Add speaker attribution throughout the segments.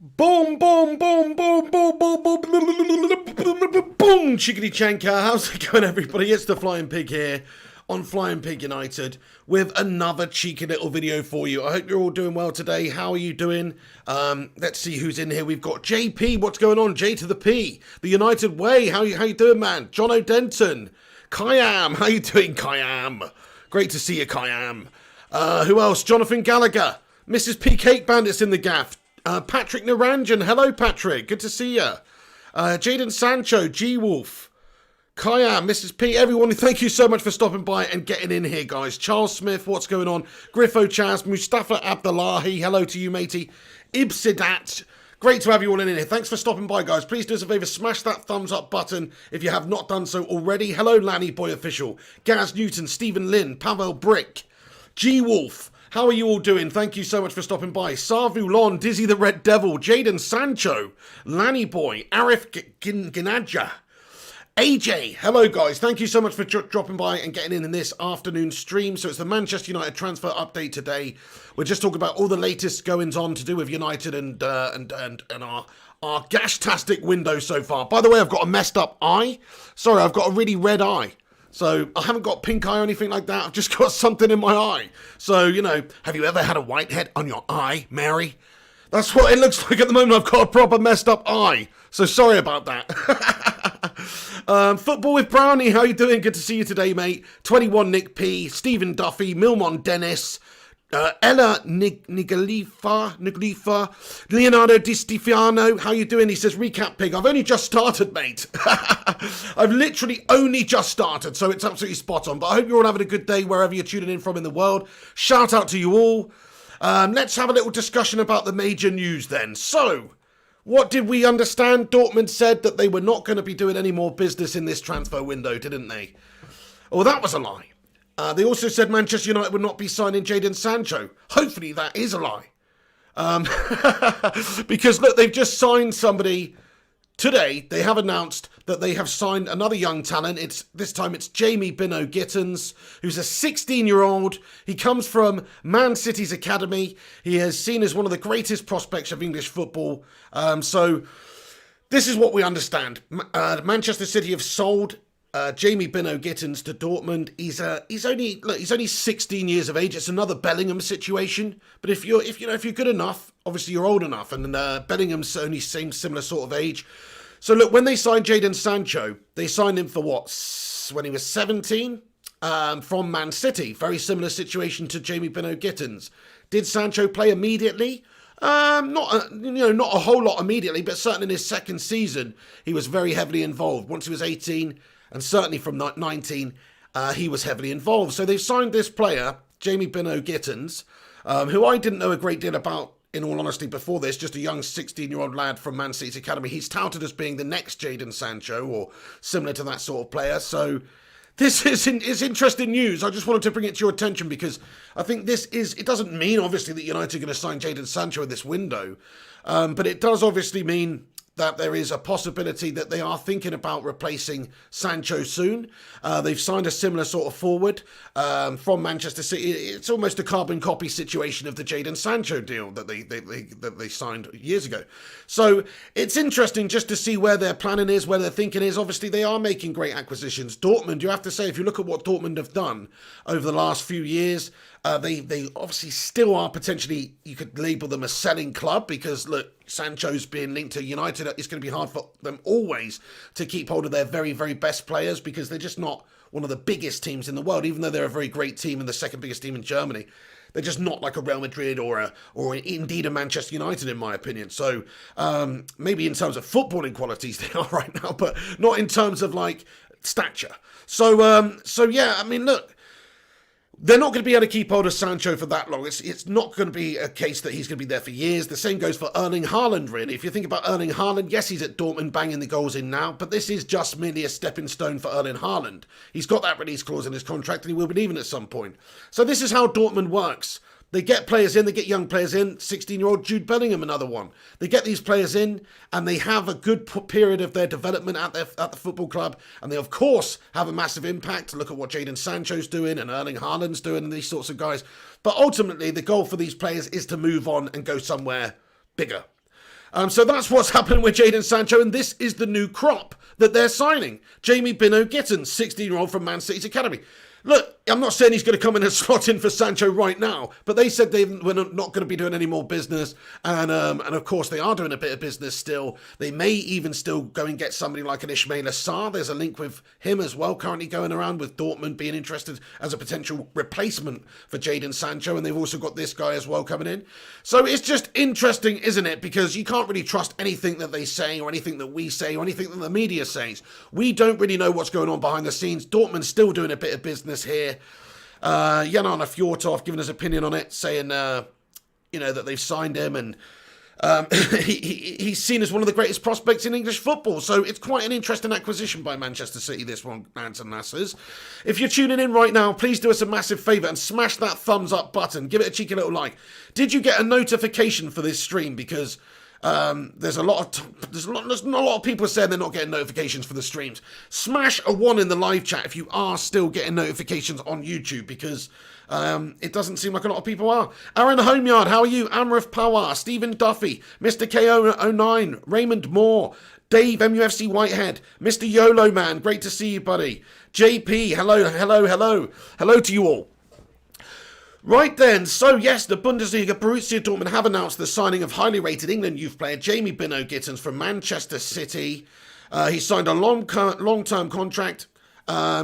Speaker 1: Boom, boom, boom, boom, boom, boom, boom, boom, chickadee chanka. How's it going, everybody? It's the Flying Pig here on Flying Pig United with another cheeky little video for you. I hope you're all doing well today. How are you doing? Let's see who's in here. We've got JP. What's going on? J to the P. The United Way. How you doing, man? John O'Denton. Kayam. How you doing, Kayam? Great to see you, Kayam. Who else? Jonathan Gallagher. Mrs. P. Cake Bandits in the gaff. Patrick Naranjan, hello Patrick, good to see you. Jaden Sancho, G-Wolf, Kaya, Mrs. P, everyone, thank you so much for stopping by and getting in here, guys. Charles Smith, what's going on? Griffo Chaz, Mustafa Abdullahi, hello to you, matey. Ibsidat, great to have you all in here. Thanks for stopping by, guys. Please do us a favour, smash that thumbs up button if you have not done so already. Hello, Lanny Boy Official, Gaz Newton, Stephen Lynn, Pavel Brick, G-Wolf. How are you all doing? Thank you so much for stopping by. Sarvulon, Dizzy the Red Devil, Jaden Sancho, Lanny Boy, Arif Ginaja, AJ. Hello, guys. Thank you so much for dropping by and getting in this afternoon stream. So it's the Manchester United transfer update today. We're just talking about all the latest goings on to do with United and our gash-tastic window so far. By the way, I've got a messed up eye. Sorry, I've got a really red eye. So I haven't got pink eye or anything like that. I've just got something in my eye. So, you know, have you ever had a whitehead on your eye, Mary? That's what it looks like at the moment. I've got a proper messed up eye. So sorry about that. Football with Brownie. How you doing? Good to see you today, mate. 21 Nick P. Stephen Duffy. Milmon Dennis. Ella Niglifa, Leonardo Di Stefano, how you doing? He says, recap pig, I've only just started, mate. I've literally only just started, so it's absolutely spot on. But I hope you're all having a good day wherever you're tuning in from in the world. Shout out to you all. Let's have a little discussion about the major news then. So, what did we understand? Dortmund said that they were not going to be doing any more business in this transfer window, didn't they? Oh, that was a lie. They also said Manchester United would not be signing Jaden Sancho. Hopefully that is a lie. Because, look, they've just signed somebody today. They have announced that they have signed another young talent. This time it's Jamie bynoe-gittens, who's a 16-year-old. He comes from Man City's academy. He is seen as one of the greatest prospects of English football. So this is what we understand. Manchester City have sold Jamie bynoe-gittens to Dortmund. He's only 16 years of age. It's another Bellingham situation. But if you're good enough, obviously you're old enough, and Bellingham's only same similar sort of age. So look, when they signed Jaden Sancho, they signed him for when he was 17 from Man City. Very similar situation to Jamie bynoe-gittens. Did Sancho play immediately? Not a whole lot immediately, but certainly in his second season, he was very heavily involved. Once he was 18. And certainly from 19, he was heavily involved. So they've signed this player, Jamie bynoe-gittens, who I didn't know a great deal about, in all honesty, before this. Just a young 16-year-old lad from Man City's academy. He's touted as being the next Jaden Sancho, or similar to that sort of player. So this is interesting news. I just wanted to bring it to your attention because I think it doesn't mean, obviously, that United are going to sign Jaden Sancho in this window. But it does obviously mean that there is a possibility that they are thinking about replacing Sancho soon. They've signed a similar sort of forward from Manchester City. It's almost a carbon copy situation of the Jaden Sancho deal that they signed years ago. So it's interesting just to see where their planning is, where their thinking is. Obviously, they are making great acquisitions. Dortmund, you have to say, if you look at what Dortmund have done over the last few years, they obviously still are potentially, you could label them a selling club because, look, Sancho's being linked to United. It's going to be hard for them always to keep hold of their very, very best players because they're just not one of the biggest teams in the world, even though they're a very great team and the second biggest team in Germany. They're just not like a Real Madrid or indeed a Manchester United, in my opinion. So maybe in terms of footballing qualities they are right now, but not in terms of like stature. So yeah, I mean, look. They're not going to be able to keep hold of Sancho for that long. It's not going to be a case that he's going to be there for years. The same goes for Erling Haaland, really. If you think about Erling Haaland, yes, he's at Dortmund banging the goals in now, but this is just merely a stepping stone for Erling Haaland. He's got that release clause in his contract and he will be leaving at some point. So this is how Dortmund works. They get players in, they get young players in. 16-year-old Jude Bellingham, another one. They get these players in, and they have a good period of their development at the football club, and they, of course, have a massive impact. Look at what Jaden Sancho's doing and Erling Haaland's doing and these sorts of guys. But ultimately, the goal for these players is to move on and go somewhere bigger. So that's what's happening with Jadon Sancho, and this is the new crop that they're signing. Jamie bynoe-gittens, 16-year-old from Man City's academy. Look, I'm not saying he's going to come in and slot in for Sancho right now, but they said they were not going to be doing any more business, and of course they are doing a bit of business still. They may even still go and get somebody like an Ismail Assar. There's a link with him as well currently going around, with Dortmund being interested as a potential replacement for Jadon Sancho, and they've also got this guy as well coming in. So it's just interesting, isn't it? Because you can't really trust anything that they say or anything that we say or anything that the media says. We don't really know what's going on behind the scenes. Dortmund's still doing a bit of business here. Yanan Fjortov giving his opinion on it, saying, that they've signed him, and he's seen as one of the greatest prospects in English football. So it's quite an interesting acquisition by Manchester City, this one, Nanton Nassers. If you're tuning in right now, please do us a massive favour and smash that thumbs up button. Give it a cheeky little like. Did you get a notification for this stream? Because there's not a lot of people saying they're not getting notifications for the streams. Smash a 1 in the live chat if you are still getting notifications on YouTube, because it doesn't seem like a lot of people are. Aaron Homeyard, how are you? Amrith Pawar, Stephen Duffy, Mr. KO09, Raymond Moore, Dave MUFC Whitehead, Mr. YOLO Man, great to see you, buddy. JP, hello to you all. Right then, so yes, the Bundesliga, Borussia Dortmund have announced the signing of highly rated England youth player Jamie bynoe-gittens from Manchester City. He signed a long-term contract.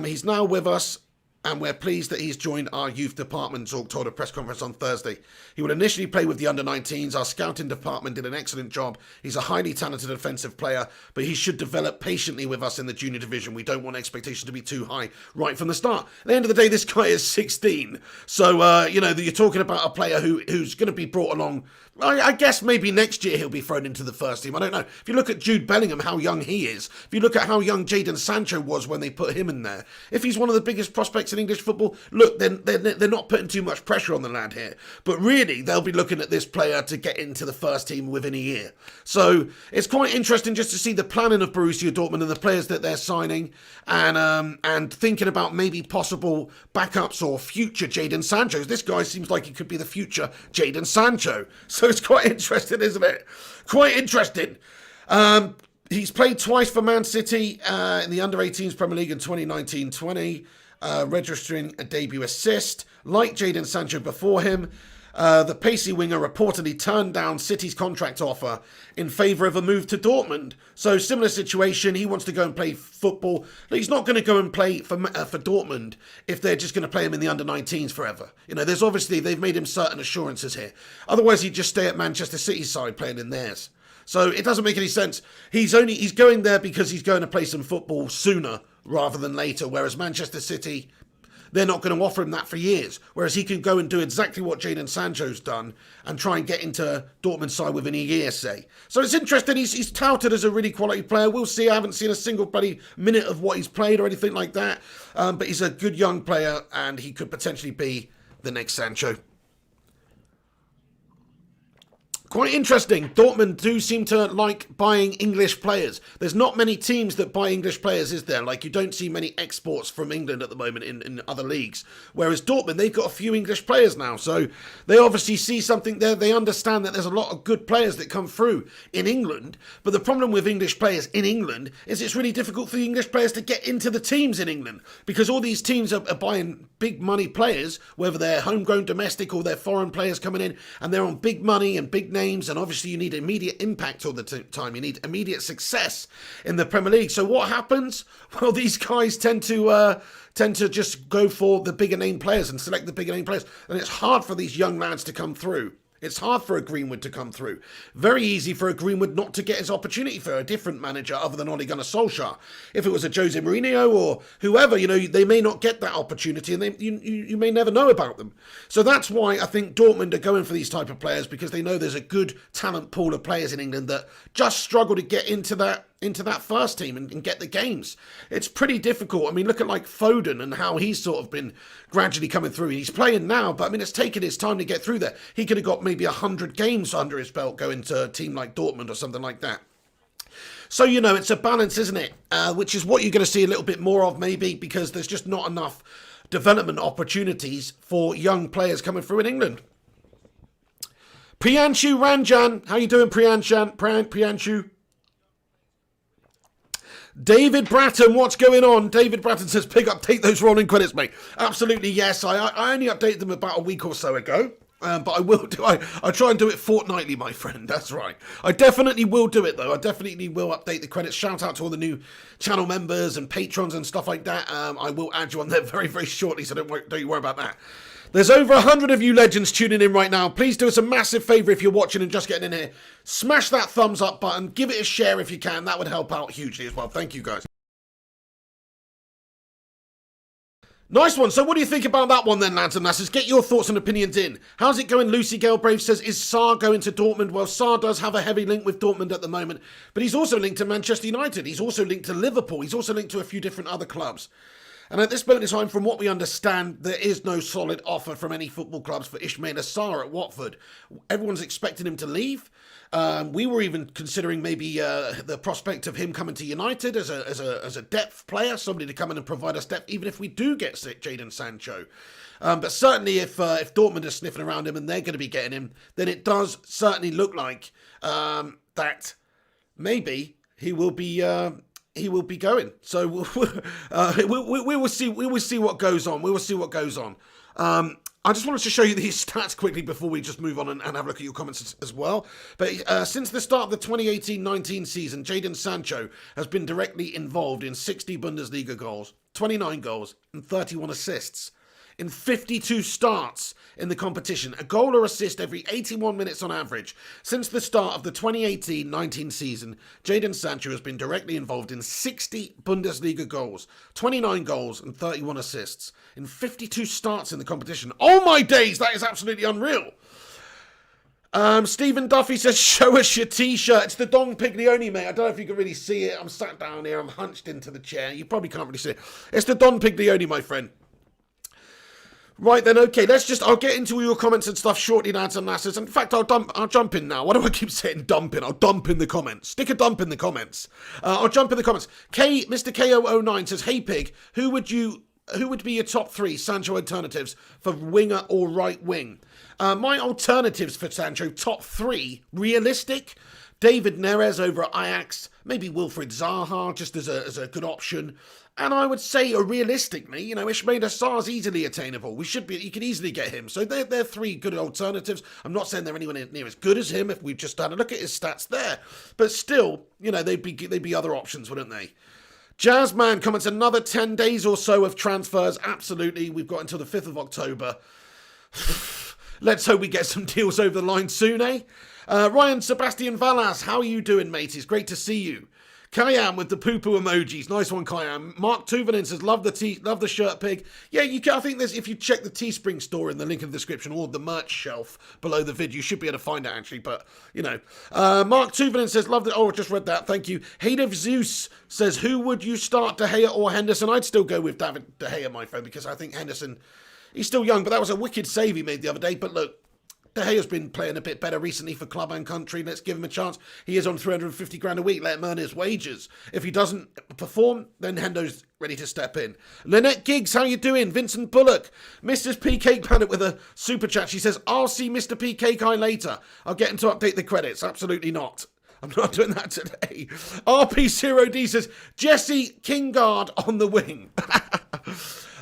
Speaker 1: He's now with us, and we're pleased that he's joined our youth department, Zorc told a press conference on Thursday. He will initially play with the under-19s. Our scouting department did an excellent job. He's a highly talented offensive player, but he should develop patiently with us in the junior division. We don't want expectations to be too high right from the start. At the end of the day, this guy is 16. So, you're talking about a player who's going to be brought along. I guess maybe next year he'll be thrown into the first team. I don't know. If you look at Jude Bellingham, how young he is. If you look at how young Jadon Sancho was when they put him in there. If he's one of the biggest prospects in English football, look, then they're not putting too much pressure on the lad here. But really, they'll be looking at this player to get into the first team within a year. So it's quite interesting just to see the planning of Borussia Dortmund and the players that they're signing, and thinking about maybe possible backups or future Jadon Sanchos. This guy seems like he could be the future Jadon Sancho. So it's quite interesting, isn't it? Quite interesting. He's played twice for Man City in the Under-18s Premier League in 2019-20, registering a debut assist. Like Jadon Sancho before him, the pacey winger reportedly turned down City's contract offer in favour of a move to Dortmund. So similar situation, he wants to go and play football. He's not going to go and play for Dortmund if they're just going to play him in the under-19s forever. There's obviously, they've made him certain assurances here. Otherwise, he'd just stay at Manchester City's side playing in theirs. So it doesn't make any sense. He's going there because he's going to play some football sooner rather than later, whereas Manchester City, they're not going to offer him that for years. Whereas he can go and do exactly what Jadon Sancho's done and try and get into Dortmund's side within a year, say. So it's interesting. He's touted as a really quality player. We'll see. I haven't seen a single bloody minute of what he's played or anything like that. But he's a good young player, and he could potentially be the next Sancho. Quite interesting. Dortmund do seem to like buying English players. There's not many teams that buy English players, is there? Like, you don't see many exports from England at the moment in other leagues. Whereas Dortmund, they've got a few English players now. So they obviously see something there. They understand that there's a lot of good players that come through in England. But the problem with English players in England is it's really difficult for the English players to get into the teams in England. Because all these teams are buying big money players, whether they're homegrown domestic or they're foreign players coming in, and they're on big money and big names. And obviously you need immediate impact all the time. You need immediate success in the Premier League. So what happens? Well, these guys tend to just go for the bigger name players and select the bigger name players. And it's hard for these young lads to come through. It's hard for a Greenwood to come through. Very easy for a Greenwood not to get his opportunity for a different manager other than Ole Gunnar Solskjaer. If it was a Jose Mourinho or whoever, they may not get that opportunity, and you may never know about them. So that's why I think Dortmund are going for these type of players, because they know there's a good talent pool of players in England that just struggle to get into that first team and get the games. It's pretty difficult. I mean, look at like Foden and how he's sort of been gradually coming through. He's playing now, but I mean, it's taken his time to get through there. He could have got maybe 100 games under his belt going to a team like Dortmund or something like that. So, it's a balance, isn't it? Which is what you're going to see a little bit more of maybe, because there's just not enough development opportunities for young players coming through in England. Priyanshu Ranjan, how you doing, Priyanshu? David Bratton, what's going on? David Bratton says, Pig, update those rolling credits, mate. Absolutely, yes. I only updated them about a week or so ago. But I will do. I try and do it fortnightly, my friend. That's right. I definitely will do it, though. I definitely will update the credits. Shout out to all the new channel members and patrons and stuff like that. I will add you on there very, very shortly, so don't you worry about that. There's over 100 of you legends tuning in right now. Please do us a massive favour if you're watching and just getting in here. Smash that thumbs up button. Give it a share if you can. That would help out hugely as well. Thank you, guys. Nice one. So what do you think about that one then, lads and lasses? Get your thoughts and opinions in. How's it going? Lucy Galbraith says, is Sarr going to Dortmund? Well, Sarr does have a heavy link with Dortmund at the moment, but he's also linked to Manchester United. He's also linked to Liverpool. He's also linked to a few different other clubs. And at this moment in time, from what we understand, there is no solid offer from any football clubs for Ismaila Sarr at Watford. Everyone's expecting him to leave. We were even considering maybe the prospect of him coming to United as a depth player, somebody to come in and provide us depth, even if we do get Jadon Sancho. But certainly if Dortmund are sniffing around him and they're going to be getting him, then it does certainly look like that maybe he will be going. So we will see. We will see what goes on. We will see what goes on. I just wanted to show you these stats quickly before we just move on and have a look at your comments as well. But since the start of the 2018-19 season, Jadon Sancho has been directly involved in 60 Bundesliga goals, 29 goals, and 31 assists. In 52 starts in the competition, a goal or assist every 81 minutes on average. Since the start of the 2018-19 season, Jadon Sancho has been directly involved in 60 Bundesliga goals, 29 goals and 31 assists in 52 starts in the competition. Oh my days, that is absolutely unreal. Stephen Duffy says, show us your t-shirt. It's the Don Piglioni, mate. I don't know if you can really see it. I'm sat down here. I'm hunched into the chair. You probably can't really see it. It's the Don Piglioni, my friend. Right then, okay, I'll get into your comments and stuff shortly, lads and lasses. In fact, I'll jump in now. Why do I keep saying dump in? I'll dump in the comments. Stick a dump in the comments. I'll jump in the comments. Mr. KO09 says, hey Pig, who would be your top three Sancho alternatives for winger or right wing? My alternatives for Sancho, top three, realistic. David Neres over at Ajax, maybe Wilfried Zaha just as a good option. And I would say, realistically, Ismaila Sarr's easily attainable. You can easily get him. So they're three good alternatives. I'm not saying they're anywhere near as good as him if we've just had a look at his stats there. But still, they'd be other options, wouldn't they? Jazzman comments, another 10 days or so of transfers. Absolutely. We've got until the 5th of October. Let's hope we get some deals over the line soon, eh? Ryan Sebastian Valas, how are you doing, mate? It's great to see you. Kayam with the poo-poo emojis. Nice one, Kayam. Mark Tuvanen says, love the shirt, Pig. Yeah, I think if you check the Teespring store in the link in the description or the merch shelf below the vid, you should be able to find it, actually. But, Mark Tuvanen says, love it. Oh, I just read that. Thank you. Hate of Zeus says, who would you start, De Gea or Henderson? I'd still go with David De Gea, my friend, because I think Henderson, he's still young, but that was a wicked save he made the other day. But look, De Gea's been playing a bit better recently for club and country. Let's give him a chance. He is on 350 grand a week. Let him earn his wages. If he doesn't perform, then Hendo's ready to step in. Lynette Giggs, how you doing? Vincent Bullock. Mrs. P. Cake Planet with a super chat. She says, I'll see Mr. P. Cake Eye later. I'll get him to update the credits. Absolutely not. I'm not doing that today. RP0D says, Jesse Kingard on the wing.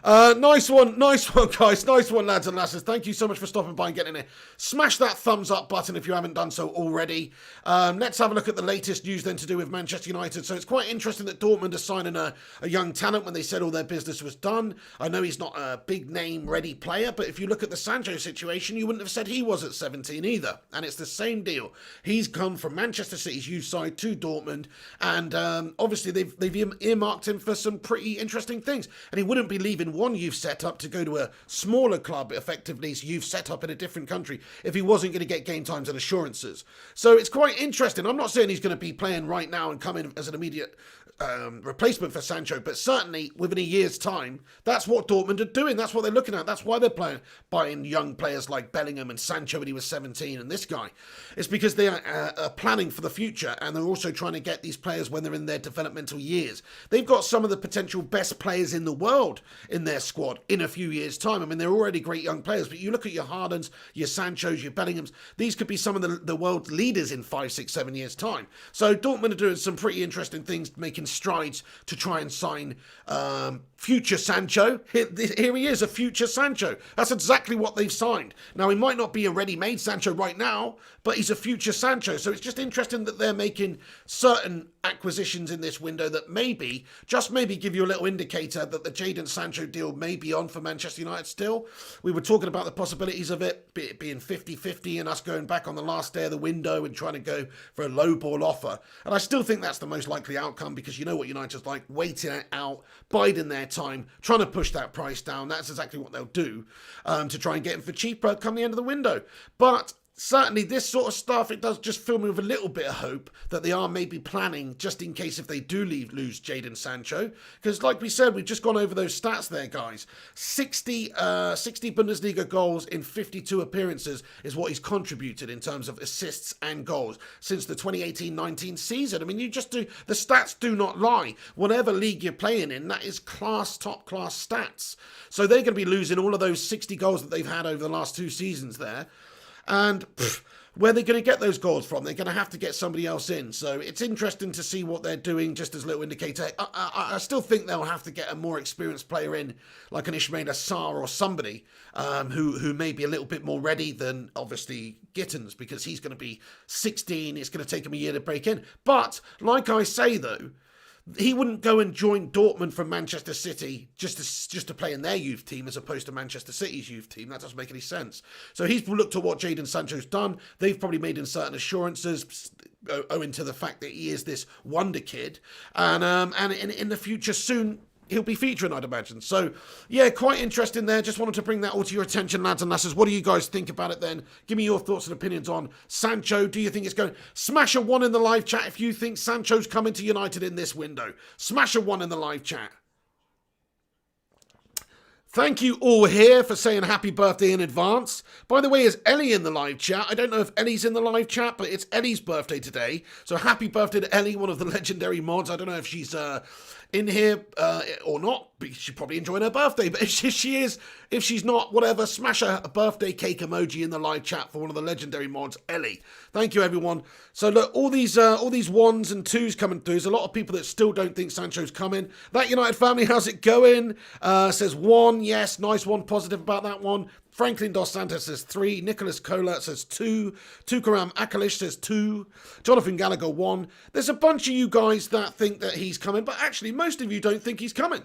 Speaker 1: Nice one, guys. Nice one, lads and lasses. Thank you so much for stopping by and getting in. Smash that thumbs up button if you haven't done so already. Let's have a look at the latest news then to do with Manchester United. So it's quite interesting that Dortmund are signing a young talent when they said all their business was done. I know he's not a big name ready player, but if you look at the Sancho situation, you wouldn't have said he was at 17 either. And it's the same deal. He's come from Manchester City's youth side to Dortmund, and obviously they've earmarked him for some pretty interesting things. And he wouldn't be leaving one youth setup to go to a smaller club, effectively youth setup in a different country, if he wasn't going to get game times and assurances. So it's quite interesting. I'm not saying he's going to be playing right now and come in as an immediate replacement for Sancho, but certainly within a year's time, that's what Dortmund are doing. That's what they're looking at. That's why they're buying young players like Bellingham and Sancho when he was 17 and this guy. It's because they are planning for the future, and they're also trying to get these players when they're in their developmental years. They've got some of the potential best players in the world in their squad in a few years' time. I mean, they're already great young players, but you look at your Haalands, your Sanchos, your Bellinghams, these could be some of the world's leaders in 5, 6, 7 years' time. So Dortmund are doing some pretty interesting things, making strides to try and sign future Sancho. Here he is, a future Sancho. That's exactly what they've signed. Now, he might not be a ready-made Sancho right now, but he's a future Sancho. So it's just interesting that they're making certain acquisitions in this window that maybe, just maybe, give you a little indicator that the Jadon Sancho deal may be on for Manchester United still. We were talking about the possibilities of it being 50-50 and us going back on the last day of the window and trying to go for a low ball offer. And I still think that's the most likely outcome, because you know what United's like, waiting it out, biding their time, trying to push that price down. That's exactly what they'll do to try and get him for cheaper come the end of the window. But certainly this sort of stuff, it does just fill me with a little bit of hope that they are maybe planning just in case if they do lose Jadon Sancho. Because like we said, we've just gone over those stats there, guys. 60 Bundesliga goals in 52 appearances is what he's contributed in terms of assists and goals since the 2018-19 season. I mean, you just do, the stats do not lie. Whatever league you're playing in, that is top class stats. So they're going to be losing all of those 60 goals that they've had over the last 2 seasons there. And where they're going to get those goals from, they're going to have to get somebody else in. So it's interesting to see what they're doing, just as a little indicator. I still think they'll have to get a more experienced player in, like an Ismail Assar or somebody who may be a little bit more ready than, obviously, Gittens, because he's going to be 16. It's going to take him a year to break in. But, like I say, though, he wouldn't go and join Dortmund from Manchester City just to play in their youth team as opposed to Manchester City's youth team. That doesn't make any sense. So he's looked at what Jadon Sancho's done. They've probably made him certain assurances owing to the fact that he is this wonder kid. And in the future soon, he'll be featuring, I'd imagine. So, yeah, quite interesting there. Just wanted to bring that all to your attention, lads and lasses. What do you guys think about it then? Give me your thoughts and opinions on Sancho. Do you think it's going... Smash a 1 in the live chat if you think Sancho's coming to United in this window. Smash a 1 in the live chat. Thank you all here for saying happy birthday in advance. By the way, is Ellie in the live chat? I don't know if Ellie's in the live chat, but it's Ellie's birthday today. So happy birthday to Ellie, one of the legendary mods. I don't know if she's in here or not, because she's probably enjoying her birthday. But if she is, if she's not, whatever, smash a birthday cake emoji in the live chat for one of the legendary mods, Ellie. Thank you, everyone. So look, all these 1s and 2s coming through. There's a lot of people that still don't think Sancho's coming. That United family, how's it going? Says 1, yes, nice one, positive about that one. Franklin Dos Santos says 3. Nicholas Kohler says 2. Tukaram Akalish says 2. Jonathan Gallagher 1. There's a bunch of you guys that think that he's coming, but actually most of you don't think he's coming.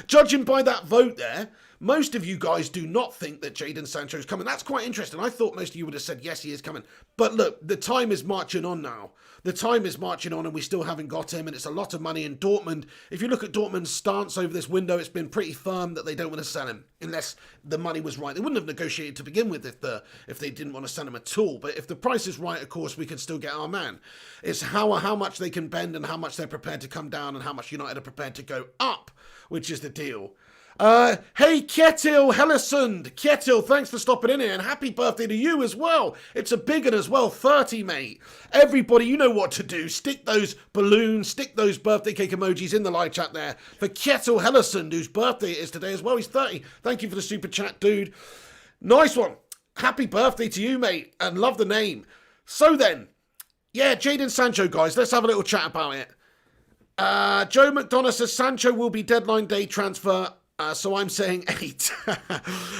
Speaker 1: Judging by that vote there, most of you guys do not think that Jadon Sancho's coming. That's quite interesting. I thought most of you would have said, yes, he is coming. But look, the time is marching on now. The time is marching on and we still haven't got him, and it's a lot of money in Dortmund. If you look at Dortmund's stance over this window, it's been pretty firm that they don't want to sell him unless the money was right. They wouldn't have negotiated to begin with if they didn't want to sell him at all. But if the price is right, of course, we can still get our man. It's how much they can bend and how much they're prepared to come down and how much United are prepared to go up, which is the deal. Hey, Kjetil Hellesund. Kjetil, thanks for stopping in here, and happy birthday to you as well. It's a big one as well, 30, mate. Everybody, you know what to do. Stick those balloons, stick those birthday cake emojis in the live chat there for Kjetil Hellesund, whose birthday it is today as well. He's 30. Thank you for the super chat, dude. Nice one. Happy birthday to you, mate, and love the name. So then, yeah, Jadon Sancho, guys, let's have a little chat about it. Joe McDonough says Sancho will be deadline day transfer. So I'm saying 8.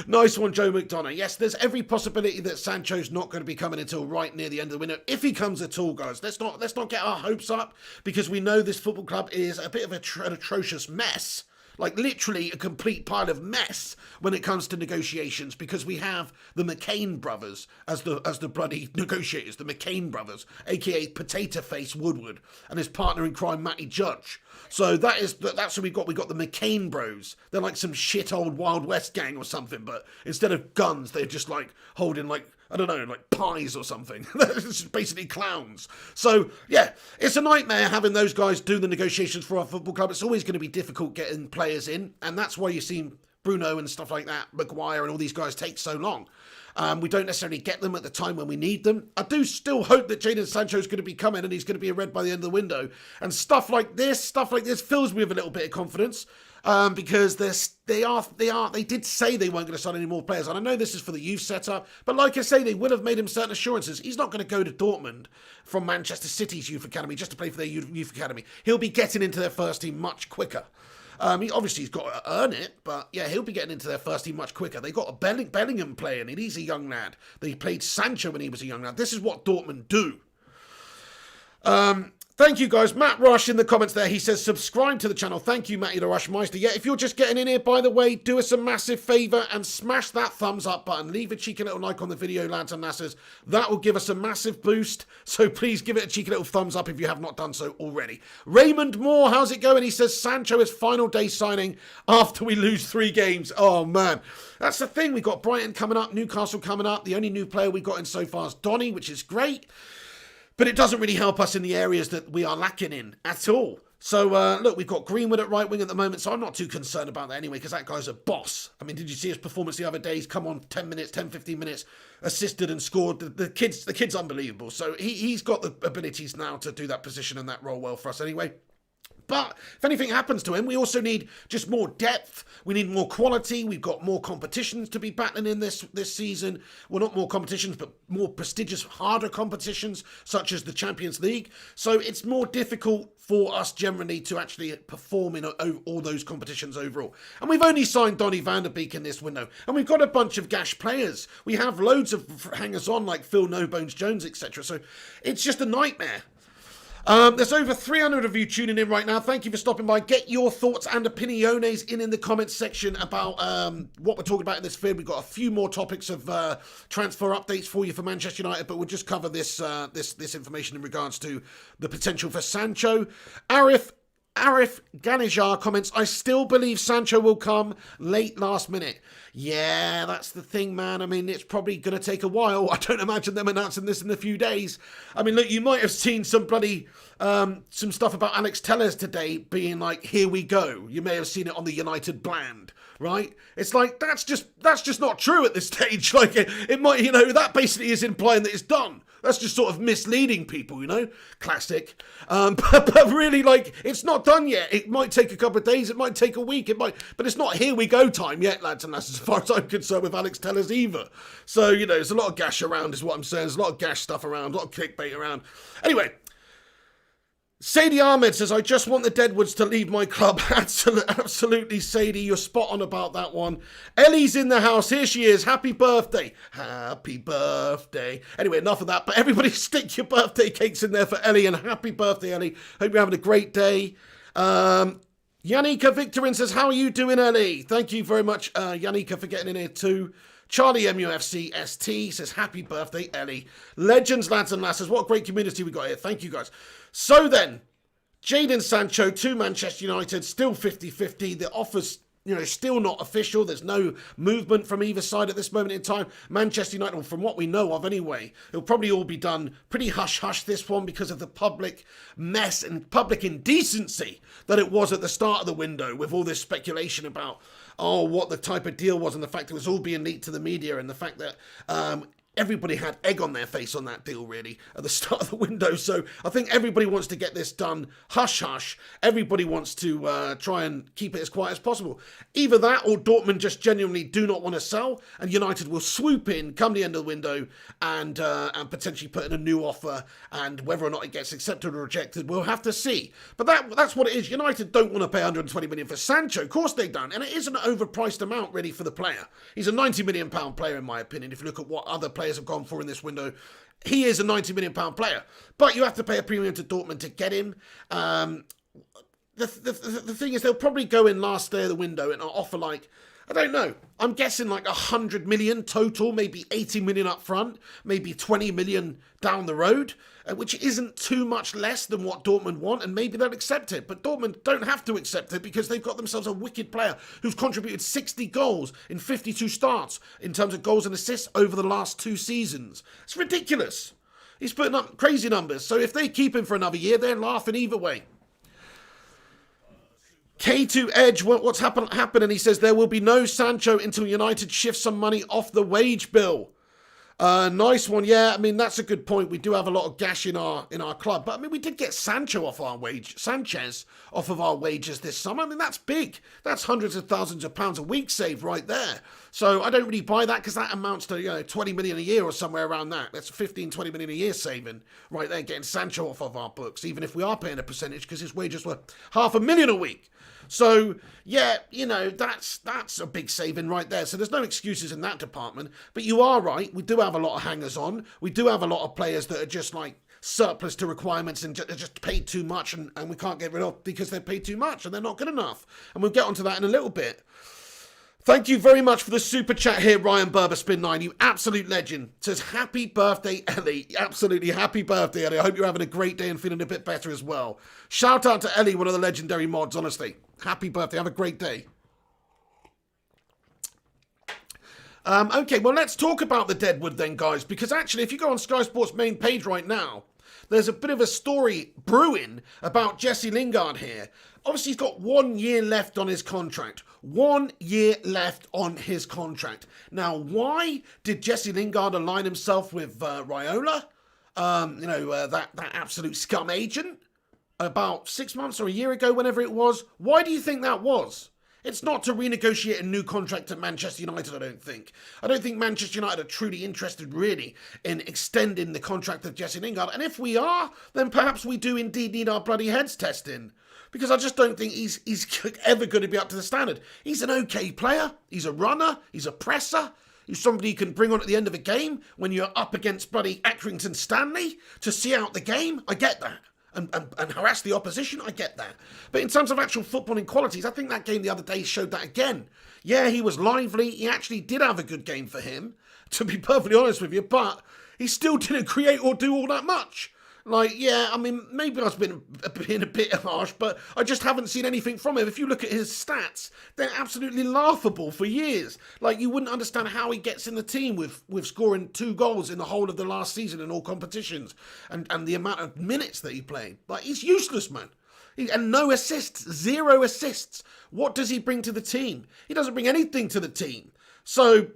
Speaker 1: Nice one, Joe McDonough. Yes, there's every possibility that Sancho's not going to be coming until right near the end of the window. If he comes at all, guys, let's not get our hopes up, because we know this football club is a bit of an atrocious mess. Like literally a complete pile of mess when it comes to negotiations, because we have the McCain brothers as the bloody negotiators, the McCain brothers, aka Potato Face Woodward and his partner in crime, Matty Judge. So that's what we've got. We've got the McCain bros. They're like some shit old Wild West gang or something, but instead of guns, they're just like holding like I don't know, like pies or something. It's just basically clowns. So, yeah, it's a nightmare having those guys do the negotiations for our football club. It's always going to be difficult getting players in, and that's why you see Bruno and stuff like that, Maguire and all these guys take so long. We don't necessarily get them at the time when we need them. I do still hope that Jadon Sancho is going to be coming and he's going to be a red by the end of the window. And stuff like this fills me with a little bit of confidence. Because they did say they weren't going to sign any more players. And I know this is for the youth setup, but like I say, they will have made him certain assurances. He's not going to go to Dortmund from Manchester City's youth academy just to play for their youth academy. He'll be getting into their first team much quicker. He's got to earn it, but yeah, he'll be getting into their first team much quicker. They got a Bellingham playing, and he's a young lad. They played Sancho when he was a young lad. This is what Dortmund do. Thank you, guys. Matt Rush in the comments there. He says, subscribe to the channel. Thank you, Matty the Rushmeister. Yeah, if you're just getting in here, by the way, do us a massive favour and smash that thumbs up button. Leave a cheeky little like on the video, lads and lasses. That will give us a massive boost. So please give it a cheeky little thumbs up if you have not done so already. Raymond Moore, how's it going? He says, Sancho is final day signing after we lose 3 games. Oh, man. That's the thing. We've got Brighton coming up, Newcastle coming up. The only new player we've got in so far is Donny, which is great. But it doesn't really help us in the areas that we are lacking in at all. So, look, we've got Greenwood at right wing at the moment, so I'm not too concerned about that anyway, because that guy's a boss. I mean, did you see his performance the other day? He's come on 10, 15 minutes, assisted and scored. The kid's unbelievable. So he's got the abilities now to do that position and that role well for us anyway. But if anything happens to him, we also need just more depth. We need more quality. We've got more competitions to be battling in this season. Well, not more competitions, but more prestigious, harder competitions, such as the Champions League. So it's more difficult for us generally to actually perform in all those competitions overall. And we've only signed Donny van der Beek in this window. And we've got a bunch of gash players. We have loads of hangers-on like Phil No Bones Jones, etc. So it's just a nightmare. There's over 300 of you tuning in right now. Thank you for stopping by. Get your thoughts and opiniones in the comments section about what we're talking about in this vid. We've got a few more topics of transfer updates for you for Manchester United, but we'll just cover this information in regards to the potential for Sancho. Arif Ganijar comments, I still believe Sancho will come late last minute. Yeah, that's the thing, man. I mean, it's probably going to take a while. I don't imagine them announcing this in a few days. I mean, look, you might have seen some bloody, some stuff about Alex Telles today being like, here we go. You may have seen it on the United brand, right? It's like, that's just not true at this stage. Like, it might, that basically is implying that it's done. That's just sort of misleading people, Classic. But really, like, it's not done yet. It might take a couple of days. It might take a week. But it's not here we go time yet, lads and lasses, as far as I'm concerned with Alex Telles either. So, there's a lot of gash around is what I'm saying. There's a lot of gash stuff around, a lot of clickbait around. Anyway, Sadie Ahmed says, I just want the Deadwoods to leave my club. Absolutely, Sadie. You're spot on about that one. Ellie's in the house. Here she is. Happy birthday. Happy birthday. Anyway, enough of that. But everybody stick your birthday cakes in there for Ellie. And happy birthday, Ellie. Hope you're having a great day. Yannicka Victorin says, how are you doing, Ellie? Thank you very much, Yannicka, for getting in here too. Charlie MUFC ST says, happy birthday, Ellie. Legends, lads and lasses. What a great community we got here. Thank you, guys. So then, Jadon Sancho to Manchester United, still 50-50. The offer's, still not official. There's no movement from either side at this moment in time. Manchester United, well, from what we know of anyway, it'll probably all be done pretty hush-hush, this one, because of the public mess and public indecency that it was at the start of the window, with all this speculation about, what the type of deal was, and the fact it was all being leaked to the media, and the fact that everybody had egg on their face on that deal, really, at the start of the window. So I think everybody wants to get this done hush-hush. Everybody wants to try and keep it as quiet as possible. Either that, or Dortmund just genuinely do not want to sell, and United will swoop in, come the end of the window, and potentially put in a new offer, and whether or not it gets accepted or rejected, we'll have to see. But that's what it is. United don't want to pay 120 million for Sancho. Of course they don't, and it is an overpriced amount, really, for the player. He's a £90 million player, in my opinion, if you look at what other players have gone for in this window. He is a £90 million player, but you have to pay a premium to Dortmund to get him. The thing is, they'll probably go in last day of the window and offer like I don't know. I'm guessing like 100 million total, maybe 80 million up front, maybe 20 million down the road, which isn't too much less than what Dortmund want, and maybe they'll accept it. But Dortmund don't have to accept it because they've got themselves a wicked player who's contributed 60 goals in 52 starts in terms of goals and assists over the last 2 seasons. It's ridiculous. He's putting up crazy numbers. So if they keep him for another year, they're laughing either way. K2 Edge, what's happening? He says there will be no Sancho until United shifts some money off the wage bill. Nice one, yeah. I mean, that's a good point. We do have a lot of gash in our club, but I mean, we did get Sanchez off of our wages this summer. I mean, that's big. That's hundreds of thousands of pounds a week saved right there. So I don't really buy that because that amounts to 20 million a year or somewhere around that. That's 15, 20 million a year saving right there, getting Sancho off of our books, even if we are paying a percentage because his wages were $500,000 a week. So, yeah, that's a big saving right there. So there's no excuses in that department. But you are right. We do have a lot of hangers-on. We do have a lot of players that are just like surplus to requirements and just paid too much and we can't get rid of because they're paid too much and they're not good enough. And we'll get onto that in a little bit. Thank you very much for the super chat here, Ryan Berberspin9. You absolute legend. Says, happy birthday, Ellie. Absolutely happy birthday, Ellie. I hope you're having a great day and feeling a bit better as well. Shout out to Ellie, one of the legendary mods, honestly. Happy birthday. Have a great day. Okay, well, let's talk about the Deadwood then, guys, because actually, if you go on Sky Sports' main page right now, there's a bit of a story brewing about Jesse Lingard here. Obviously, he's got 1 year left on his contract. 1 year left on his contract. Now, why did Jesse Lingard align himself with Raiola? That absolute scum agent? About 6 months or a year ago, whenever it was. Why do you think that was? It's not to renegotiate a new contract at Manchester United, I don't think. I don't think Manchester United are truly interested, really, in extending the contract of Jesse Lingard. And if we are, then perhaps we do indeed need our bloody heads testing. Because I just don't think he's ever going to be up to the standard. He's an okay player. He's a runner. He's a presser. He's somebody you can bring on at the end of a game when you're up against bloody Accrington Stanley to see out the game. I get that. And harass the opposition, I get that. But in terms of actual footballing qualities, I think that game the other day showed that again. Yeah, he was lively. He actually did have a good game for him, to be perfectly honest with you, but he still didn't create or do all that much. Like, yeah, I mean, maybe I was being a bit harsh, but I just haven't seen anything from him. If you look at his stats, they're absolutely laughable for years. Like, you wouldn't understand how he gets in the team with scoring 2 goals in the whole of the last season in all competitions and the amount of minutes that he played. Like, he's useless, man. And no assists, 0 assists. What does he bring to the team? He doesn't bring anything to the team. So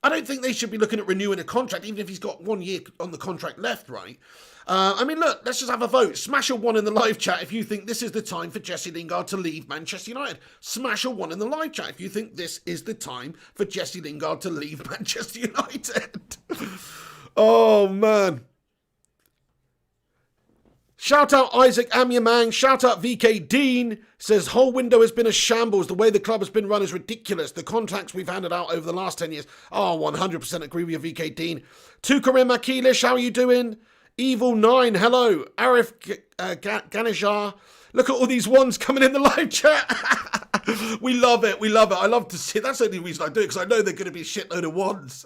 Speaker 1: I don't think they should be looking at renewing a contract, even if he's got 1 year on the contract left, right? I mean, look, let's just have a vote. Smash a 1 in the live chat if you think this is the time for Jesse Lingard to leave Manchester United. Smash a 1 in the live chat if you think this is the time for Jesse Lingard to leave Manchester United. Oh, man. Shout out Isaac Amyamang. Shout out VK Dean. Says, whole window has been a shambles. The way the club has been run is ridiculous. The contracts we've handed out over the last 10 years. Oh, 100% agree with you, VK Dean. Tukarim Akilish, how are you doing? Evil 9, hello. Arif Ganejar. Look at all these ones coming in the live chat. We love it. We love it. I love to see it. That's the only reason I do it, because I know they're going to be a shitload of ones.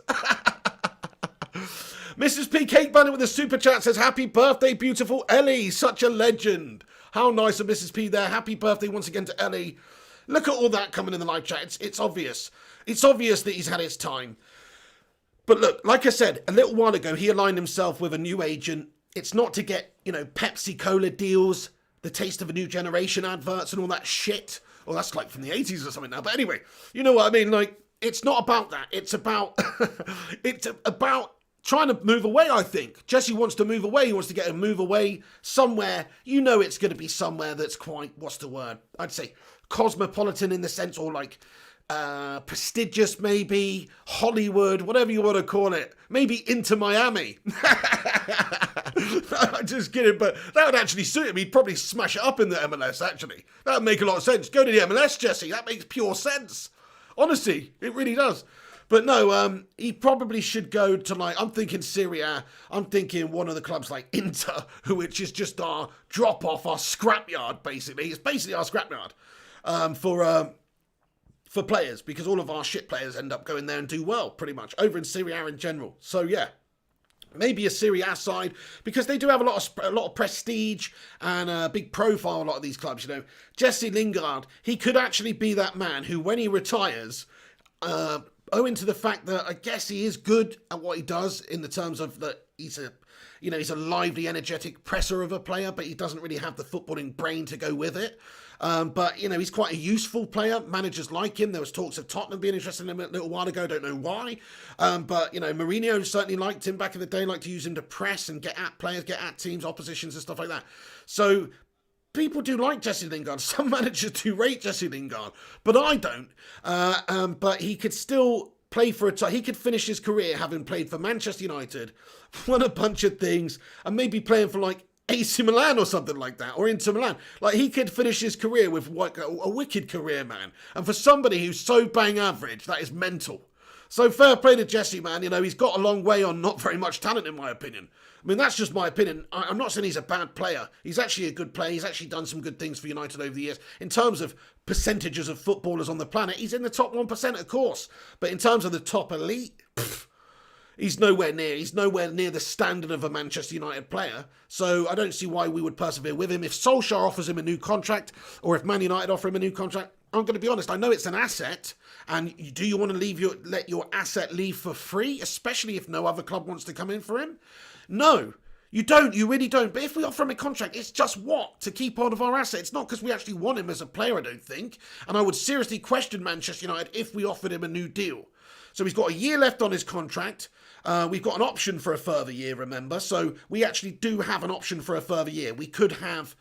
Speaker 1: Mrs. P. Cake Bunny with a super chat says, happy birthday, beautiful Ellie. Such a legend. How nice of Mrs. P there. Happy birthday once again to Ellie. Look at all that coming in the live chat. It's obvious. It's obvious that he's had his time. But look, like I said, a little while ago, he aligned himself with a new agent. It's not to get, Pepsi Cola deals, the taste of a new generation adverts and all that shit. Well, that's like from the 80s or something now. But anyway, you know what I mean? Like, it's not about that. It's about, it's about trying to move away, I think. Jesse wants to move away. He wants to get a move away somewhere. You know it's going to be somewhere that's quite, what's the word? I'd say cosmopolitan in the sense, or like, prestigious maybe, Hollywood, whatever you want to call it, maybe into Miami. I'm just kidding, but that would actually suit him. He'd probably smash it up in the MLS, actually. That would make a lot of sense. Go to the MLS, Jesse. That makes pure sense. Honestly, it really does. But no, he probably should go to, like, I'm thinking Serie A. I'm thinking one of the clubs like Inter, which is just our drop-off, our scrapyard, basically. It's basically our scrapyard for players, because all of our shit players end up going there and do well, pretty much, over in Serie A in general. So yeah, maybe a Serie A side, because they do have a lot of prestige and a big profile, a lot of these clubs, you know. Jesse Lingard, he could actually be that man who, when he retires, owing to the fact that I guess he is good at what he does in the terms of that he's a lively, energetic presser of a player, but he doesn't really have the footballing brain to go with it. But, you know, he's quite a useful player. Managers like him. There was talks of Tottenham being interested in him a little while ago. Don't know why. But, you know, Mourinho certainly liked him back in the day, liked to use him to press and get at players, get at teams, oppositions and stuff like that. So people do like Jesse Lingard. Some managers do rate Jesse Lingard, but I don't. But he could still play for a time. He could finish his career having played for Manchester United, won a bunch of things, and maybe playing for like AC Milan or something like that, or Inter Milan. Like, he could finish his career with a wicked career, man. And for somebody who's so bang average, that is mental. So fair play to Jesse, man. You know, he's got a long way on not very much talent, in my opinion. I mean, that's just my opinion. I'm not saying he's a bad player. He's actually a good player. He's actually done some good things for United over the years. In terms of percentages of footballers on the planet, he's in the top 1%, of course. But in terms of the top elite, he's nowhere near. He's nowhere near the standard of a Manchester United player. So I don't see why we would persevere with him. If Solskjaer offers him a new contract, or if Man United offer him a new contract, I'm going to be honest, I know it's an asset, and do you want to let your asset leave for free, especially if no other club wants to come in for him? No, you don't. You really don't. But if we offer him a contract, it's just to keep hold of our asset. It's not because we actually want him as a player, I don't think. And I would seriously question Manchester United if we offered him a new deal. So he's got a year left on his contract. We've got an option for a further year, remember? So we actually do have an option for a further year. We could have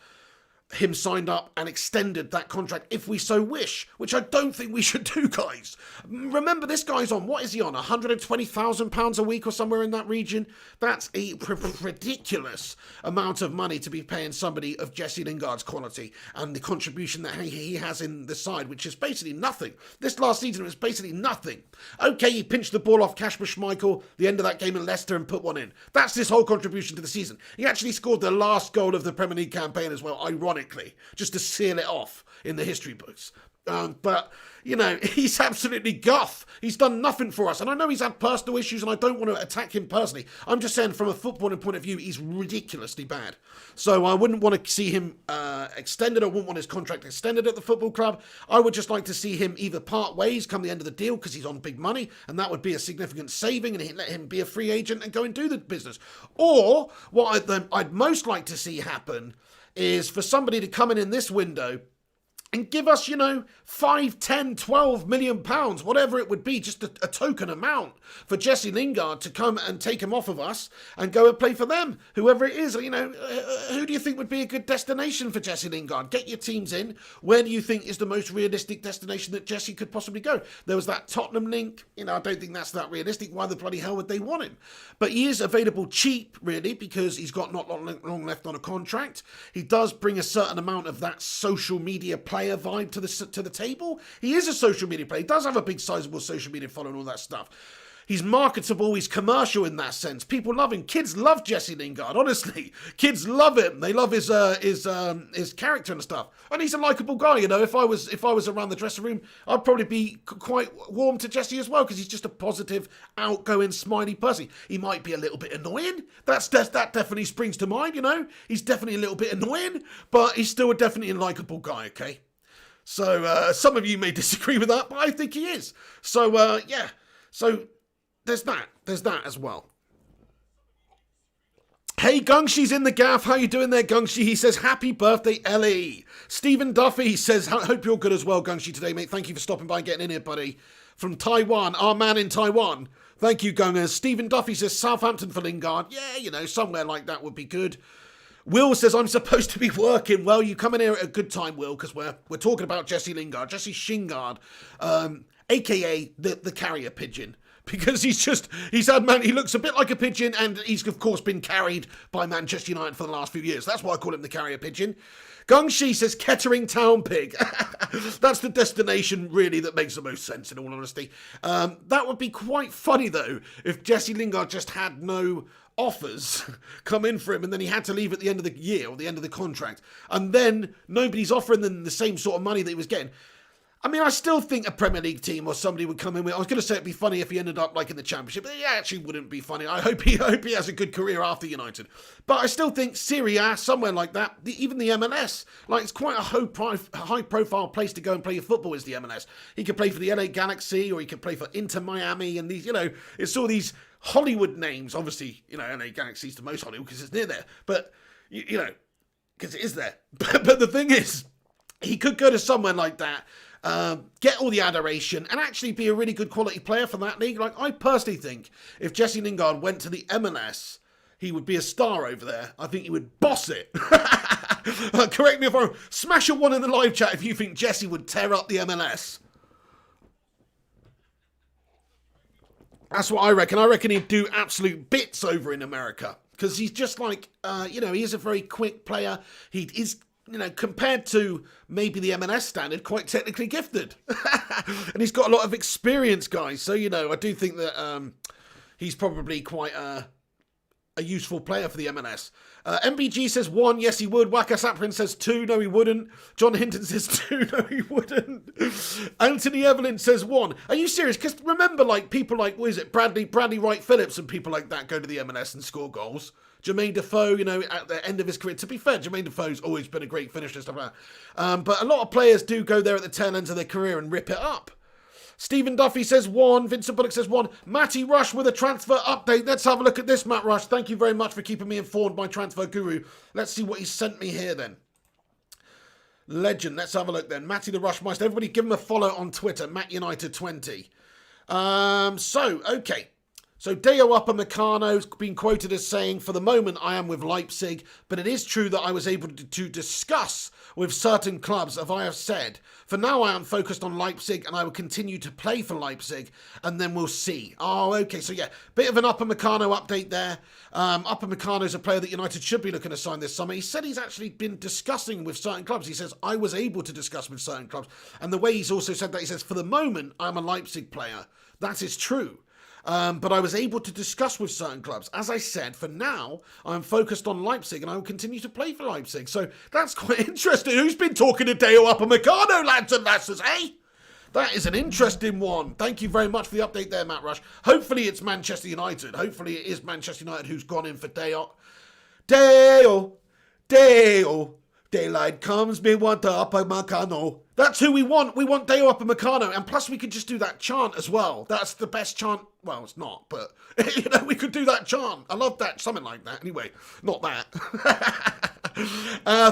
Speaker 1: him signed up and extended that contract if we so wish, which I don't think we should do, guys. Remember, this guy's on, what is he on, £120,000 a week or somewhere in that region? That's a ridiculous amount of money to be paying somebody of Jesse Lingard's quality and the contribution that he has in the side, which is basically nothing. This last season was basically nothing. Okay, he pinched the ball off Kasper Schmeichel the end of that game in Leicester and put one in. That's his whole contribution to the season. He actually scored the last goal of the Premier League campaign as well, ironically, just to seal it off in the history books. But, you know, he's absolutely guff. He's done nothing for us. And I know he's had personal issues, and I don't want to attack him personally. I'm just saying, from a footballing point of view, he's ridiculously bad. So I wouldn't want to see him extended. I wouldn't want his contract extended at the football club. I would just like to see him either part ways come the end of the deal, because he's on big money, and that would be a significant saving, and let him be a free agent and go and do the business. Or what I'd most like to see happen is for somebody to come in this window and give us, you know, 5, 10, 12 million pounds, whatever it would be, just a token amount for Jesse Lingard to come and take him off of us and go and play for them, whoever it is. You know, who do you think would be a good destination for Jesse Lingard? Get your teams in. Where do you think is the most realistic destination that Jesse could possibly go? There was that Tottenham link. You know, I don't think that's that realistic. Why the bloody hell would they want him? But he is available cheap, really, because he's got not long left on a contract. He does bring a certain amount of that social media player vibe to the table. He is a social media player. He does have a big sizable social media following, all that stuff. He's marketable, he's commercial in that sense. People love him. Kids love Jesse Lingard, honestly. Kids love him. They love his character and stuff. And he's a likeable guy, you know. If I was around the dressing room, I'd probably be quite warm to Jesse as well, because he's just a positive, outgoing, smiley person. He might be a little bit annoying. That definitely springs to mind, you know. He's definitely a little bit annoying, but he's still definitely a likeable guy, okay? So some of you may disagree with that, but I think he is. So, yeah. So there's that as well. Hey, Gungshi's in the gaff. How you doing there, Gungshi? He says, happy birthday, Ellie. Stephen Duffy says, hope you're good as well, Gungshi, today, mate. Thank you for stopping by and getting in here, buddy. From Taiwan, our man in Taiwan. Thank you, Gungers. Stephen Duffy says, Southampton for Lingard. Yeah, you know, somewhere like that would be good. Will says, I'm supposed to be working. Well, you come in here at a good time, Will, because we're talking about Jesse Lingard. Jesse Shingard, a.k.a. the carrier pigeon. Because he looks a bit like a pigeon, and he's, of course, been carried by Manchester United for the last few years. That's why I call him the carrier pigeon. Gungshi says Kettering Town Pig. That's the destination, really, that makes the most sense, in all honesty. That would be quite funny, though, if Jesse Lingard just had no offers come in for him, and then he had to leave at the end of the year or the end of the contract, and then nobody's offering them the same sort of money that he was getting. I mean, I still think a Premier League team or somebody would come in with... I was going to say it'd be funny if he ended up like in the Championship, but it actually wouldn't be funny. I hope he has a good career after United. But I still think Serie A, somewhere like that, even the MLS, like it's quite a high-profile place to go and play your football is the MLS. He could play for the LA Galaxy or he could play for Inter Miami and these, it's all these Hollywood names. Obviously, LA Galaxy's the most Hollywood because it's near there. But, because it is there. But the thing is, he could go to somewhere like that, get all the adoration, and actually be a really good quality player for that league. Like, I personally think if Jesse Lingard went to the MLS, he would be a star over there. I think he would boss it. Correct me if I'm wrong. Smash a 1 in the live chat if you think Jesse would tear up the MLS. That's what I reckon. I reckon he'd do absolute bits over in America. Because he's just like, he is a very quick player. He is... compared to maybe the MLS standard, quite technically gifted. And he's got a lot of experience, guys. So, I do think that he's probably quite a useful player for the MLS. MBG says 1, yes he would. Waka Saprin says 2, no he wouldn't. John Hinton says 2, no he wouldn't. Anthony Evelyn says 1. Are you serious? Because remember, like, people like, what is it, Bradley Wright Phillips and people like that go to the MLS and score goals. Jermaine Defoe, at the end of his career. To be fair, Jermaine Defoe's always been a great finisher and stuff like that. But a lot of players do go there at the tail end of their career and rip it up. Stephen Duffy says 1. Vincent Bullock says 1. Matty Rush with a transfer update. Let's have a look at this, Matt Rush. Thank you very much for keeping me informed, my transfer guru. Let's see what he sent me here then. Legend. Let's have a look then. Matty the Rushmeister. Everybody give him a follow on Twitter. MattUnited20. Okay. So Deo Upamecano's been quoted as saying, for the moment I am with Leipzig, but it is true that I was able to discuss with certain clubs, as I have said. For now I am focused on Leipzig and I will continue to play for Leipzig and then we'll see. Oh, okay, so yeah, bit of an Upamecano update there. Upamecano's a player that United should be looking to sign this summer. He said he's actually been discussing with certain clubs. He says, I was able to discuss with certain clubs. And the way he's also said that, he says, for the moment I'm a Leipzig player. That is true. But I was able to discuss with certain clubs. As I said, for now, I'm focused on Leipzig and I will continue to play for Leipzig. So that's quite interesting. Who's been talking to Deo Upamecano, lads and lasses, eh? That is an interesting one. Thank you very much for the update there, Matt Rush. Hopefully it's Manchester United. Hopefully it is Manchester United who's gone in for Deo. Daylight comes, me want the Upamecano. That's who we want. We want Deo Upamecano. And plus we could just do that chant as well. That's the best chant. Well, it's not, but, we could do that chant. I love that. Something like that. Anyway, not that.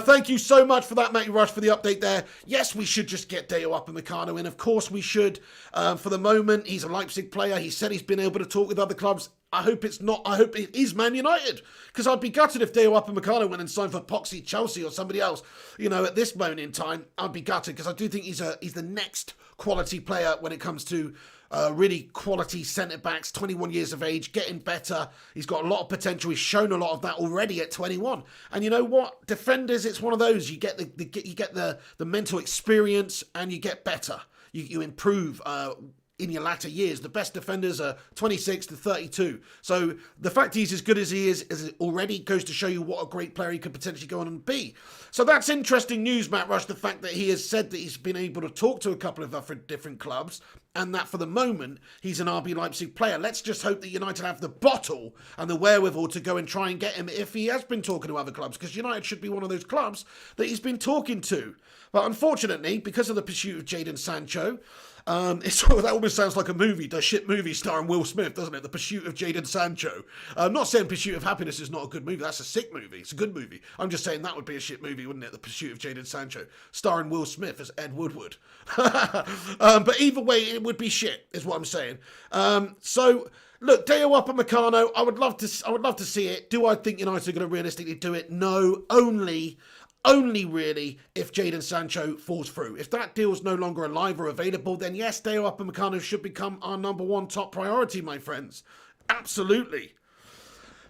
Speaker 1: Thank you so much for that, Matty Rush, for the update there. Yes, we should just get Deo Upamecano in. Of course we should. For the moment, he's a Leipzig player. He said he's been able to talk with other clubs. I hope it's not. I hope it is Man United. Because I'd be gutted if Deo Upamecano went and signed for Poxy, Chelsea or somebody else. At this moment in time, I'd be gutted because I do think he's the next quality player when it comes to really quality centre-backs, 21 years of age, getting better. He's got a lot of potential. He's shown a lot of that already at 21. And you know what? Defenders, it's one of those. You get the mental experience and you get better. You improve in your latter years. The best defenders are 26 to 32. So the fact he's as good as he is already goes to show you what a great player he could potentially go on and be. So that's interesting news, Matt Rush, the fact that he has said that he's been able to talk to a couple of different clubs and that for the moment he's an RB Leipzig player. Let's just hope that United have the bottle and the wherewithal to go and try and get him if he has been talking to other clubs, because United should be one of those clubs that he's been talking to. But unfortunately, because of the pursuit of Jadon Sancho, that almost sounds like a movie, a shit movie starring Will Smith, doesn't it? The Pursuit of Jadon Sancho. I'm not saying Pursuit of Happiness is not a good movie. That's a sick movie. It's a good movie. I'm just saying that would be a shit movie, wouldn't it? The Pursuit of Jadon Sancho, starring Will Smith as Ed Woodward. But either way, it would be shit, is what I'm saying. So look, Deo Upamecano, I would love to see it. Do I think United are going to realistically do it? No, only really if Jadon Sancho falls through. If that deal's no longer alive or available, then yes, Deo Upamecano should become our number one top priority, my friends. Absolutely.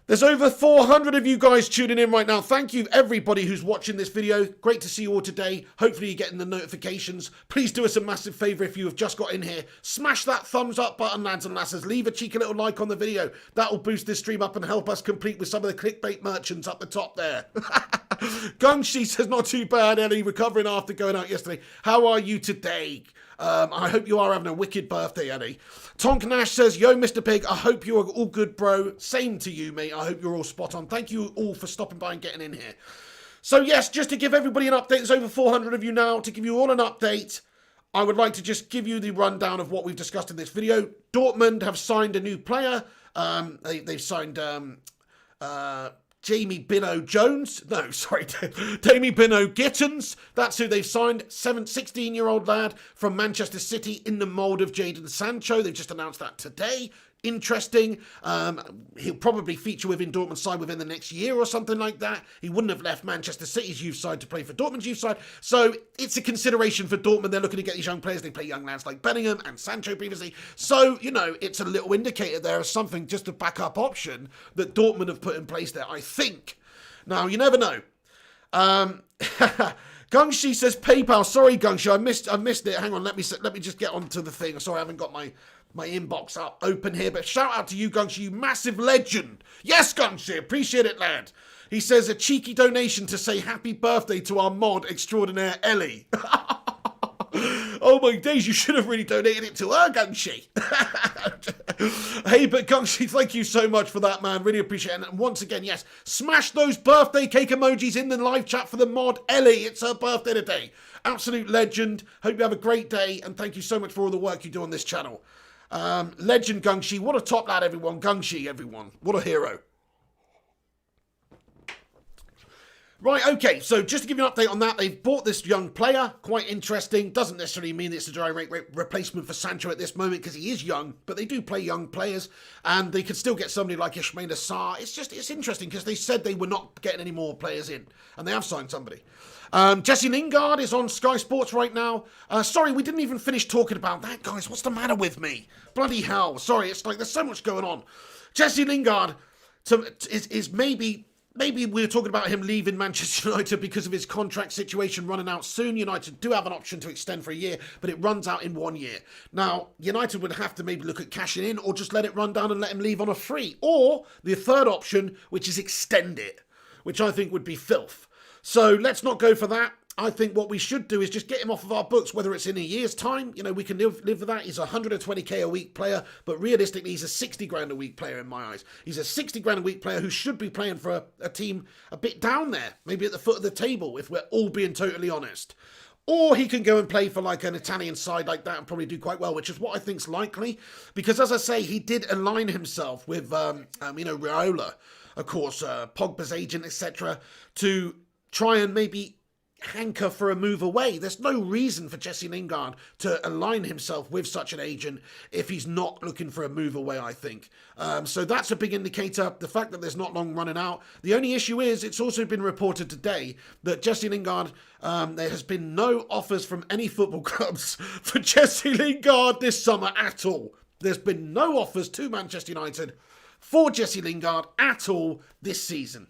Speaker 1: There's over 400 of you guys tuning in right now. Thank you, everybody who's watching this video. Great to see you all today. Hopefully you're getting the notifications. Please do us a massive favour if you have just got in here. Smash that thumbs up button, lads and lasses. Leave a cheeky little like on the video. That will boost this stream up and help us compete with some of the clickbait merchants up the top there. Gungshi says, not too bad, Ellie. Recovering after going out yesterday. How are you today? I hope you are having a wicked birthday, Eddie. Tonk Nash says, yo, Mr. Pig, I hope you are all good, bro. Same to you, mate. I hope you're all spot on. Thank you all for stopping by and getting in here. So, yes, just to give everybody an update, there's over 400 of you now. To give you all an update, I would like to just give you the rundown of what we've discussed in this video. Dortmund have signed a new player. They've signed Jamie Bynoe-Jones. No, sorry, Jamie Bynoe-Gittens. That's who they've signed. 16-year-old lad from Manchester City in the mould of Jadon Sancho. They've just announced that today. Interesting. He'll probably feature within Dortmund's side within the next year or something like that. He wouldn't have left Manchester City's youth side to play for Dortmund's youth side. So it's a consideration for Dortmund. They're looking to get these young players. They play young lads like Bellingham and Sancho previously. So, you know, it's a little indicator there of something, just a backup option that Dortmund have put in place there, I think. Now, you never know. Gungshi says PayPal. Sorry, Gungshi, I missed it. Hang on, let me just get onto the thing. Sorry, I haven't got my inbox up open here, but shout out to you, Gungshi, you massive legend. Yes, Gungshi, appreciate it, lad. He says a cheeky donation to say happy birthday to our mod extraordinaire, Ellie. Oh my days, you should have really donated it to her, Gungshi. Hey, but Gungshi, thank you so much for that, man. Really appreciate it. And once again, yes, smash those birthday cake emojis in the live chat for the mod, Ellie. It's her birthday today. Absolute legend. Hope you have a great day, and thank you so much for all the work you do on this channel. Legend Gungshi, what a top lad, everyone. Gungshi, everyone, what a hero. Right, okay, so just to give you an update on that, they've bought this young player, quite interesting. Doesn't necessarily mean it's a direct replacement for Sancho at this moment because he is young, but they do play young players, and they could still get somebody like Ismaila Sarr. It's interesting because they said they were not getting any more players in, and they have signed somebody. Jesse Lingard is on Sky Sports right now. Sorry, we didn't even finish talking about that, guys. What's the matter with me? Bloody hell. Sorry, it's like there's so much going on. Jesse Lingard is maybe we're talking about him leaving Manchester United because of his contract situation running out soon. United do have an option to extend for a year, but it runs out in 1 year. Now, United would have to maybe look at cashing in or just let it run down and let him leave on a free. Or the third option, which is extend it, which I think would be filth. So let's not go for that. I think what we should do is just get him off of our books, whether it's in a year's time. You know, we can live with that. He's a 120k a week player, but realistically, he's a 60 grand a week player in my eyes. He's a 60 grand a week player who should be playing for a team a bit down there, maybe at the foot of the table, if we're all being totally honest. Or he can go and play for like an Italian side like that and probably do quite well, which is what I think's likely. Because as I say, he did align himself with, Raiola, of course, Pogba's agent, etc., to try and maybe hanker for a move away. There's no reason for Jesse Lingard to align himself with such an agent if he's not looking for a move away, I think. So that's a big indicator. The fact that there's not long running out. The only issue is it's also been reported today that Jesse Lingard, there has been no offers from any football clubs for Jesse Lingard this summer at all. There's been no offers to Manchester United for Jesse Lingard at all this season,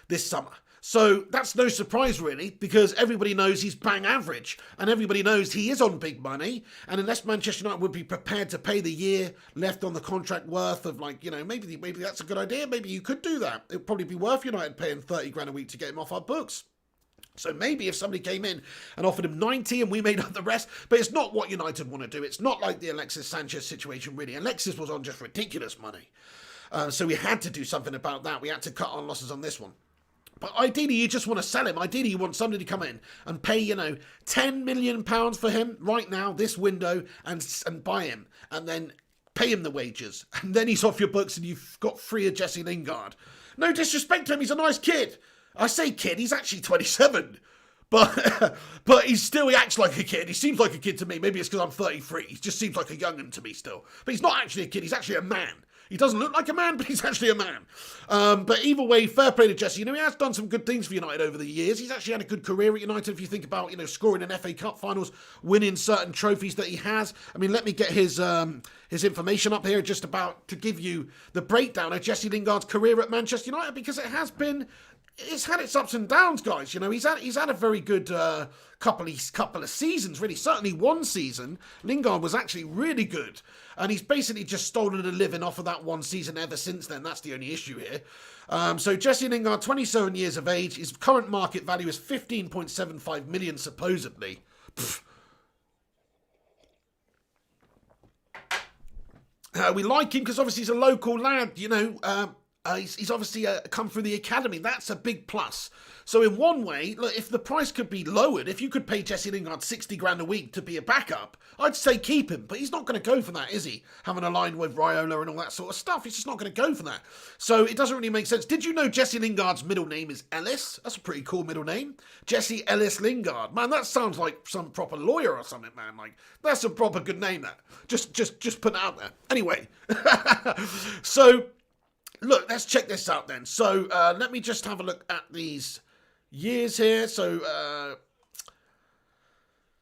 Speaker 1: this summer. So that's no surprise, really, because everybody knows he's bang average, and everybody knows he is on big money, and unless Manchester United would be prepared to pay the year left on the contract worth of, like, you know, maybe that's a good idea, maybe you could do that. It would probably be worth United paying 30 grand a week to get him off our books. So maybe if somebody came in and offered him 90 and we made up the rest, but it's not what United want to do. It's not like the Alexis Sanchez situation, really. Alexis was on just ridiculous money. So we had to do something about that. We had to cut our losses on this one. But ideally, you just want to sell him. Ideally, you want somebody to come in and pay, £10 million for him right now, this window, and buy him. And then pay him the wages. And then he's off your books and you've got free of Jesse Lingard. No disrespect to him, he's a nice kid. I say kid, he's actually 27. But he acts like a kid. He seems like a kid to me. Maybe it's because I'm 33. He just seems like a young'un to me still. But he's not actually a kid, he's actually a man. He doesn't look like a man, but he's actually a man. But either way, fair play to Jesse. He has done some good things for United over the years. He's actually had a good career at United. If you think about, scoring in FA Cup finals, winning certain trophies that he has. I mean, let me get his information up here just about to give you the breakdown of Jesse Lingard's career at Manchester United, because it's had its ups and downs, guys. He's had a very good couple of seasons, really. Certainly one season, Lingard was actually really good. And he's basically just stolen a living off of that one season ever since then. That's the only issue here. So Jesse Lingard, 27 years of age. His current market value is 15.75 million, supposedly. Pfft. We like him because obviously he's a local lad, you know. He's obviously come through the academy. That's a big plus. So in one way, look, if the price could be lowered, if you could pay Jesse Lingard 60 grand a week to be a backup, I'd say keep him. But he's not going to go for that, is he? Having a line with Raiola and all that sort of stuff. He's just not going to go for that. So it doesn't really make sense. Did you know Jesse Lingard's middle name is Ellis? That's a pretty cool middle name. Jesse Ellis Lingard. Man, that sounds like some proper lawyer or something, man. Like, that's a proper good name, that. Just put it out there. Anyway. So, look, let's check this out then. So, let me just have a look at these years here. So,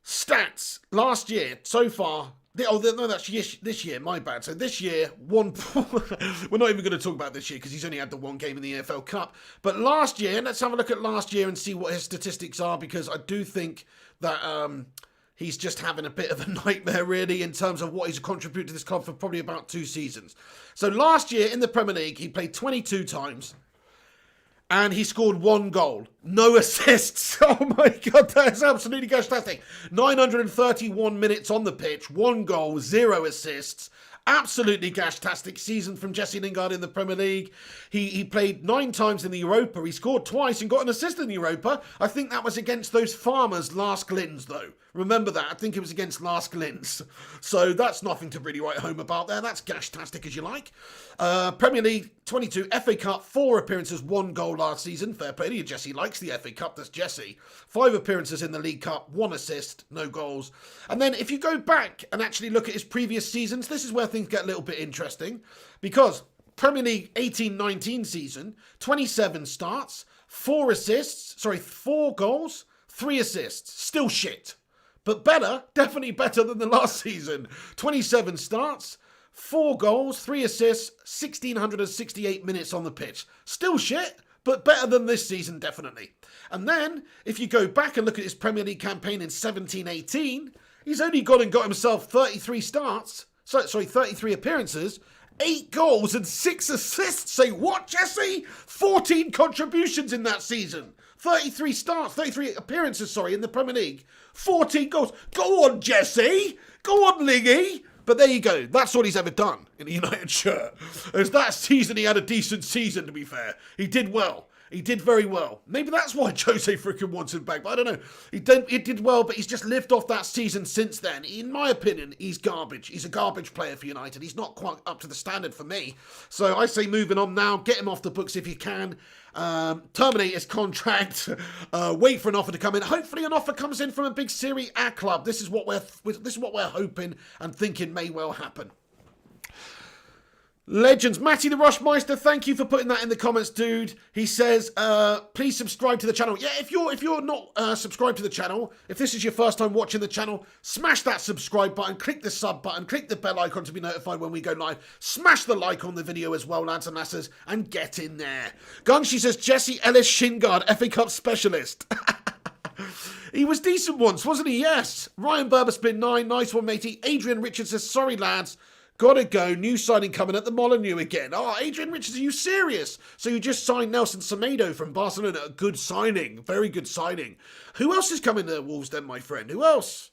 Speaker 1: stats last year so far. No, that's this year. My bad. So this year, we're not even going to talk about this year because he's only had the one game in the EFL Cup. But last year, let's have a look at last year and see what his statistics are, because I do think that he's just having a bit of a nightmare, really, in terms of what he's contributed to this club for probably about 2 seasons. So last year in the Premier League, he played 22 times. And he scored 1 goal. No assists. Oh my God, that is absolutely fantastic. 931 minutes on the pitch. 1 goal, 0 assists. Absolutely gash-tastic season from Jesse Lingard in the Premier League. He played 9 times in the Europa. He scored twice and got an assist in the Europa. I think that was against those Farmers last Glynns, though. Remember that. I think it was against last Glynns. So that's nothing to really write home about there. That's gash-tastic as you like. Premier League, 22. FA Cup, 4 appearances, 1 goal last season. Fair play to you, Jesse. Likes the FA Cup. That's Jesse. 5 appearances in the League Cup, 1 assist, no goals. And then if you go back and actually look at his previous seasons, this is where things get a little bit interesting. Because Premier League 18-19 season, 27 starts, 4 goals, 3 assists. Still shit. But better, definitely better than the last season. 27 starts, 4 goals, 3 assists, 1,668 minutes on the pitch. Still shit, but better than this season, definitely. And then, if you go back and look at his Premier League campaign in 17-18, he's only gone and got himself 33 appearances, 8 goals and 6 assists. Say what, Jesse? 14 contributions in that season. 33 appearances, in the Premier League. 14 goals. Go on, Jesse. Go on, Lingy. But there you go. That's all he's ever done in a United shirt. As that season, he had a decent season, to be fair. He did well. He did very well. Maybe that's why Jose freaking wants him back. But I don't know. He did well, but he's just lived off that season since then. In my opinion, he's garbage. He's a garbage player for United. He's not quite up to the standard for me. So I say moving on now. Get him off the books if you can. Terminate his contract. Wait for an offer to come in. Hopefully an offer comes in from a big Serie A club. This is what we're hoping and thinking may well happen. Legends. Matty the Rushmeister, thank you for putting that in the comments, dude. He says, please subscribe to the channel. Yeah, if you're not subscribed to the channel, if this is your first time watching the channel, smash that subscribe button, click the sub button, click the bell icon to be notified when we go live. Smash the like on the video as well, lads and lasses, and get in there. Gunshi says, Jesse Ellis Lingard, FA Cup specialist. He was decent once, wasn't he? Yes. Ryan Burberspin 9, nice one, matey. Adrian Richards says, sorry, lads. Gotta go. New signing coming at the Molineux again. Oh, Adrian Richards, are you serious? So you just signed Nelson Semedo from Barcelona. A good signing. Very good signing. Who else is coming to Wolves then, my friend? Who else?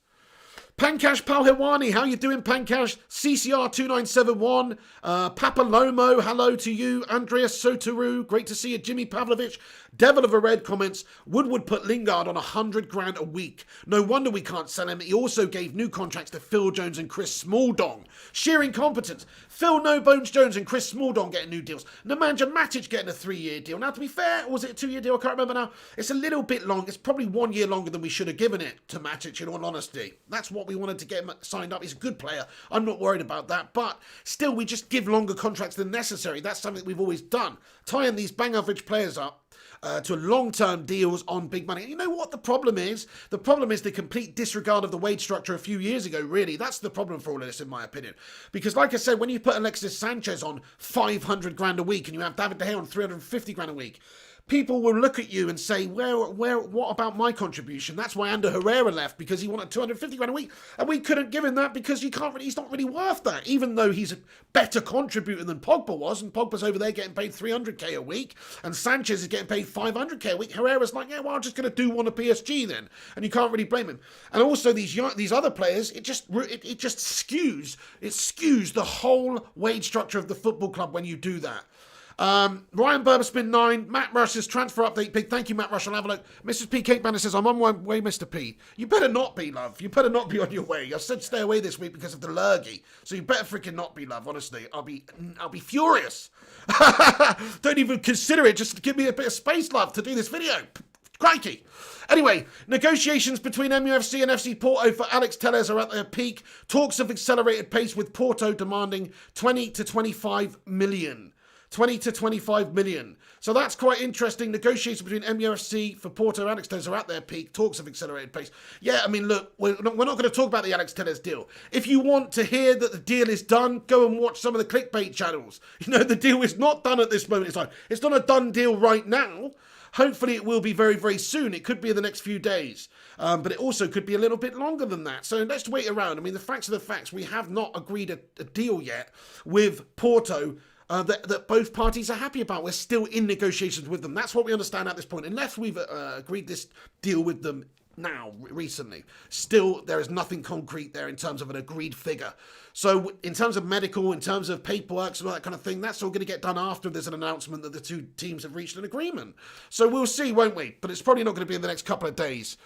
Speaker 1: Pankash Palhewani, how you doing, Pankash? CCR2971, Papalomo, hello to you. Andreas Sotoru, great to see you. Jimmy Pavlovich, Devil of a Red comments, Woodward put Lingard on 100 grand a week. No wonder we can't sell him. He also gave new contracts to Phil Jones and Chris Smalldong. Sheer incompetence. Phil No Bones Jones and Chris Smalldong getting new deals. Nemanja Matic getting a 3-year deal. Now, to be fair, or was it a 2-year deal? I can't remember now. It's a little bit long. It's probably 1 year longer than we should have given it to Matic, in all honesty. That's what we wanted to get him signed up. He's a good player. I'm not worried about that. But still, we just give longer contracts than necessary. That's something that we've always done. Tying these bang average players up to long-term deals on big money. And you know what the problem is? The problem is the complete disregard of the wage structure a few years ago, really. That's the problem for all of this, in my opinion. Because like I said, when you put Alexis Sanchez on 500 grand a week and you have David De Gea on 350 grand a week, people will look at you and say, what about my contribution? That's why Ander Herrera left, because he wanted 250 grand a week, and we couldn't give him that because he's not really worth that, even though he's a better contributor than Pogba was, and Pogba's over there getting paid 300k a week, and Sanchez is getting paid 500k a week. Herrera's like, yeah, well, I'm just going to do one at PSG then, and you can't really blame him. And also these other players, it just skews the whole wage structure of the football club when you do that. Ryan Burberspin 9, Matt Rush's transfer update. Big thank you, Matt Rush. I'll have a look. Mrs. P. Cake Banner says, I'm on my way, Mr. P. You better not be, love. You better not be on your way. I said stay away this week because of the lurgy. So you better freaking not be, love. Honestly, I'll be furious. Don't even consider it. Just give me a bit of space, love, to do this video. Crikey. Anyway, negotiations between MUFC and FC Porto for Alex Telles are at their peak. Talks have accelerated pace with Porto demanding 20 to 25 million. 20 to 25 million. So that's quite interesting. Negotiations between MUFC for Porto and Alex Telles are at their peak. Talks have accelerated pace. Yeah, I mean, look, we're not going to talk about the Alex Telles deal. If you want to hear that the deal is done, go and watch some of the clickbait channels. You know, the deal is not done at this moment in time. It's not a done deal right now. Hopefully it will be very, very soon. It could be in the next few days. But it also could be a little bit longer than that. So let's wait around. I mean, the facts are the facts. We have not agreed a deal yet with Porto that both parties are happy about. We're still in negotiations with them. That's what we understand at this point. Unless we've agreed this deal with them now, recently. Still, there is nothing concrete there in terms of an agreed figure. So in terms of medical, in terms of paperwork and all that kind of thing, that's all going to get done after there's an announcement that the two teams have reached an agreement. So we'll see, won't we? But it's probably not going to be in the next couple of days.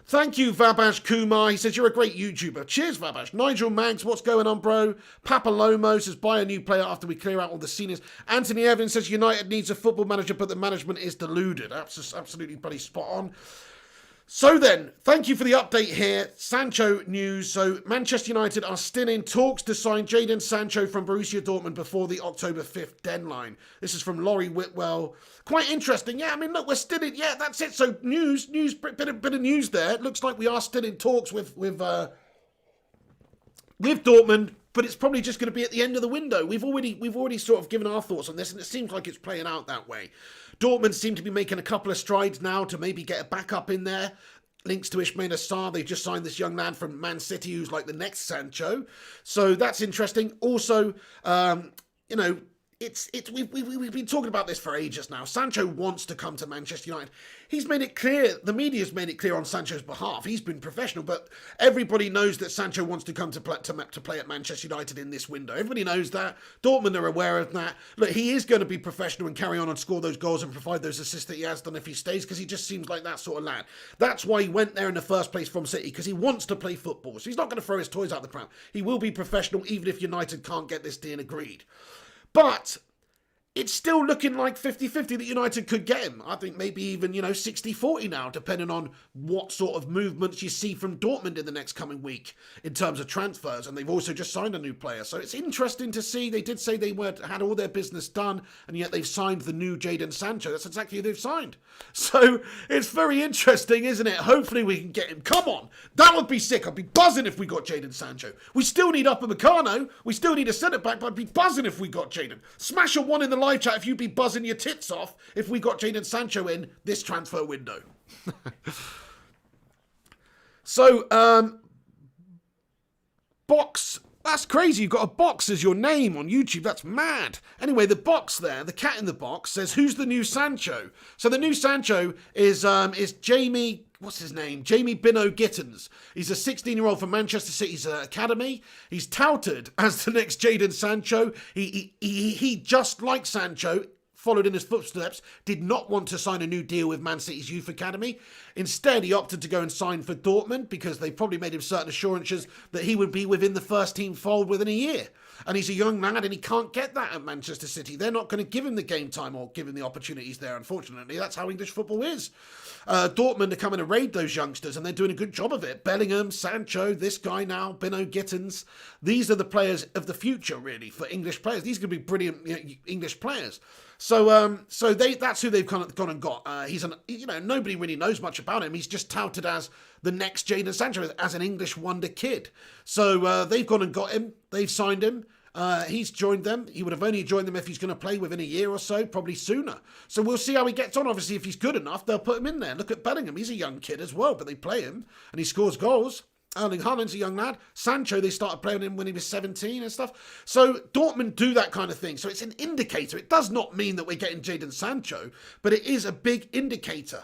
Speaker 1: Thank you, Vabash Kumar. He says, you're a great YouTuber. Cheers, Vabash. Nigel Mags, what's going on, bro? Papalomo says, buy a new player after we clear out all the seniors. Anthony Evans says, United needs a football manager, but the management is deluded. Absolutely bloody spot on. So then, thank you for the update here. Sancho news. So Manchester United are still in talks to sign Jadon Sancho from Borussia Dortmund before the October 5th deadline. This is from Laurie Whitwell. Quite interesting. Yeah, I mean, look, we're still in... Yeah, that's it. So news, bit of news there. It looks like we are still in talks with Dortmund, but it's probably just going to be at the end of the window. We've already sort of given our thoughts on this, and it seems like it's playing out that way. Dortmund seem to be making a couple of strides now to maybe get a backup in there. Links to Ismail Assar. They just signed this young man from Man City who's like the next Sancho. So that's interesting. Also, you know, we've been talking about this for ages now. Sancho wants to come to Manchester United. He's made it clear, the media's made it clear on Sancho's behalf. He's been professional, but everybody knows that Sancho wants to come to play at Manchester United in this window. Everybody knows that. Dortmund are aware of that. Look, he is going to be professional and carry on and score those goals and provide those assists that he has done if he stays, because he just seems like that sort of lad. That's why he went there in the first place from City, because he wants to play football. So he's not going to throw his toys out the pram. He will be professional even if United can't get this deal agreed. But it's still looking like 50-50 that United could get him. I think maybe even, 60-40 now, depending on what sort of movements you see from Dortmund in the next coming week in terms of transfers. And they've also just signed a new player. So it's interesting to see. They did say they had all their business done, and yet they've signed the new Jadon Sancho. That's exactly who they've signed. So it's very interesting, isn't it? Hopefully we can get him. Come on. That would be sick. I'd be buzzing if we got Jadon Sancho. We still need Upamecano. We still need a centre-back, but I'd be buzzing if we got Jadon. Smash a one in the live chat if you'd be buzzing your tits off if we got Jadon Sancho in this transfer window. So, box. That's crazy. You've got a box as your name on YouTube. That's mad. Anyway, the box there, the cat in the box, says, who's the new Sancho? So the new Sancho is Jamie... What's his name? Jamie bynoe-gittens. He's a 16-year-old from Manchester City's academy. He's touted as the next Jadon Sancho. He just like Sancho, followed in his footsteps, did not want to sign a new deal with Man City's youth academy. Instead, he opted to go and sign for Dortmund because they probably made him certain assurances that he would be within the first team fold within a year. And he's a young lad and he can't get that at Manchester City. They're not going to give him the game time or give him the opportunities there, unfortunately. That's how English football is. Dortmund are coming to raid those youngsters and they're doing a good job of it. Bellingham, Sancho, this guy now, bynoe-gittens. These are the players of the future, really, for English players. These are going to be brilliant English players. So that's who they've kind of gone and got. Nobody really knows much about him. He's just touted as the next Jadon Sancho, as an English wonder kid. So they've gone and got him. They've signed him. He's joined them. He would have only joined them if he's going to play within a year or so, probably sooner. So we'll see how he gets on. Obviously, if he's good enough, they'll put him in there. Look at Bellingham. He's a young kid as well, but they play him and he scores goals. Erling Haaland's a young lad. Sancho, they started playing him when he was 17 and stuff. So Dortmund do that kind of thing. So it's an indicator. It does not mean that we're getting Jadon Sancho, but it is a big indicator.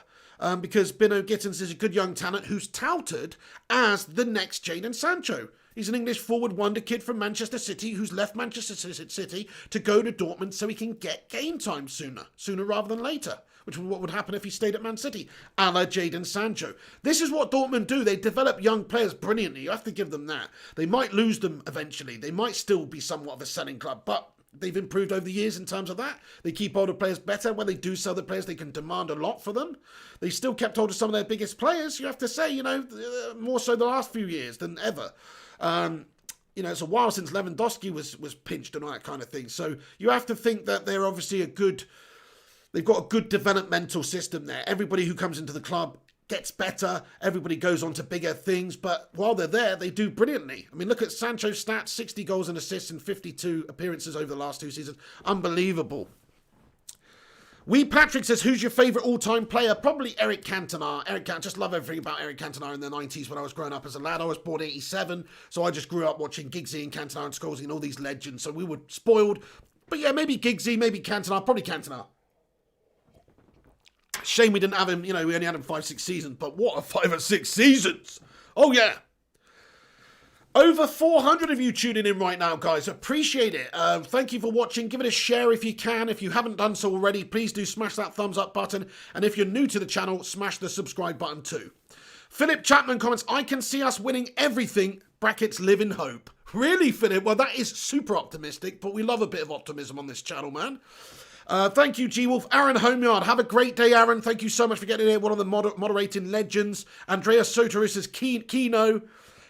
Speaker 1: Because bynoe-gittens is a good young talent who's touted as the next Jadon Sancho. He's an English forward wonder kid from Manchester City who's left Manchester City to go to Dortmund so he can get game time sooner rather than later, which is what would happen if he stayed at Man City, a la Jadon Sancho. This is what Dortmund do. They develop young players brilliantly. You have to give them that. They might lose them eventually. They might still be somewhat of a selling club, but they've improved over the years in terms of that. They keep older players better. When they do sell the players, they can demand a lot for them. They still kept hold of some of their biggest players, you have to say, more so the last few years than ever. It's a while since Lewandowski was pinched and all that kind of thing. So you have to think that they're obviously they've got a good developmental system there. Everybody who comes into the club gets better, everybody goes on to bigger things, but while they're there, they do brilliantly. I mean, look at Sancho's stats, 60 goals and assists in 52 appearances over the last 2 seasons. Unbelievable. Patrick says, who's your favourite all-time player? Probably Eric Cantona. I just love everything about Eric Cantona in the 90s when I was growing up as a lad. I was born 87, so I just grew up watching Giggsy and Cantona and Scholes and all these legends, so we were spoiled. But yeah, maybe Giggsy, maybe Cantona, probably Cantona. Shame we didn't have him, we only had him 5-6 seasons, but what a 5 or 6 seasons. Oh yeah. Over 400 of you tuning in right now, guys. Appreciate it. Thank you for watching. Give it a share if you can. If you haven't done so already, please do smash that thumbs up button. And if you're new to the channel, smash the subscribe button too. Philip Chapman comments, I can see us winning everything, brackets live in hope. Really, Philip? Well, that is super optimistic, but we love a bit of optimism on this channel, man. Thank you, G-Wolf. Aaron Homeyard, have a great day, Aaron. Thank you so much for getting here. One of the moderating legends. Andrea Soteris says, Kino.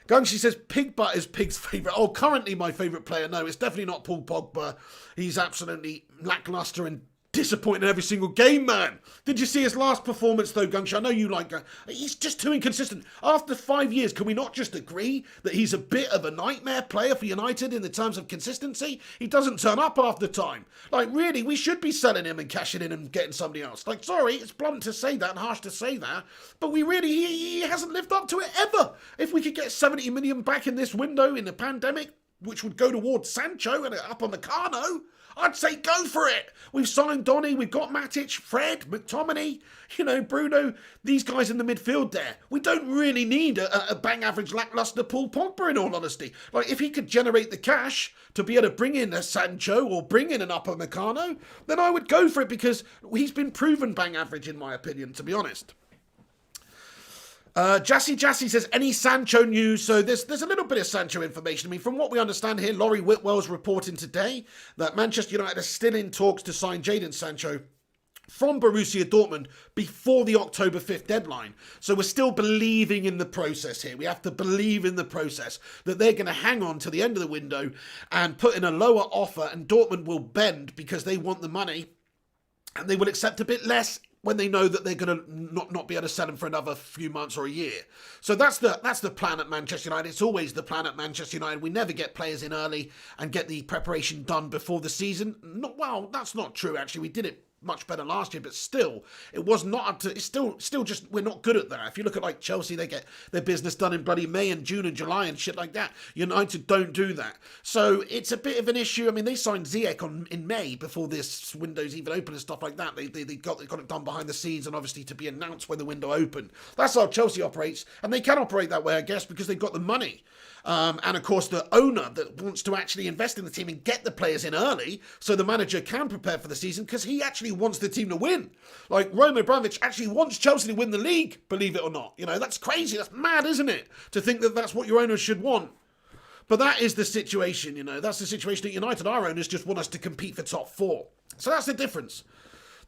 Speaker 1: Gungshi says, Pig Butt is Pig's favourite. Oh, currently my favourite player. No, it's definitely not Paul Pogba. He's absolutely lacklustre and disappointing in every single game, man. Did you see his last performance, though, Gungshi? I know you like he's just too inconsistent. After 5 years, can we not just agree that he's a bit of a nightmare player for United in the terms of consistency? He doesn't turn up half the time. Like, really, we should be selling him and cashing in and getting somebody else. Like, sorry, it's blunt to say that and harsh to say that, but he hasn't lived up to it ever. If we could get 70 million back in this window in the pandemic, which would go towards Sancho and Upamecano, I'd say go for it. We've signed Donny, we've got Matic, Fred, McTominay, Bruno, these guys in the midfield there. We don't really need a bang average lackluster Paul Pogba, in all honesty. Like, if he could generate the cash to be able to bring in a Sancho or bring in an Upamecano, then I would go for it because he's been proven bang average, in my opinion, to be honest. Jassy says, any Sancho news? So there's a little bit of Sancho information. I mean, from what we understand here, Laurie Whitwell's reporting today that Manchester United are still in talks to sign Jadon Sancho from Borussia Dortmund before the October 5th deadline. So we're still believing in the process here. We have to believe in the process that they're going to hang on to the end of the window and put in a lower offer, and Dortmund will bend because they want the money, and they will accept a bit less when they know that they're going to not be able to sell him for another few months or a year. So that's the plan at Manchester United. It's always the plan at Manchester United. We never get players in early and get the preparation done before the season. Well, that's not true, actually. We did it much better last year, but still, it was not up to, it's still just, we're not good at that. If you look at like Chelsea, they get their business done in bloody May and June and July and shit like that. United don't do that. So it's a bit of an issue. I mean, they signed Ziyech in May before this window's even open and stuff like that. They got it done behind the scenes and obviously to be announced when the window opened. That's how Chelsea operates, and they can operate that way, I guess, because they've got the money. And of course, the owner that wants to actually invest in the team and get the players in early so the manager can prepare for the season, because he actually wants the team to win. Like, Roman Abramovich actually wants Chelsea to win the league, believe it or not. That's crazy. That's mad, isn't it? To think that that's what your owners should want. But that is the situation, That's the situation at United. Our owners just want us to compete for top 4. So that's the difference.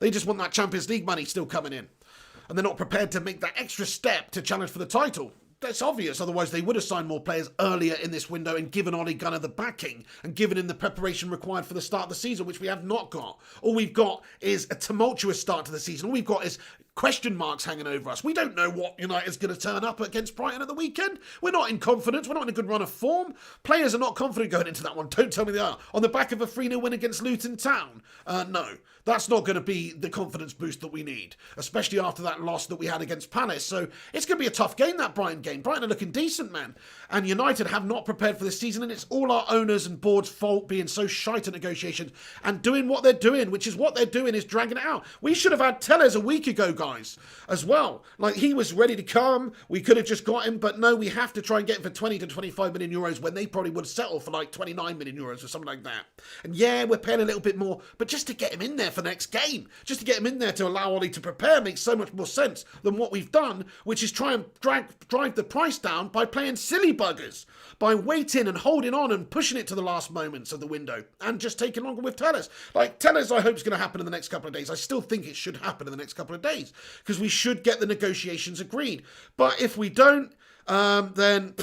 Speaker 1: They just want that Champions League money still coming in. And they're not prepared to make that extra step to challenge for the title. that's obvious. Otherwise, they would have signed more players earlier in this window and given Ole Gunnar the backing and given him the preparation required for the start of the season, which we have not got. All we've got is a tumultuous start to the season. All we've got is question marks hanging over us. We don't know what United's going to turn up against Brighton at the weekend. We're not in confidence. We're not in a good run of form. Players are not confident going into that one. Don't tell me they are. On the back of a 3-0 win against Luton Town. No, that's not going to be the confidence boost that we need, especially after that loss that we had against Palace. So it's going to be a tough game, that Brighton game. Brighton are looking decent, man. And United have not prepared for this season, and it's all our owners and board's fault being so shite at negotiations and doing what they're doing, which is what they're doing is dragging it out. We should have had Tellez a week ago, guys, as well. Like, he was ready to come. We could have just got him, but no, we have to try and get him for 20 to 25 million euros when they probably would settle for like 29 million euros or something like that. And yeah, we're paying a little bit more, but just to get him in there for next game, just to get him in there to allow Ollie to prepare makes so much more sense than what we've done, which is try and drive the price down by playing silly buggers, by waiting and holding on and pushing it to the last moments of the window and just taking longer with Tellez. Like, Tellez, I hope is going to happen in the next couple of days. I still think it should happen in the next couple of days because we should get the negotiations agreed. But if we don't, then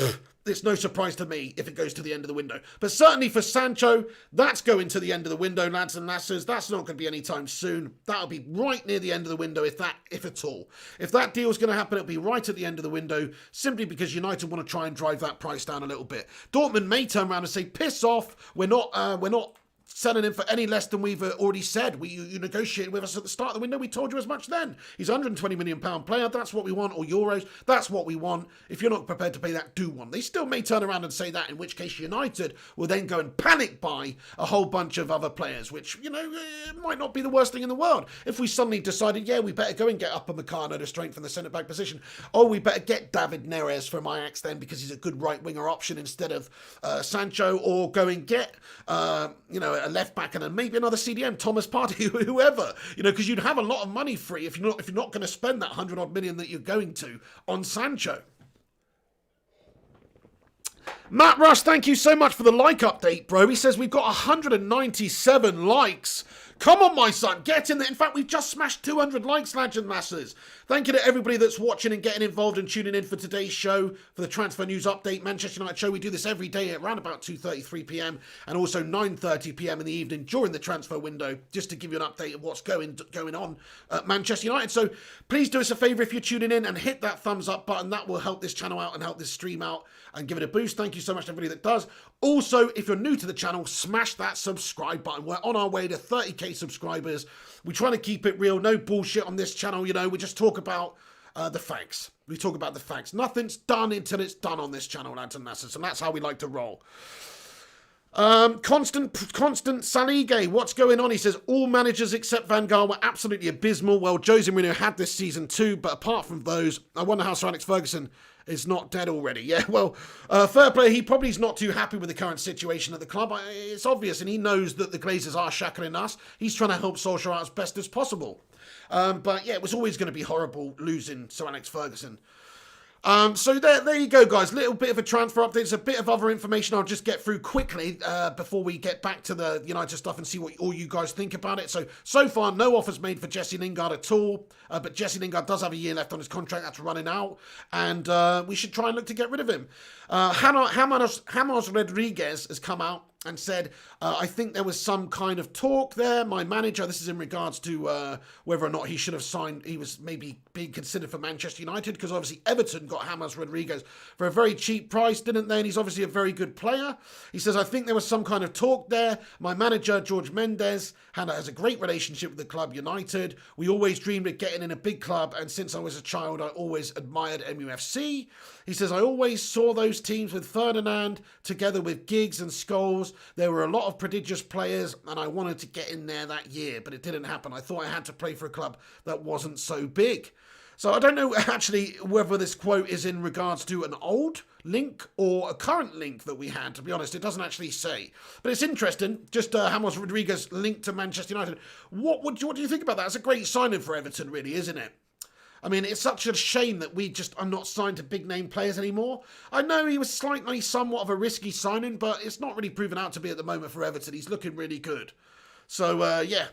Speaker 1: it's no surprise to me if it goes to the end of the window. But certainly for Sancho, that's going to the end of the window, lads and lasses. That's not going to be anytime soon. That'll be right near the end of the window, if at all. If that deal's going to happen, it'll be right at the end of the window, simply because United want to try and drive that price down a little bit. Dortmund may turn around and say, piss off, we're not selling him for any less than we've already said. You negotiated with us at the start of the window. We told you as much then. He's a £120 million player. That's what we want. Or euros. That's what we want. If you're not prepared to pay that, do one. They still may turn around and say that, in which case United will then go and panic buy a whole bunch of other players, which, might not be the worst thing in the world. If we suddenly decided, yeah, we better go and get Upamecano to strengthen the centre-back position. Oh, we better get David Neres from Ajax then because he's a good right-winger option instead of Sancho, or go and get, a left back and then maybe another CDM, Thomas Partey, whoever, because you'd have a lot of money free if you're not going to spend that 100-odd million that you're going to on Sancho. Matt Rush, thank you so much for the like update, bro. He says we've got 197 likes. Come on, my son, get in there. In fact, we've just smashed 200 likes, lads and lasses. Thank you to everybody that's watching and getting involved and tuning in for today's show, for the Transfer News Update, Manchester United show. We do this every day at around about 2:33 p.m. and also 9:30 p.m. in the evening during the transfer window, just to give you an update of what's going on at Manchester United. So please do us a favour if you're tuning in and hit that thumbs up button. That will help this channel out and help this stream out and give it a boost. Thank you so much to everybody that does. Also, if you're new to the channel, smash that subscribe button. We're on our way to 30k subscribers. We're trying to keep it real. No bullshit on this channel, We just talk about the facts. We talk about the facts. Nothing's done until it's done on this channel, lads and lasses, and that's how we like to roll. Constant Salige, what's going on? He says, all managers except Van Gaal were absolutely abysmal. Well, Jose Mourinho had this season too, but apart from those, I wonder how Sir Alex Ferguson is not dead already. Yeah, well, fair play. He probably is not too happy with the current situation at the club. It's obvious, and he knows that the Glazers are shackling us. He's trying to help Solskjaer out as best as possible. But yeah, it was always going to be horrible losing Sir Alex Ferguson. So there you go, guys. Little bit of a transfer update. There's a bit of other information I'll just get through quickly before we get back to the United stuff and see what all you guys think about it. So far, no offers made for Jesse Lingard at all. But Jesse Lingard does have a year left on his contract. That's running out. And we should try and look to get rid of him. James Rodriguez has come out and said, I think there was some kind of talk there. My manager, this is in regards to whether or not he should have signed, he was maybe being considered for Manchester United, because obviously Everton got James Rodriguez for a very cheap price, didn't they? And he's obviously a very good player. He says, I think there was some kind of talk there. My manager, George Mendes, has a great relationship with the club United. We always dreamed of getting in a big club, and since I was a child, I always admired MUFC. He says, I always saw those teams with Ferdinand together with Giggs and Scholes. There were a lot of prodigious players, and I wanted to get in there that year, but it didn't happen. I thought I had to play for a club that wasn't so big. So I don't know actually whether this quote is in regards to an old link or a current link that we had. To be honest, it doesn't actually say. But it's interesting, just James Rodriguez linked to Manchester United. What do you think about that? It's a great signing for Everton, really, isn't it? I mean, it's such a shame that we just are not signed to big-name players anymore. I know he was somewhat of a risky signing, but it's not really proven out to be at the moment for Everton. He's looking really good. So, yeah.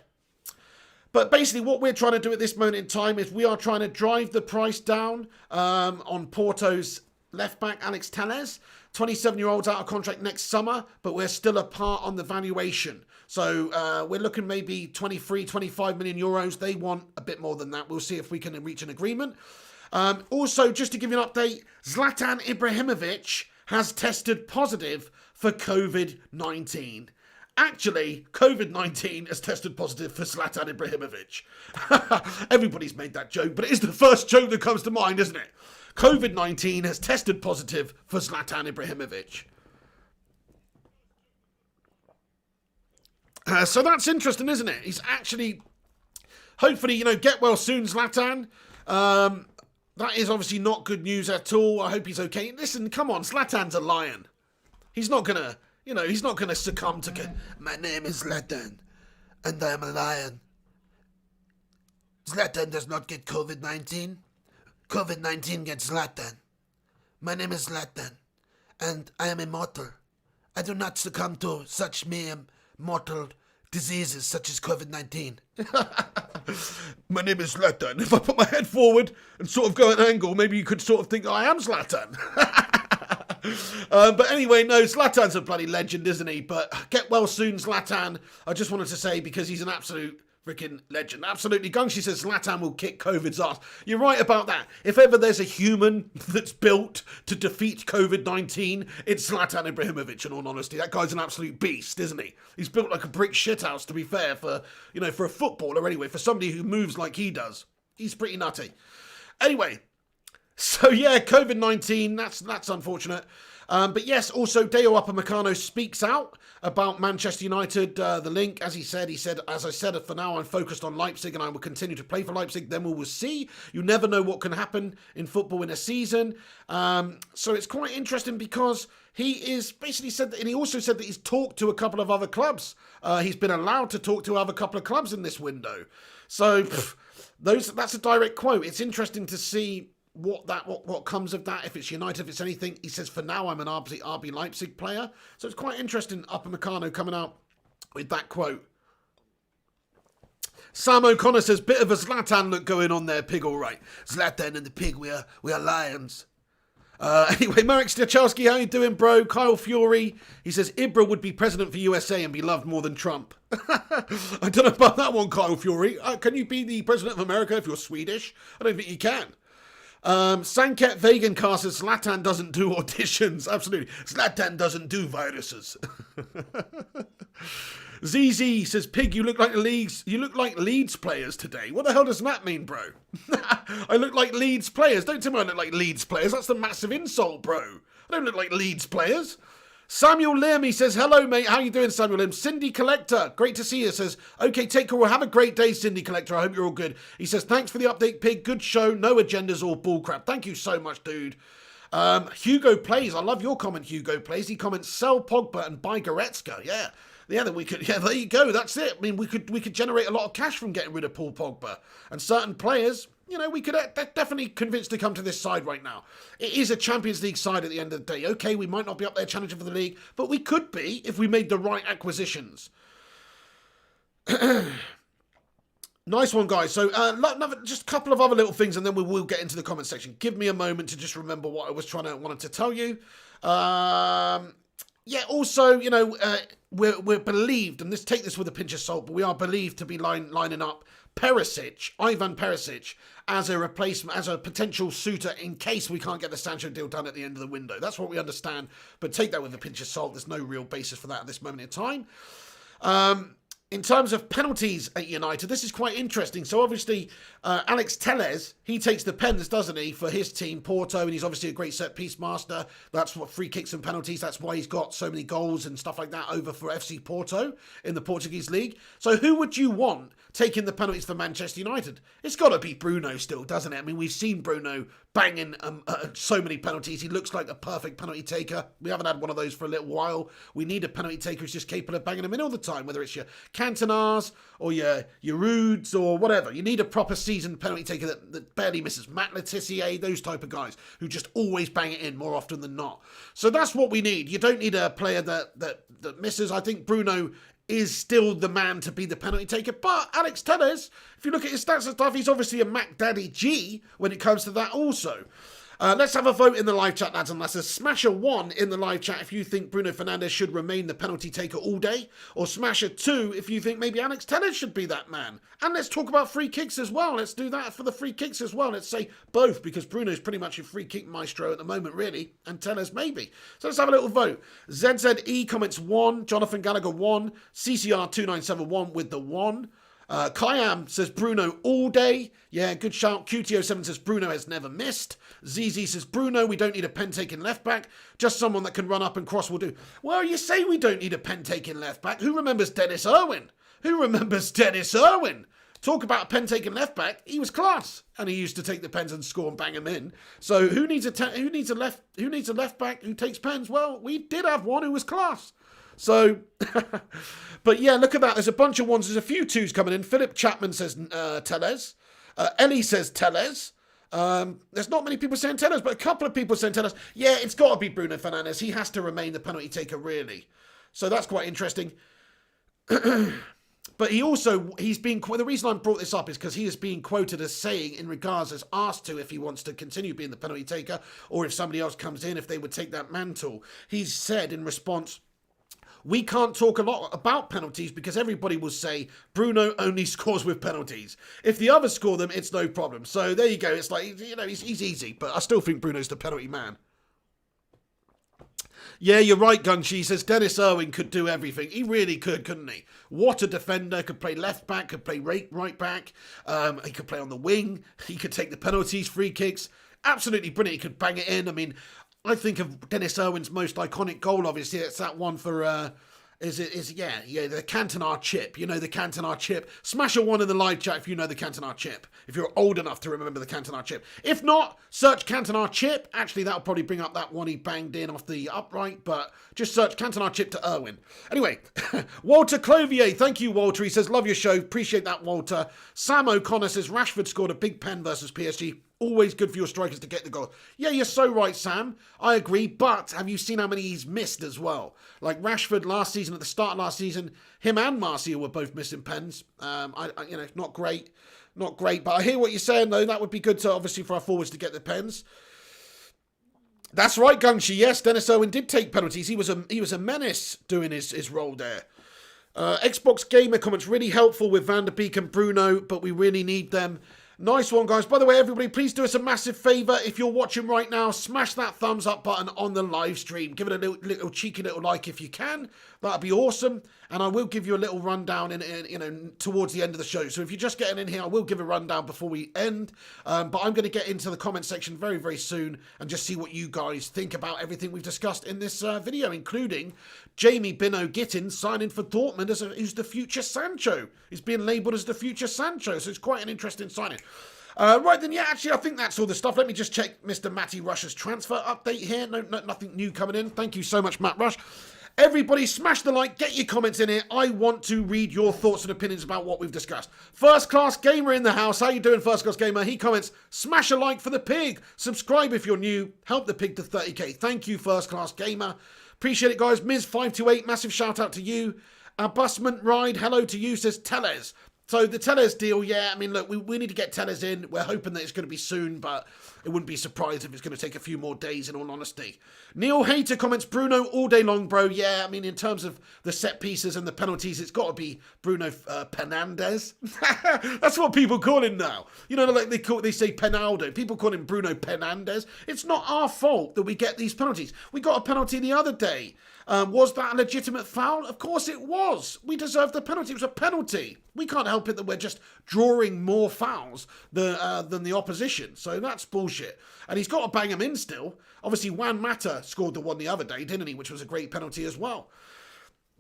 Speaker 1: But basically, what we're trying to do at this moment in time is we are trying to drive the price down on Porto's left back Alex Telles, 27-year-old's out of contract next summer, but we're still apart on the valuation. So we're looking maybe 23, 25 million euros. They want a bit more than that. We'll see if we can reach an agreement. Also, just to give you an update, Zlatan Ibrahimovic has tested positive for COVID-19. Actually, COVID-19 has tested positive for Zlatan Ibrahimovic. Everybody's made that joke, but it is the first joke that comes to mind, isn't it? COVID-19 has tested positive for Zlatan Ibrahimovic. So that's interesting, isn't it? He's actually, hopefully, get well soon, Zlatan. That is obviously not good news at all. I hope he's okay. Listen, come on, Zlatan's a lion. He's not gonna, he's not gonna succumb to. My name is Zlatan, and I am a lion. Zlatan does not get COVID-19. COVID-19 gets Zlatan. My name is Zlatan, and I am immortal. I do not succumb to such mere mortal diseases such as COVID-19. My name is Zlatan. If I put my head forward and sort of go at an angle, maybe you could sort of think I am Zlatan. But anyway, no, Zlatan's a bloody legend, isn't he? But get well soon, Zlatan. I just wanted to say, because he's an absolute freaking legend. Absolutely. Gungshi says Zlatan will kick COVID's ass. You're right about that. If ever there's a human that's built to defeat COVID-19, it's Zlatan Ibrahimovic, in all honesty. That guy's an absolute beast, isn't he? He's built like a brick shithouse, to be fair, for a footballer anyway, for somebody who moves like he does. He's pretty nutty. Anyway, so yeah, COVID-19, that's unfortunate. But yes, also Deo Upamecano speaks out about Manchester United. The link, as he said, as I said, for now I'm focused on Leipzig and I will continue to play for Leipzig. Then we will see. You never know what can happen in football in a season. So it's quite interesting because he is basically said that, and he also said that he's talked to a couple of other clubs. He's been allowed to talk to a couple of clubs in this window. So that's a direct quote. It's interesting to see what comes of that, if it's United, if it's anything. He says, for now, I'm an RB Leipzig player. So it's quite interesting, Upamecano coming out with that quote. Sam O'Connor says, bit of a Zlatan look going on there, pig, all right. Zlatan and the pig, we are lions. Anyway, Marek Stachowski, how you doing, bro? Kyle Fury, he says, Ibra would be president for USA and be loved more than Trump. I don't know about that one, Kyle Fury. Can you be the president of America if you're Swedish? I don't think you can. Sanket Vegancast says Zlatan doesn't do auditions. Absolutely. Zlatan doesn't do viruses. ZZ says, Pig, you look like Leeds players today. What the hell does that mean, bro? I look like Leeds players. Don't tell me I look like Leeds players. That's a massive insult, bro. I don't look like Leeds players. Samuel Lim, he says, hello, mate. How you doing, Samuel Lim? Cindy Collector, great to see you. Says, okay, take care. Well, have a great day, Cindy Collector. I hope you're all good. He says, thanks for the update, Pig. Good show. No agendas or bullcrap. Thank you so much, dude. Hugo Plays. I love your comment, Hugo Plays. He comments, sell Pogba and buy Goretzka. Yeah. Yeah, then we could. Yeah, there you go. That's it. I mean, we could generate a lot of cash from getting rid of Paul Pogba. And certain players, we could definitely convince to come to this side right now. It is a Champions League side at the end of the day. Okay, we might not be up there challenging for the league, but we could be if we made the right acquisitions. Nice one, guys. So, just a couple of other little things, and then we will get into the comment section. Give me a moment to just remember what I was wanted to tell you. Yeah, also, we're believed, and take this with a pinch of salt, but we are believed to be lining up Ivan Perisic, as a replacement, as a potential suitor in case we can't get the Sancho deal done at the end of the window. That's what we understand, but take that with a pinch of salt. There's no real basis for that at this moment in time. In terms of penalties at United, this is quite interesting. So obviously, Alex Telles, he takes the pens, doesn't he, for his team, Porto, and he's obviously a great set-piece master. That's what free kicks and penalties. That's why he's got so many goals and stuff like that over for FC Porto in the Portuguese league. So who would you want taking the penalties for Manchester United? It's got to be Bruno still, doesn't it? I mean, we've seen Bruno banging so many penalties. He looks like a perfect penalty taker. We haven't had one of those for a little while. We need a penalty taker who's just capable of banging them in all the time, whether it's your Cantonars or your Rudes or whatever. You need a proper seasoned penalty taker that barely misses. Matt Letitia, those type of guys who just always bang it in more often than not. So that's what we need. You don't need a player that misses. I think Bruno is still the man to be the penalty taker. But Alex Telles, if you look at his stats and stuff, he's obviously a Mac Daddy G when it comes to that also. Let's have a vote in the live chat, lads and lasses. Smash a 1 in the live chat if you think Bruno Fernandes should remain the penalty taker all day. Or smash a 2 if you think maybe Alex Telles should be that man. And let's talk about free kicks as well. Let's do that for the free kicks as well. Let's say both, because Bruno's pretty much a free kick maestro at the moment, really. And Telles maybe. So let's have a little vote. ZZE comments 1. Jonathan Gallagher 1. CCR2971 with the 1. Kayam says Bruno all day. Yeah, good shout. QTO7 says Bruno has never missed. ZZ says Bruno, we don't need a pen-taking left-back. Just someone that can run up and cross will do. Well, you say we don't need a pen-taking left-back. Who remembers Dennis Irwin? Who remembers Dennis Irwin? Talk about a pen-taking left-back. He was class. And he used to take the pens and score and bang them in. So who needs a left-back who takes pens? Well, we did have one who was class. So, but yeah, look at that. There's a bunch of 1s. There's a few 2s coming in. Philip Chapman says Telles. Ellie says Telles. There's not many people saying Telles, but a couple of people saying Telles. Yeah, it's got to be Bruno Fernandes. He has to remain the penalty taker, really. So that's quite interesting. But he's being, the reason I brought this up is because he is being quoted as saying, in regards as asked to if he wants to continue being the penalty taker, or if somebody else comes in, if they would take that mantle. He's said in response, we can't talk a lot about penalties because everybody will say Bruno only scores with penalties. If the others score them, it's no problem. So there you go. It's like, he's easy, but I still think Bruno's the penalty man. Yeah, you're right, Gunshi. He says Dennis Irwin could do everything. He really could, couldn't he? What a defender. Could play left back, could play right back. He could play on the wing. He could take the penalties, free kicks. Absolutely brilliant. He could bang it in. I mean, I think of Dennis Irwin's most iconic goal, obviously. It's that one for, the Cantona chip. You know the Cantona chip. Smash a 1 in the live chat if you know the Cantona chip. If you're old enough to remember the Cantona chip. If not, search Cantona chip. Actually, that'll probably bring up that one he banged in off the upright, but just search Cantona chip to Irwin. Anyway, Walter Clovier. Thank you, Walter. He says, love your show. Appreciate that, Walter. Sam O'Connor says, Rashford scored a big pen versus PSG. Always good for your strikers to get the goal. Yeah, you're so right, Sam. I agree, but have you seen how many he's missed as well? Like Rashford last season, at the start of last season, him and Martial were both missing pens. Not great. But I hear what you're saying, though. That would be good to, obviously, for our forwards to get the pens. That's right, Gungshi. Yes, Dennis Irwin did take penalties. He was a menace doing his role there. Xbox Gamer comments, really helpful with Van der Beek and Bruno, but we really need them. Nice one, guys. By the way, everybody, please do us a massive favour. If you're watching right now, smash that thumbs up button on the live stream. Give it a little cheeky little like if you can. That'd be awesome. And I will give you a little rundown towards the end of the show. So if you're just getting in here, I will give a rundown before we end. But I'm going to get into the comment section very, very soon and just see what you guys think about everything we've discussed in this video, including Jamie bynoe-Gittens signing for Dortmund who's the future Sancho. He's being labelled as the future Sancho. So it's quite an interesting signing. Right then, yeah, actually, I think that's all the stuff. Let me just check Mr. Matty Rush's transfer update here. No, nothing new coming in. Thank you so much, Matt Rush. Everybody, smash the like, get your comments in here. I want to read your thoughts and opinions about what we've discussed. First Class Gamer in the house. How you doing, First Class Gamer? He comments, smash a like for the pig. Subscribe if you're new. Help the pig to 30k. Thank you, First Class Gamer. Appreciate it, guys. Ms528, massive shout out to you. Busment Ride, hello to you, says Telles. So the Telles deal, yeah, I mean, look, we need to get Telles in. We're hoping that it's going to be soon, but it wouldn't be surprised if it's going to take a few more days, in all honesty. Neil Hater comments, Bruno all day long, bro. Yeah, I mean, in terms of the set pieces and the penalties, it's got to be Bruno Fernandes. That's what people call him now. You know, like they say Penaldo. People call him Bruno Fernandes. It's not our fault that we get these penalties. We got a penalty the other day. Was that a legitimate foul? Of course it was. We deserved the penalty. It was a penalty. We can't help it that we're just drawing more fouls than the opposition. So that's bullshit. And he's got to bang him in still. Obviously, Juan Mata scored the one the other day, didn't he? Which was a great penalty as well.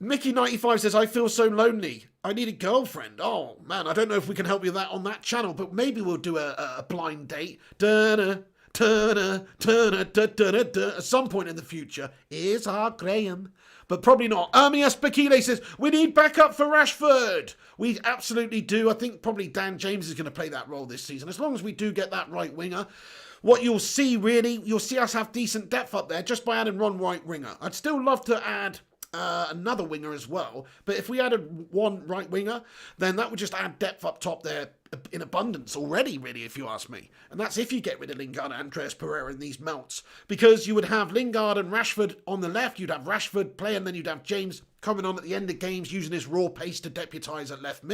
Speaker 1: Mickey95 says, I feel so lonely. I need a girlfriend. Oh, man, I don't know if we can help you with that on that channel, but maybe we'll do a blind date. At some point in the future. Here's our Graham. But probably not. Ermias Bakile says, we need backup for Rashford. We absolutely do. I think probably Dan James is going to play that role this season. As long as we do get that right winger. What you'll see, really, you'll see us have decent depth up there just by adding one right winger. I'd still love to add another winger as well. But if we added one right winger, then that would just add depth up top there in abundance already, really, if you ask me. And that's if you get rid of Lingard and Andreas Pereira in these melts. Because you would have Lingard and Rashford on the left, you'd have Rashford play, and then you'd have James coming on at the end of games, using his raw pace to deputise at left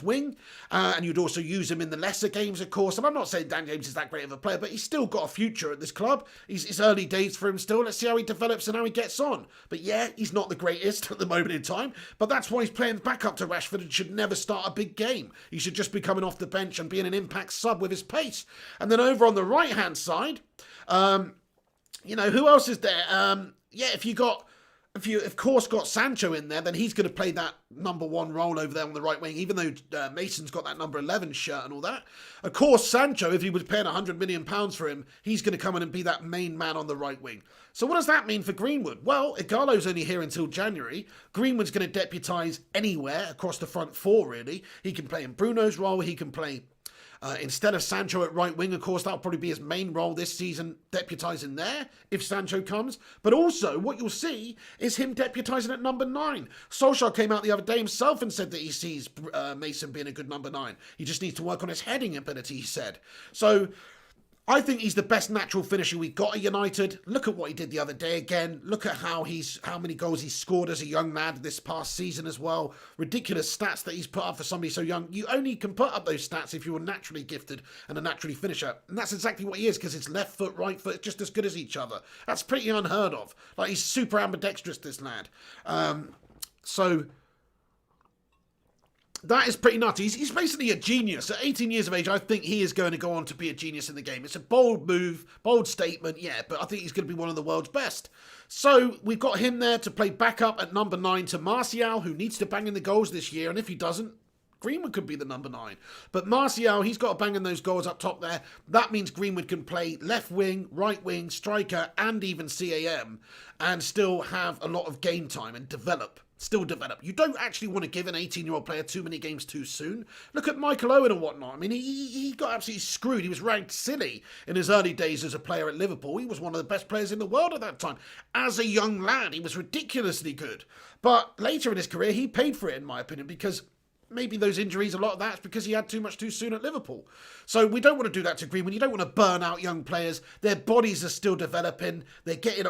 Speaker 1: wing. And you'd also use him in the lesser games, of course. And I'm not saying Dan James is that great of a player, but he's still got a future at this club. It's early days for him still. Let's see how he develops and how he gets on. But yeah, he's not the greatest at the moment in time. But that's why he's playing back up to Rashford and should never start a big game. He should just be coming off the bench and being an impact sub with his pace. And then over on the right-hand side, who else is there? If you, of course, got Sancho in there, then he's going to play that number 1 role over there on the right wing, even though Mason's got that number 11 shirt and all that. Of course, Sancho, if he was paying £100 million for him, he's going to come in and be that main man on the right wing. So what does that mean for Greenwood? Well, Igalo's only here until January. Greenwood's going to deputise anywhere across the front 4, really. He can play in Bruno's role. He can play... instead of Sancho at right wing, of course, that'll probably be his main role this season, deputising there if Sancho comes. But also, what you'll see is him deputising at number 9. Solskjaer came out the other day himself and said that he sees Mason being a good number 9. He just needs to work on his heading ability, he said. So I think he's the best natural finisher we got at United. Look at what he did the other day again. Look at how many goals he's scored as a young lad this past season as well. Ridiculous stats that he's put up for somebody so young. You only can put up those stats if you're naturally gifted and a naturally finisher. And that's exactly what he is, because his left foot, right foot, just as good as each other. That's pretty unheard of. Like, he's super ambidextrous, this lad. So that is pretty nutty. He's basically a genius. At 18 years of age, I think he is going to go on to be a genius in the game. It's a bold move, bold statement, yeah, but I think he's going to be one of the world's best. So we've got him there to play backup at number 9 to Martial, who needs to bang in the goals this year, and if he doesn't, Greenwood could be the number 9. But Martial, he's got to bang in those goals up top there. That means Greenwood can play left wing, right wing, striker, and even CAM, and still have a lot of game time and develop. Still develop. You don't actually want to give an 18-year-old player too many games too soon. Look at Michael Owen and whatnot. I mean, he got absolutely screwed. He was ranked silly in his early days as a player at Liverpool. He was one of the best players in the world at that time. As a young lad, he was ridiculously good. But later in his career, he paid for it, in my opinion, because maybe those injuries, a lot of that's because he had too much too soon at Liverpool. So we don't want to do that to Greenwood. You don't want to burn out young players. Their bodies are still developing. They're getting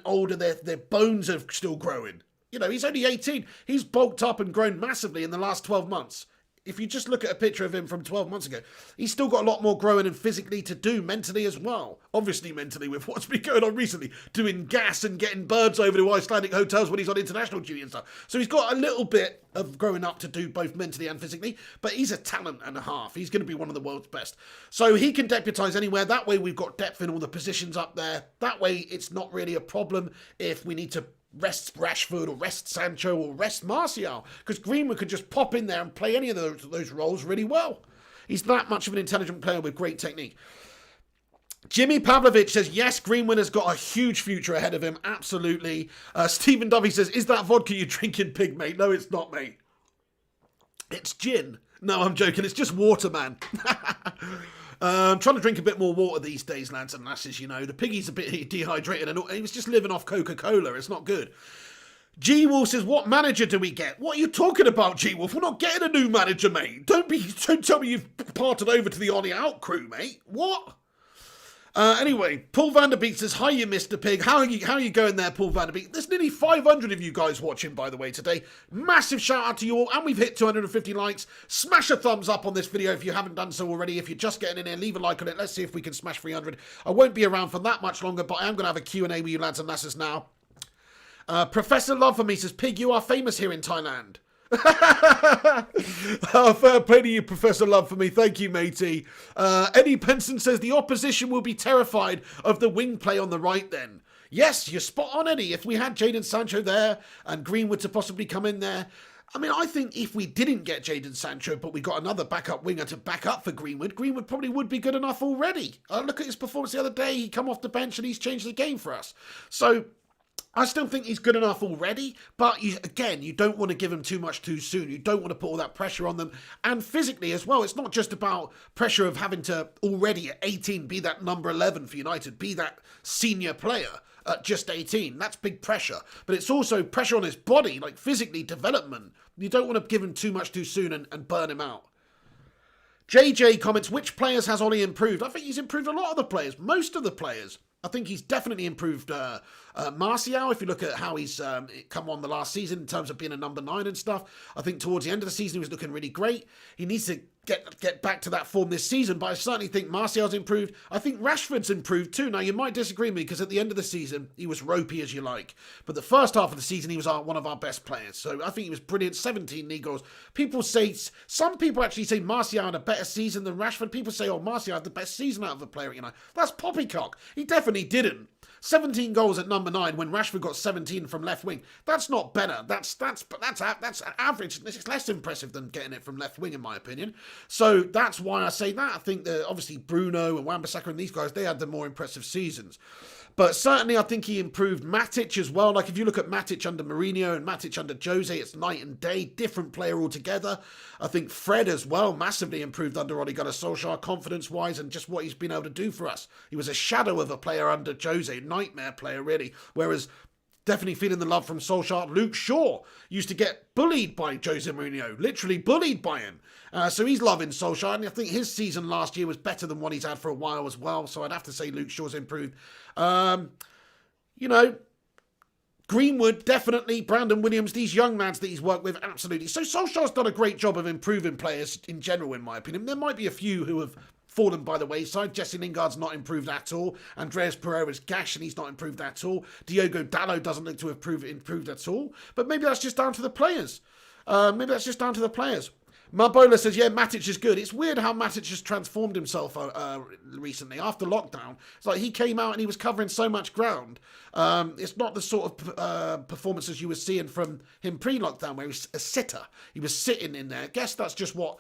Speaker 1: older. Their bones are still growing. He's only 18. He's bulked up and grown massively in the last 12 months. If you just look at a picture of him from 12 months ago, he's still got a lot more growing and physically to do, mentally as well. Obviously mentally with what's been going on recently, doing gas and getting birds over to Icelandic hotels when he's on international duty and stuff. So he's got a little bit of growing up to do both mentally and physically, but he's a talent and a half. He's going to be one of the world's best. So he can deputise anywhere. That way we've got depth in all the positions up there. That way it's not really a problem if we need to rest Rashford or rest Sancho or rest Martial, because Greenwood could just pop in there and play any of those roles really well. He's that much of an intelligent player with great technique. Jimmy Pavlovich says, yes, Greenwood has got a huge future ahead of him. Absolutely. Stephen Duffy says, is that vodka you drinking, pig, mate? No, it's not, mate. It's gin. No, I'm joking. It's just water, man. I'm trying to drink a bit more water these days, lads and lasses, The piggy's a bit dehydrated and he was just living off Coca-Cola. It's not good. G-Wolf says, what manager do we get? What are you talking about, G-Wolf? We're not getting a new manager, mate. Don't tell me you've parted over to the Ollie Out crew, mate. What? Anyway, Paul van der Beek says, hi, you Mr. Pig. How are you going there, Paul van der Beek? There's nearly 500 of you guys watching, by the way, today. Massive shout out to you all, and we've hit 250 likes. Smash a thumbs up on this video if you haven't done so already. If you're just getting in here, leave a like on it. Let's see if we can smash 300. I won't be around for that much longer, but I am going to have a Q&A with you lads and lasses now. Professor Love for me says, Pig, you are famous here in Thailand. Fair play to you, Professor Love, for me. Thank you, matey. Eddie Benson says the opposition will be terrified of the wing play on the right then. Yes, you're spot on, Eddie. If we had Jadon Sancho there and Greenwood to possibly come in there, I mean, I think if we didn't get Jadon Sancho, but we got another backup winger to back up for Greenwood, Greenwood probably would be good enough already. Look at his performance the other day. He come off the bench and he's changed the game for us. So I still think he's good enough already, but you don't want to give him too much too soon. You don't want to put all that pressure on them. And physically as well, it's not just about pressure of having to already at 18 be that number 11 for United, be that senior player at just 18. That's big pressure. But it's also pressure on his body, like physically development. You don't want to give him too much too soon and burn him out. JJ comments, which players has Ollie improved? I think he's improved a lot of the players, most of the players. I think he's definitely improved Martial. If you look at how he's come on the last season in terms of being a number 9 and stuff, I think towards the end of the season he was looking really great. He needs to get back to that form this season, but I certainly think Martial's improved. I think Rashford's improved too. Now, you might disagree with me because at the end of the season, he was ropey as you like. But the first half of the season, he was one of our best players. So I think he was brilliant. 17 league goals. Some people actually say Martial had a better season than Rashford. People say, oh, Martial had the best season out of the player. That's poppycock. He definitely didn't. 17 goals at number 9 when Rashford got 17 from left wing. That's not better. That's average. It's less impressive than getting it from left wing, in my opinion. So that's why I say that. I think that obviously Bruno and Wan-Bissaka and these guys, they had the more impressive seasons. But certainly I think he improved Matic as well. Like if you look at Matic under Mourinho and Matic under Jose, it's night and day, different player altogether. I think Fred as well massively improved under Ole Gunnar Solskjaer, confidence-wise and just what he's been able to do for us. He was a shadow of a player under Jose, nightmare player really, whereas definitely feeling the love from Solskjaer. Luke Shaw used to get bullied by Jose Mourinho, literally bullied by him. So he's loving Solskjaer, and I think his season last year was better than what he's had for a while as well. So I'd have to say Luke Shaw's improved. Greenwood, definitely. Brandon Williams, these young lads that he's worked with, absolutely. So Solskjaer's done a great job of improving players in general, in my opinion. There might be a few who have fallen by the wayside. Jesse Lingard's not improved at all. Andreas Pereira's gash and he's not improved at all. Diogo Dalot doesn't look to have improved at all. But maybe that's just down to the players. Marbola says, yeah, Matic is good. It's weird how Matic has transformed himself recently. After lockdown, it's like he came out and he was covering so much ground. It's not the sort of performances you were seeing from him pre-lockdown, where he's a sitter. He was sitting in there. I guess that's just what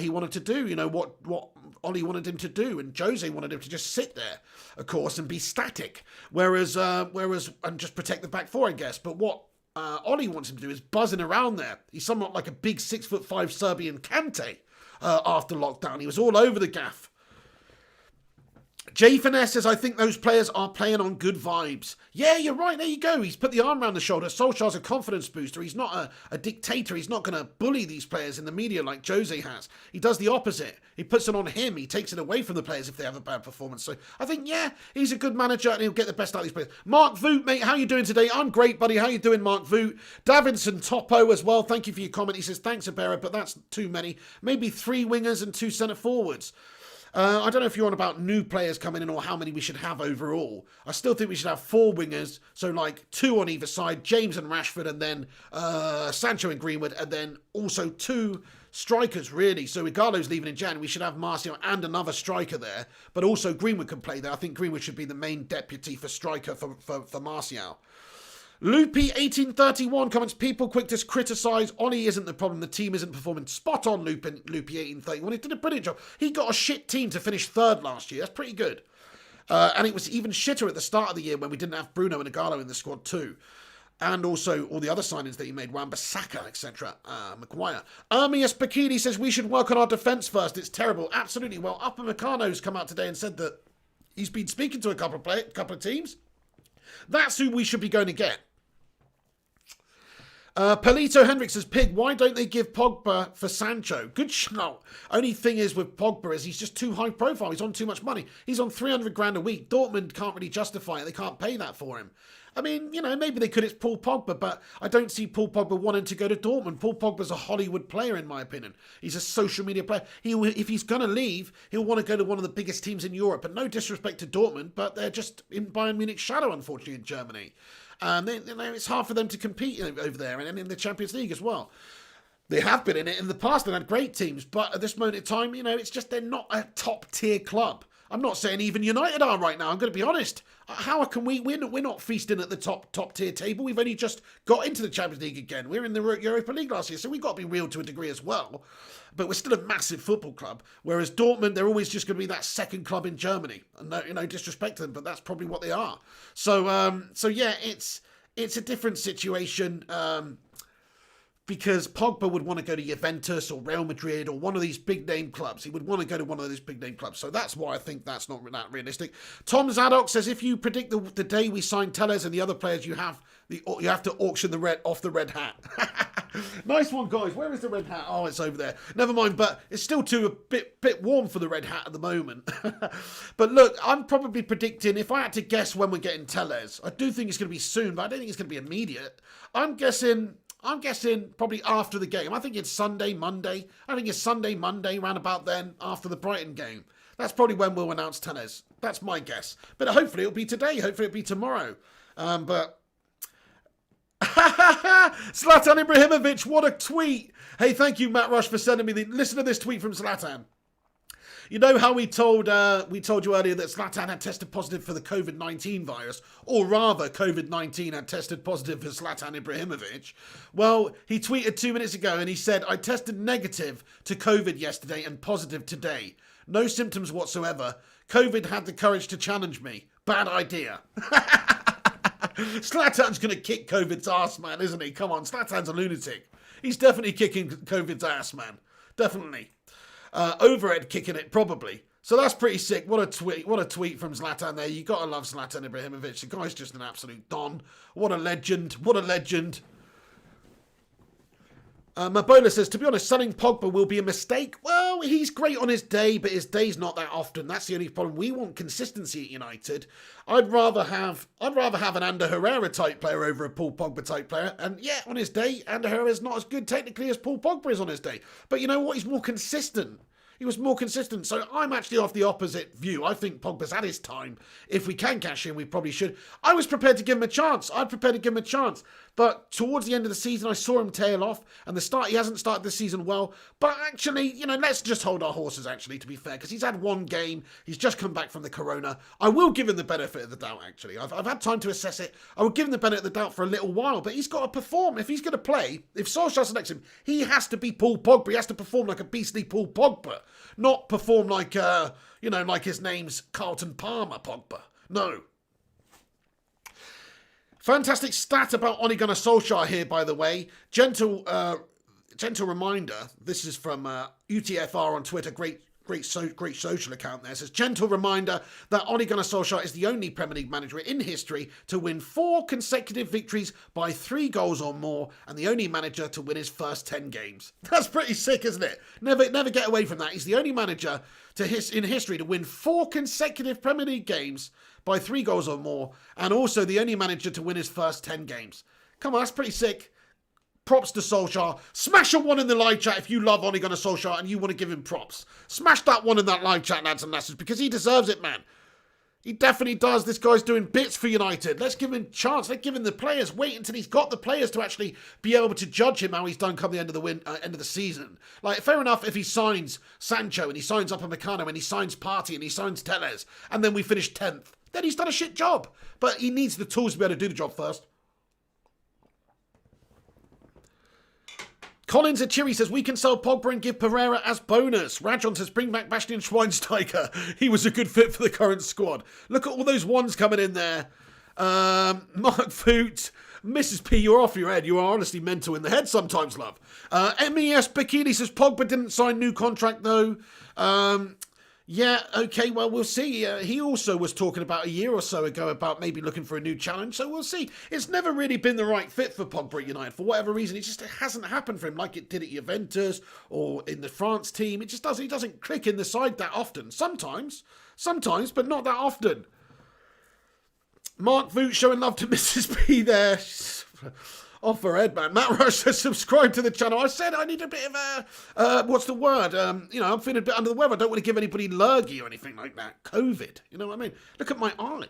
Speaker 1: he wanted to do, what Ollie wanted him to do. And Jose wanted him to just sit there, of course, and be static. Whereas and just protect the back four, I guess. But what Ollie wants him to do is buzzing around there. He's somewhat like a big 6'5" Serbian Kante after lockdown. He was all over the gaff. Jay Finesse says, I think those players are playing on good vibes. Yeah, you're right. There you go. He's put the arm around the shoulder. Solskjaer's a confidence booster. He's not a dictator. He's not going to bully these players in the media like Jose has. He does the opposite. He puts it on him. He takes it away from the players if they have a bad performance. So I think, yeah, he's a good manager and he'll get the best out of these players. Mark Voot, mate, how you doing today? I'm great, buddy. How you doing, Mark Voot? Davinson Topo as well. Thank you for your comment. He says, thanks, Abera, but that's too many. Maybe 3 wingers and 2 centre forwards. I don't know if you're on about new players coming in or how many we should have overall. I still think we should have 4 wingers, so like 2 on either side, James and Rashford, and then Sancho and Greenwood, and then also 2 strikers, really. So Igalo's leaving in January. We should have Martial and another striker there, but also Greenwood can play there. I think Greenwood should be the main deputy for striker for Martial. Loopy 1831 comments, people quick to criticise. Ollie isn't the problem. The team isn't performing. Spot on, Loopy 1831. He did a brilliant job. He got a shit team to finish 3rd last year. That's pretty good. And it was even shitter at the start of the year when we didn't have Bruno and Igalo in the squad too. And also all the other signings that he made, Wan-Bissaka, etc. Maguire. Armias Bikini says we should work on our defence first. It's terrible. Absolutely. Well, Upamecano's come out today and said that he's been speaking to a couple of teams. That's who we should be going to get. Palito Hendricks says, Pig, why don't they give Pogba for Sancho? Good shout. Only thing is with Pogba is he's just too high profile. He's on too much money. He's on 300 grand a week. Dortmund can't really justify it. They can't pay that for him. I mean, maybe they could. It's Paul Pogba, but I don't see Paul Pogba wanting to go to Dortmund. Paul Pogba's a Hollywood player, in my opinion. He's a social media player. If he's going to leave, he'll want to go to one of the biggest teams in Europe. And no disrespect to Dortmund, but they're just in Bayern Munich's shadow, unfortunately, in Germany. It's hard for them to compete over there and in the Champions League as well. They have been in it in the past and had great teams, but at this moment in time, it's just they're not a top-tier club. I'm not saying even United are right now. I'm going to be honest. How can we win? We're not feasting at the top-tier table. We've only just got into the Champions League again. We were in the Europa League last year, so we've got to be real to a degree as well. But we're still a massive football club, whereas Dortmund, they're always just going to be that second club in Germany. And no disrespect to them, but that's probably what they are. So yeah, it's a different situation. Because Pogba would want to go to Juventus or Real Madrid or one of these big-name clubs. He would want to go to one of these big-name clubs. So that's why I think that's not that realistic. Tom Zadok says, if you predict the day we sign Telles and the other players, you have to auction off the red hat. Nice one, guys. Where is the red hat? Oh, it's over there. Never mind, but it's still a bit warm for the red hat at the moment. But look, I'm probably predicting, if I had to guess when we're getting Tellez, I do think it's going to be soon, but I don't think it's going to be immediate. I'm guessing probably after the game. I think it's Sunday, Monday. I think it's Sunday, Monday, round about then, after the Brighton game. That's probably when we'll announce Tellez. That's my guess. But hopefully it'll be today. Hopefully it'll be tomorrow. But Zlatan Ibrahimovic, what a tweet. Hey, thank you, Matt Rush, for sending me listen to this tweet from Zlatan. You know how we told you earlier that Zlatan had tested positive for the COVID-19 virus, or rather COVID-19 had tested positive for Zlatan Ibrahimovic? Well, he tweeted 2 minutes ago and he said, I tested negative to COVID yesterday and positive today. No symptoms whatsoever. COVID had the courage to challenge me. Bad idea. Zlatan's going to kick COVID's ass, man, isn't he? Come on, Zlatan's a lunatic. He's definitely kicking COVID's ass, man. Definitely. Overhead kicking it, probably. So that's pretty sick. What a tweet from Zlatan there. You got to love Zlatan Ibrahimovic. The guy's just an absolute don. What a legend. What a legend. Mabola says, to be honest, selling Pogba will be a mistake. Well, he's great on his day, but his day's not that often. That's the only problem. We want consistency at United. I'd rather have an Ander Herrera type player over a Paul Pogba type player. And yeah, on his day, Ander Herrera's not as good technically as Paul Pogba is on his day. But you know what? He's more consistent. He was more consistent. So I'm actually off the opposite view. I think Pogba's had his time. If we can cash in, we probably should. I was prepared to give him a chance. But towards the end of the season, I saw him tail off. And he hasn't started the season well. But actually, let's just hold our horses, actually, to be fair. Because he's had one game. He's just come back from the corona. I will give him the benefit of the doubt, actually. I've had time to assess it. I will give him the benefit of the doubt for a little while. But he's got to perform. If he's going to play, if Solskjaer selects him, he has to be Paul Pogba. He has to perform like a beastly Paul Pogba. Not perform like, like his name's Carlton Palmer Pogba. No. Fantastic stat about Ole Gunnar Solskjaer here, by the way. Gentle reminder. This is from UTFR on Twitter. Great social account there. It says, gentle reminder that Ole Gunnar Solskjaer is the only Premier League manager in history to win 4 consecutive victories by 3 goals or more, and the only manager to win his first 10 games. That's pretty sick, isn't it? Never get away from that. He's the only manager in history to win 4 consecutive Premier League games by 3 goals or more, and also the only manager to win his first 10 games. Come on, that's pretty sick. Props to Solskjaer. Smash a 1 in the live chat if you love Ole Gunnar Solskjaer and you want to give him props. Smash that 1 in that live chat, lads and lasses, because he deserves it, man. He definitely does. This guy's doing bits for United. Let's give him a chance. Let's give him the players. Wait until he's got the players to actually be able to judge him how he's done come the end of the season. Like, fair enough if he signs Sancho and he signs Upamecano and he signs Partey and he signs Tellez and then we finish 10th. Then he's done a shit job. But he needs the tools to be able to do the job first. Collins Achiri says, we can sell Pogba and give Pereira as bonus. Rajon says, bring back Bastian Schweinsteiger. He was a good fit for the current squad. Look at all those ones coming in there. Mark Foot, Mrs. P, you're off your head. You are honestly mental in the head sometimes, love. MES Bikini says, Pogba didn't sign new contract, though. Yeah, okay, well, we'll see. He also was talking about a year or so ago about maybe looking for a new challenge, so we'll see. It's never really been the right fit for Pogba at United. For whatever reason, it hasn't happened for him like it did at Juventus or in the France team. He doesn't click in the side that often. Sometimes, but not that often. Mark Voot showing love to Mrs. P there. Off her head, man. Matt Rush says, subscribe to the channel. I said I need a bit of a, what's the word? I'm feeling a bit under the weather. I don't want to give anybody lurgy or anything like that. COVID. You know what I mean? Look at my eye.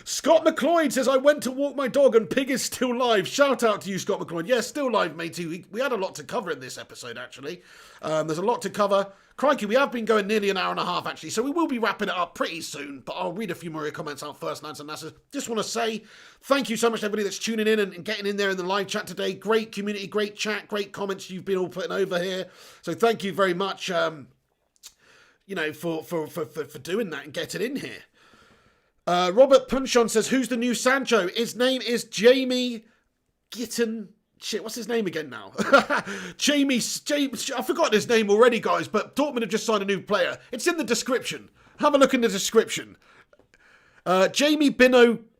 Speaker 1: Scott McLeod says, I went to walk my dog and Pig is still live. Shout out to you, Scott McLeod. Yeah, still live, matey. We had a lot to cover in this episode, actually. There's a lot to cover. Crikey, we have been going nearly an hour and a half, actually, so we will be wrapping it up pretty soon, but I'll read a few more of your comments out first, lads and lasses. Just want to say thank you so much to everybody that's tuning in and getting in there in the live chat today. Great community, great chat, great comments you've been all putting over here. So thank you very much, for doing that and getting in here. Robert Punchon says, who's the new Sancho? His name is Jamie Gitten. Shit, what's his name again now? James, I forgot his name already, guys, but Dortmund have just signed a new player. It's in the description. Have a look in the description. Jamie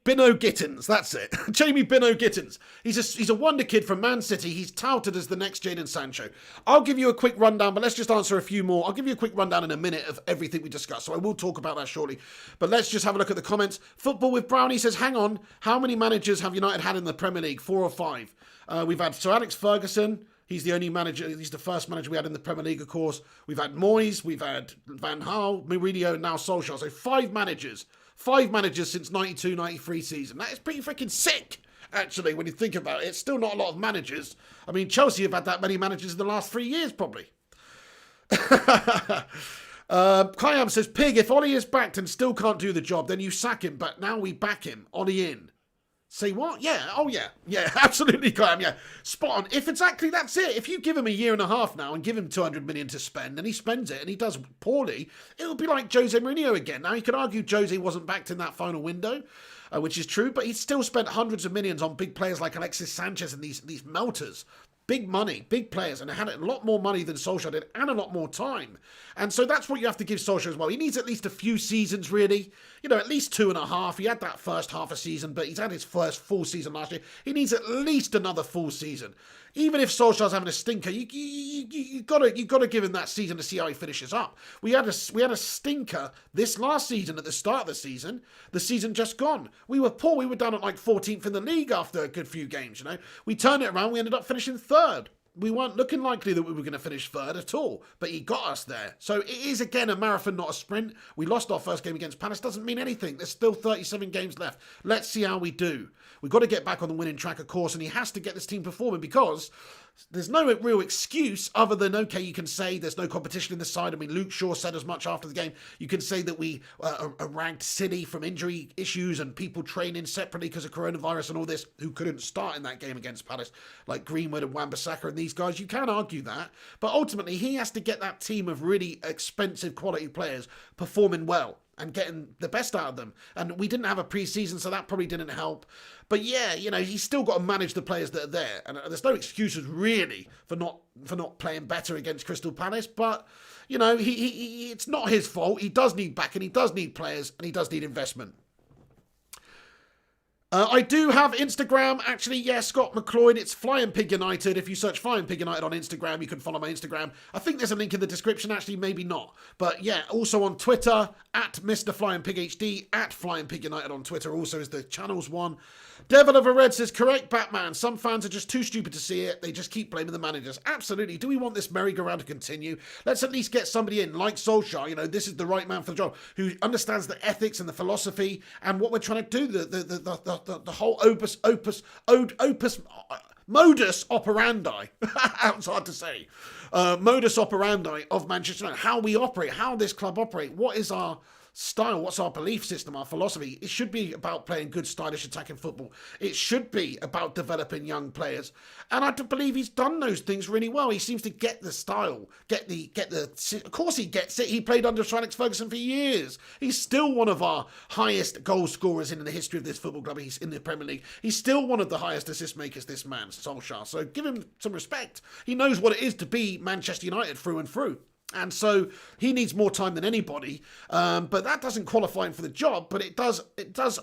Speaker 1: Bynoe-Gittens, that's it. Jamie Bynoe-Gittens. He's a wonder kid from Man City. He's touted as the next Jadon Sancho. I'll give you a quick rundown, but let's just answer a few more. I'll give you a quick rundown in a minute of everything we discussed, so I will talk about that shortly. But let's just have a look at the comments. Football with Brownie says, hang on, how many managers have United had in the Premier League? 4 or 5? We've had Sir Alex Ferguson. He's the only manager, he's the first manager we had in the Premier League, of course. We've had Moyes, we've had Van Gaal, Mourinho, and now Solskjaer. So 5 managers. 5 managers since 92-93 season. That is pretty freaking sick, actually, when you think about it. It's still not a lot of managers. I mean, Chelsea have had that many managers in the last 3 years, probably. Kayam says, Pig, if Ollie is backed and still can't do the job, then you sack him, but now we back him. Ollie in. Say what? Yeah. Oh, yeah. Yeah, absolutely, Graham. Yeah. Spot on. If exactly that's it. If you give him a year and a half now and give him 200 million to spend and he spends it and he does poorly, it'll be like Jose Mourinho again. Now, you could argue Jose wasn't backed in that final window, which is true, but he's still spent hundreds of millions on big players like Alexis Sanchez and these melters. Big money, big players, and had a lot more money than Solskjaer did, and a lot more time. And so that's what you have to give Solskjaer as well. He needs at least a few seasons, really. You know, at least 2.5. He had that first half a season, but he's had his first full season last year. He needs at least another full season. Even if Solskjaer's having a stinker, you gotta give him that season to see how he finishes up. We had a stinker this last season at the start of the season just gone. We were poor. We were down at like 14th in the league after a good few games. You know, we turned it around. We ended up finishing 3rd. We weren't looking likely that we were going to finish 3rd at all, but he got us there. So it is, again, a marathon, not a sprint. We lost our first game against Palace. Doesn't mean anything. There's still 37 games left. Let's see how we do. We've got to get back on the winning track, of course, and he has to get this team performing because there's no real excuse other than, okay, you can say there's no competition in the side. I mean, Luke Shaw said as much after the game. You can say that we are ranked silly from injury issues and people training separately because of coronavirus and all this who couldn't start in that game against Palace, like Greenwood and Wan-Bissaka and these guys. You can argue that, but ultimately he has to get that team of really expensive quality players performing well and getting the best out of them. And we didn't have a pre-season, so that probably didn't help. But yeah, you know, he's still got to manage the players that are there. And there's no excuses really for not playing better against Crystal Palace. But, you know, he it's not his fault. He does need backing, he does need players, and he does need investment. I do have Instagram, actually, yeah, Scott McLeod, it's Flying Pig United. If you search Flying Pig United on Instagram, you can follow my Instagram. I think there's a link in the description, actually, maybe not. But yeah, also on Twitter, at Mr. Flying Pig HD, at Flying Pig United on Twitter, also is the channel's one. Devil of a Red says, correct, Batman. Some fans are just too stupid to see it. They just keep blaming the managers. Absolutely. Do we want this merry-go-round to continue? Let's at least get somebody in, like Solskjaer. You know, this is the right man for the job, who understands the ethics and the philosophy and what we're trying to do, the whole modus operandi. It's hard to say. Modus operandi of Manchester United. How we operate, how this club operate. What is our style? What's our belief system, our philosophy? It should be about playing good, stylish, attacking football. It should be about developing young players. And I believe he's done those things really well. He seems to get the style, of course he gets it. He played under Sir Alex Ferguson for years. He's still one of our highest goal scorers in the history of this football club. He's in the Premier League. He's still one of the highest assist makers, this man, Solskjaer. So give him some respect. He knows what it is to be Manchester United through and through. And so he needs more time than anybody, but that doesn't qualify him for the job. But it does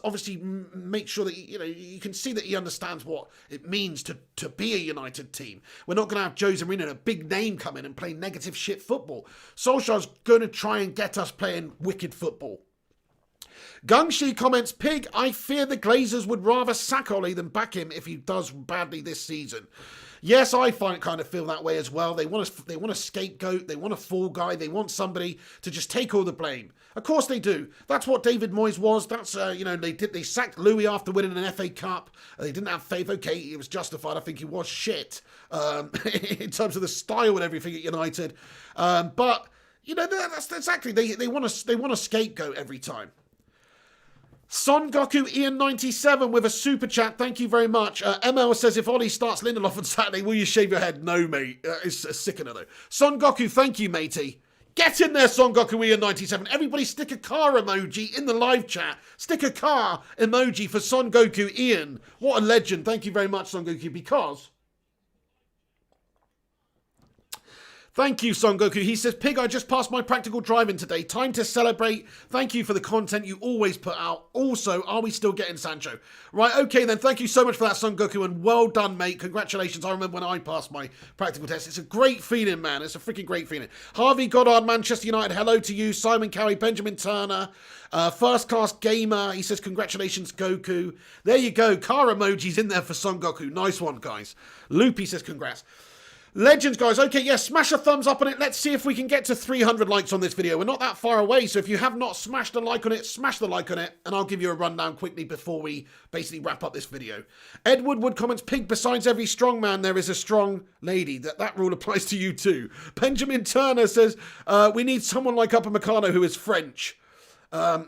Speaker 1: obviously make sure that you can see that he understands what it means to be a United team. We're not going to have Jose Mourinho, a big name, come in and play negative shit football. Solskjaer's going to try and get us playing wicked football. Gungshi comments, Pig, I fear the Glazers would rather sack Ollie than back him if he does badly this season. Yes, I kind of feel that way as well. They want a scapegoat. They want a fall guy. They want somebody to just take all the blame. Of course they do. That's what David Moyes was. That's they sacked Louis after winning an FA Cup. They didn't have faith. Okay, it was justified. I think he was shit in terms of the style and everything at United. But that's exactly they want a scapegoat every time. Son Goku Ian 97 with a super chat. Thank you very much. ML says, if Ollie starts Lindelof on Saturday, will you shave your head? No, mate. It's a sickener, though. Son Goku, thank you, matey. Get in there, Son Goku Ian 97. Everybody stick a car emoji in the live chat. Stick a car emoji for Son Goku Ian. What a legend. Thank you very much, Son Goku, because Thank you, Son Goku. He says, Pig, I just passed my practical driving today. Time to celebrate. Thank you for the content you always put out. Also, are we still getting Sancho? Right, okay then. Thank you so much for that, Son Goku, and well done, mate. Congratulations. I remember when I passed my practical test. It's a great feeling, man. It's a freaking great feeling. Harvey Goddard, Manchester United, hello to you. Simon Carey, Benjamin Turner, First Class Gamer. He says, congratulations, Goku. There you go. Car emojis in there for Son Goku. Nice one, guys. Loopy says, congrats. Legends, guys. Okay, yeah, smash a thumbs up on it. Let's see if we can get to 300 likes on this video. We're not that far away, so if you have not smashed a like on it, smash the like on it, and I'll give you a rundown quickly before we basically wrap up this video. Ed Woodward comments, Pig, besides every strong man, there is a strong lady. That rule applies to you too. Benjamin Turner says, we need someone like Upamecano who is French. Yeah,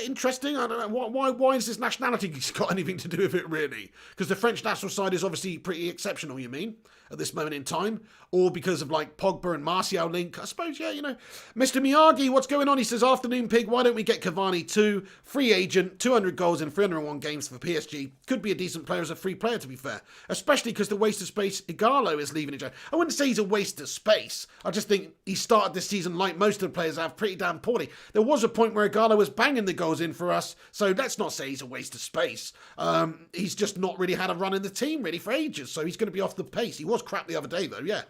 Speaker 1: interesting. I don't know. Why is this nationality got anything to do with it, really? Because the French national side is obviously pretty exceptional, you mean, at this moment in time? Or because of, like, Pogba and Martial link? I suppose, yeah, you know. Mr. Miyagi, what's going on? He says, afternoon, Pig, why don't we get Cavani too? Free agent, 200 goals in 301 games for PSG. Could be a decent player as a free player, to be fair. Especially because the waste of space, Igalo is leaving in January. I wouldn't say he's a waste of space. I just think he started this season, like most of the players have, pretty damn poorly. There was a point where Igalo was banging the goals in for us, so let's not say he's a waste of space. He's just not really had a run in the team, really, for ages, so he's going to be off the pace. He was crap the other day, though, yeah.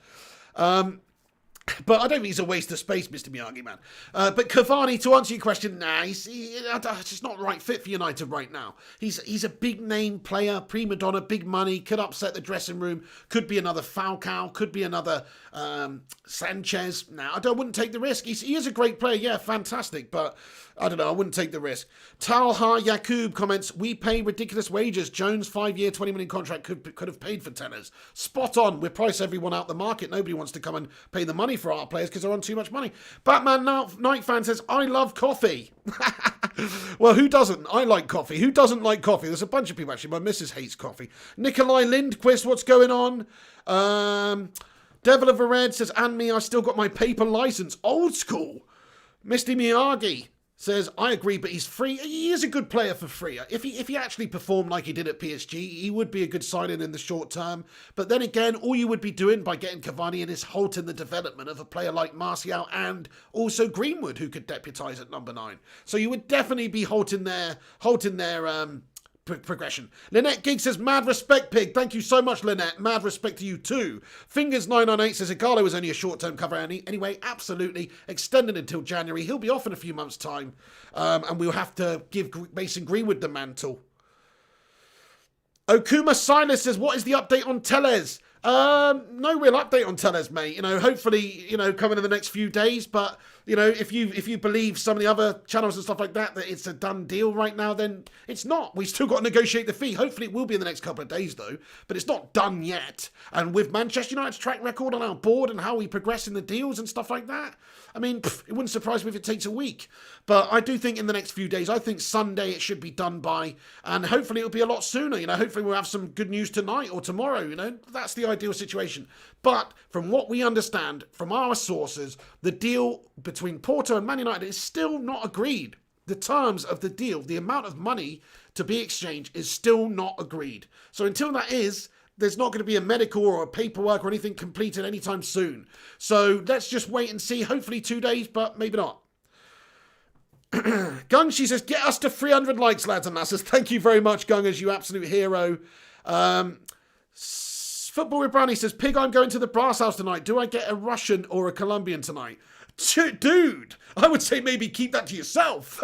Speaker 1: But I don't think he's a waste of space, Mr. Miyagi, man. But Cavani, to answer your question, nah, he's just not the right fit for United right now. He's a big name player, prima donna, big money, could upset the dressing room, could be another Falcao, could be another Sanchez. Nah, I wouldn't take the risk. He is a great player, yeah, fantastic, but I don't know, I wouldn't take the risk. Talha Yakub comments, we pay ridiculous wages. Jones' 5-year, 20 million contract could have paid for tenors. Spot on. We price everyone out the market. Nobody wants to come and pay the money for our players because they're on too much money. Batman Night Fan says, I love coffee. Well, who doesn't? I like coffee. Who doesn't like coffee? There's a bunch of people, actually. My missus hates coffee. Nikolai Lindquist, what's going on? Devil of a Red says, and me, I still got my paper license. Old school. Misty Miyagi says, I agree, but he's free. He is a good player for free. If he actually performed like he did at PSG, he would be a good signing in the short term. But then again, all you would be doing by getting Cavani in is halting the development of a player like Martial and also Greenwood, who could deputise at number 9. So you would definitely be halting their progression. Lynette Giggs says, mad respect, Pig. Thank you so much, Lynette. Mad respect to you too. Fingers998 says, Igalo was only a short-term cover. Anyway, absolutely. Extended until January. He'll be off in a few months' time. And we'll have to give Mason Greenwood the mantle. Okuma Silas says, what is the update on Tellez? No real update on Tellez, mate. You know, hopefully, you know, coming in the next few days. But, you know, if you believe some of the other channels and stuff like that it's a done deal right now, then it's not. We've still got to negotiate the fee. Hopefully it will be in the next couple of days, though. But it's not done yet. And with Manchester United's track record on our board and how we progress in the deals and stuff like that, I mean, it wouldn't surprise me if it takes a week. But I do think in the next few days, I think Sunday it should be done by. And hopefully it'll be a lot sooner. You know, hopefully we'll have some good news tonight or tomorrow. You know, that's the ideal situation. But from what we understand from our sources, the deal between Porto and Man United is still not agreed. The terms of the deal, the amount of money to be exchanged is still not agreed. So until that is, there's not going to be a medical or a paperwork or anything completed anytime soon. So let's just wait and see. Hopefully 2 days, but maybe not. Gung, she says, get us to 300 likes, lads and lasses. Thank you very much, Gung, as you absolute hero. Football with Brownie says, Pig, I'm going to the brass house tonight. Do I get a Russian or a Colombian tonight? Dude, I would say maybe keep that to yourself.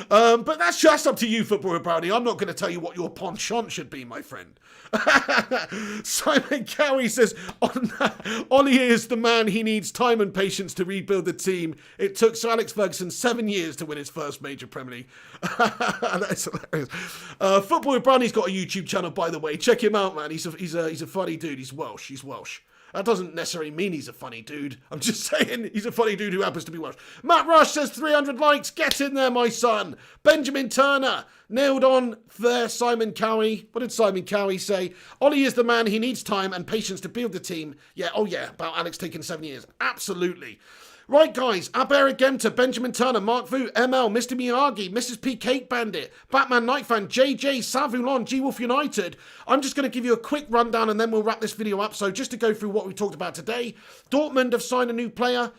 Speaker 1: But that's just up to you, Football with Brownie. I'm not going to tell you what your penchant should be, my friend. Simon Cowie says, Ollie is the man. He needs time and patience to rebuild the team. It took Sir Alex Ferguson 7 years to win his first major Premier League. That's hilarious. Football with Brownie's got a YouTube channel, by the way. Check him out, man. He's a funny dude. He's Welsh. That doesn't necessarily mean he's a funny dude. I'm just saying he's a funny dude who happens to be Welsh. Matt Rush says 300 likes. Get in there, my son. Benjamin Turner. Nailed on there, Simon Cowie. What did Simon Cowie say? Ollie is the man. He needs time and patience to build the team. Yeah, oh yeah, about Alex taking 7 years. Absolutely. Right, guys, Aber Agenta, Benjamin Turner, Mark Vu, ML, Mr. Miyagi, Mrs. P. Cake Bandit, Batman Night Fan, JJ, Savulon, G-Wolf United. I'm just going to give you a quick rundown and then we'll wrap this video up. So just to go through what we talked about today, Dortmund have signed a new player,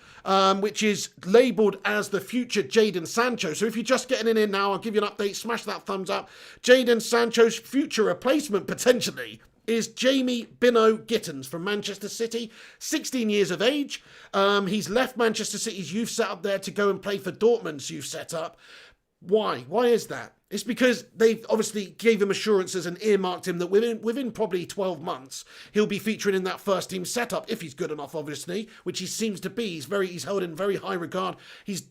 Speaker 1: which is labelled as the future Jadon Sancho. So if you're just getting in here now, I'll give you an update, smash that thumbs up. Jadon Sancho's future replacement, potentially, is Jamie bynoe-Gittens from Manchester City, 16 years of age. He's left Manchester City's youth setup there to go and play for Dortmund's youth setup. Why? Why is that? It's because they obviously gave him assurances and earmarked him that within probably 12 months, he'll be featuring in that first team setup, if he's good enough, obviously, which he seems to be. He's held in very high regard. He's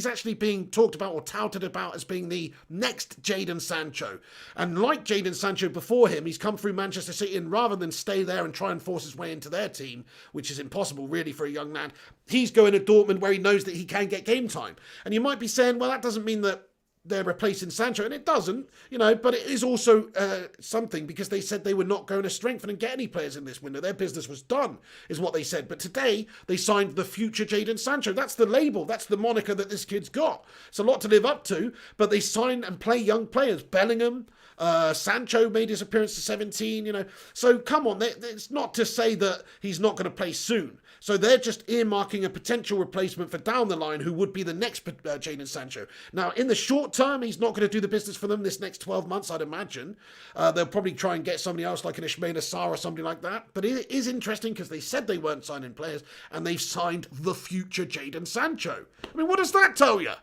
Speaker 1: actually being talked about or touted about as being the next Jadon Sancho. And like Jadon Sancho before him, he's come through Manchester City, and rather than stay there and try and force his way into their team, which is impossible really for a young lad, he's going to Dortmund where he knows that he can get game time. And you might be saying, well, that doesn't mean that they're replacing Sancho, and it doesn't, but it is also something, because they said they were not going to strengthen and get any players in this window. Their business was done, is what they said. But today, they signed the future Jadon Sancho. That's the label, that's the moniker that this kid's got. It's a lot to live up to, but they sign and play young players. Bellingham, Sancho made his appearance to 17, So come on, it's not to say that he's not going to play soon. So they're just earmarking a potential replacement for down the line who would be the next Jadon Sancho. Now, in the short term, he's not going to do the business for them this next 12 months, I'd imagine. They'll probably try and get somebody else like an Ismail Assar or somebody like that. But it is interesting because they said they weren't signing players and they've signed the future Jadon Sancho. I mean, what does that tell you?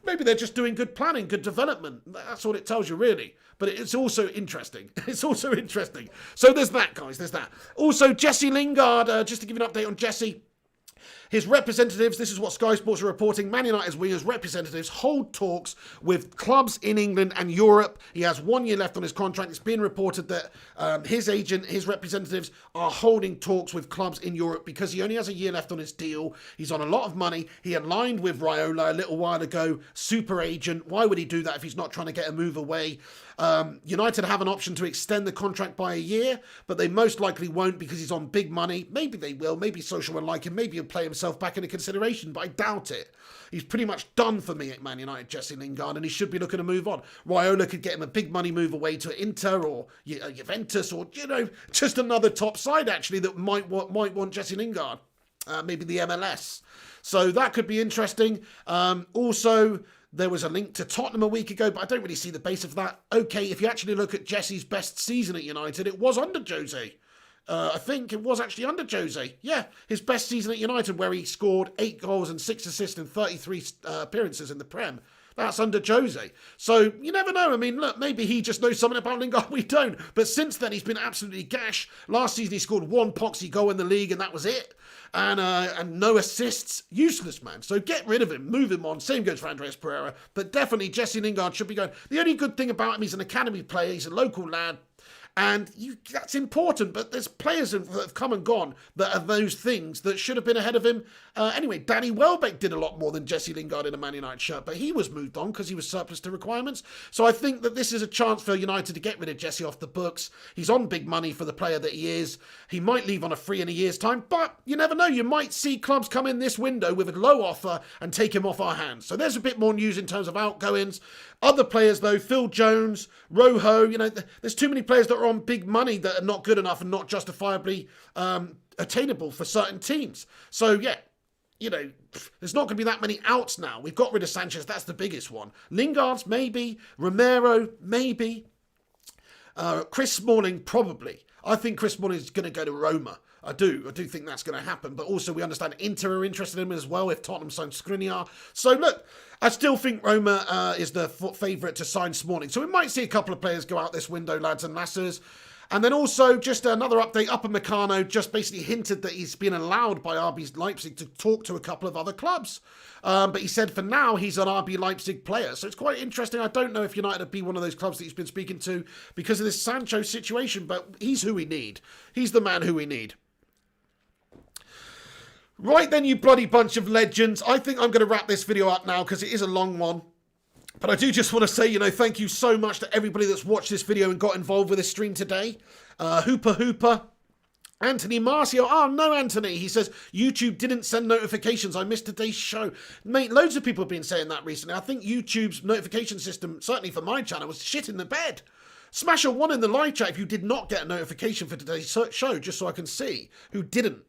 Speaker 1: Maybe they're just doing good planning, good development. That's what it tells you, really. But it's also interesting. It's also interesting. So there's that, guys. There's that. Also, Jesse Lingard, just to give you an update on Jesse. His representatives, this is what Sky Sports are reporting, Man United's wingers representatives hold talks with clubs in England and Europe. He has 1 year left on his contract. It's been reported that his agent, his representatives are holding talks with clubs in Europe because he only has a year left on his deal. He's on a lot of money. He aligned with Raiola a little while ago, super agent. Why would he do that if he's not trying to get a move away? United have an option to extend the contract by a year, but they most likely won't because he's on big money. Maybe they will. Maybe Social will like him. Maybe he'll play himself back into consideration, but I doubt it. He's pretty much done for me at Man United, Jesse Lingard, and he should be looking to move on. Raiola could get him a big money move away to Inter or Juventus or, just another top side, actually, that might want Jesse Lingard. Maybe the MLS. So that could be interesting. Also, there was a link to Tottenham a week ago, but I don't really see the base of that. Okay, if you actually look at Jesse's best season at United, it was under Jose. I think it was actually under Jose. Yeah, his best season at United, where he scored 8 goals and 6 assists in 33 appearances in the Prem. That's under Jose. So you never know. I mean, look, maybe he just knows something about Lingard we don't. But since then, he's been absolutely gash. Last season, he scored 1 poxy goal in the league, and that was it. And no assists. Useless, man. So get rid of him. Move him on. Same goes for Andreas Pereira. But definitely, Jesse Lingard should be going. The only good thing about him, he's an academy player. He's a local lad. And that's important, but there's players that have come and gone that are those things that should have been ahead of him. Anyway, Danny Welbeck did a lot more than Jesse Lingard in a Man United shirt, but he was moved on because he was surplus to requirements. So I think that this is a chance for United to get rid of Jesse off the books. He's on big money for the player that he is. He might leave on a free in a year's time, but you never know. You might see clubs come in this window with a low offer and take him off our hands. So there's a bit more news in terms of outgoings. Other players, though, Phil Jones, Rojo, there's too many players that are on big money that are not good enough and not justifiably attainable for certain teams. So, yeah, there's not going to be that many outs now. We've got rid of Sanchez. That's the biggest one. Lingard's maybe. Romero, maybe. Chris Smalling, probably. I think Chris Smalling is going to go to Roma. I do think that's going to happen. But also we understand Inter are interested in him as well if Tottenham sign Skriniar. So look, I still think Roma is the favourite to sign Smalling. So we might see a couple of players go out this window, lads and lasses. And then also, just another update, Upamecano just basically hinted that he's been allowed by RB Leipzig to talk to a couple of other clubs. But he said for now, he's an RB Leipzig player. So it's quite interesting. I don't know if United would be one of those clubs that he's been speaking to because of this Sancho situation, but he's who we need. He's the man who we need. Right then, you bloody bunch of legends. I think I'm going to wrap this video up now because it is a long one. But I do just want to say, thank you so much to everybody that's watched this video and got involved with this stream today. Hooper. Anthony Marcio. Oh, no, Anthony. He says, YouTube didn't send notifications. I missed today's show. Mate, loads of people have been saying that recently. I think YouTube's notification system, certainly for my channel, was shit in the bed. Smash a 1 in the live chat if you did not get a notification for today's show, just so I can see who didn't.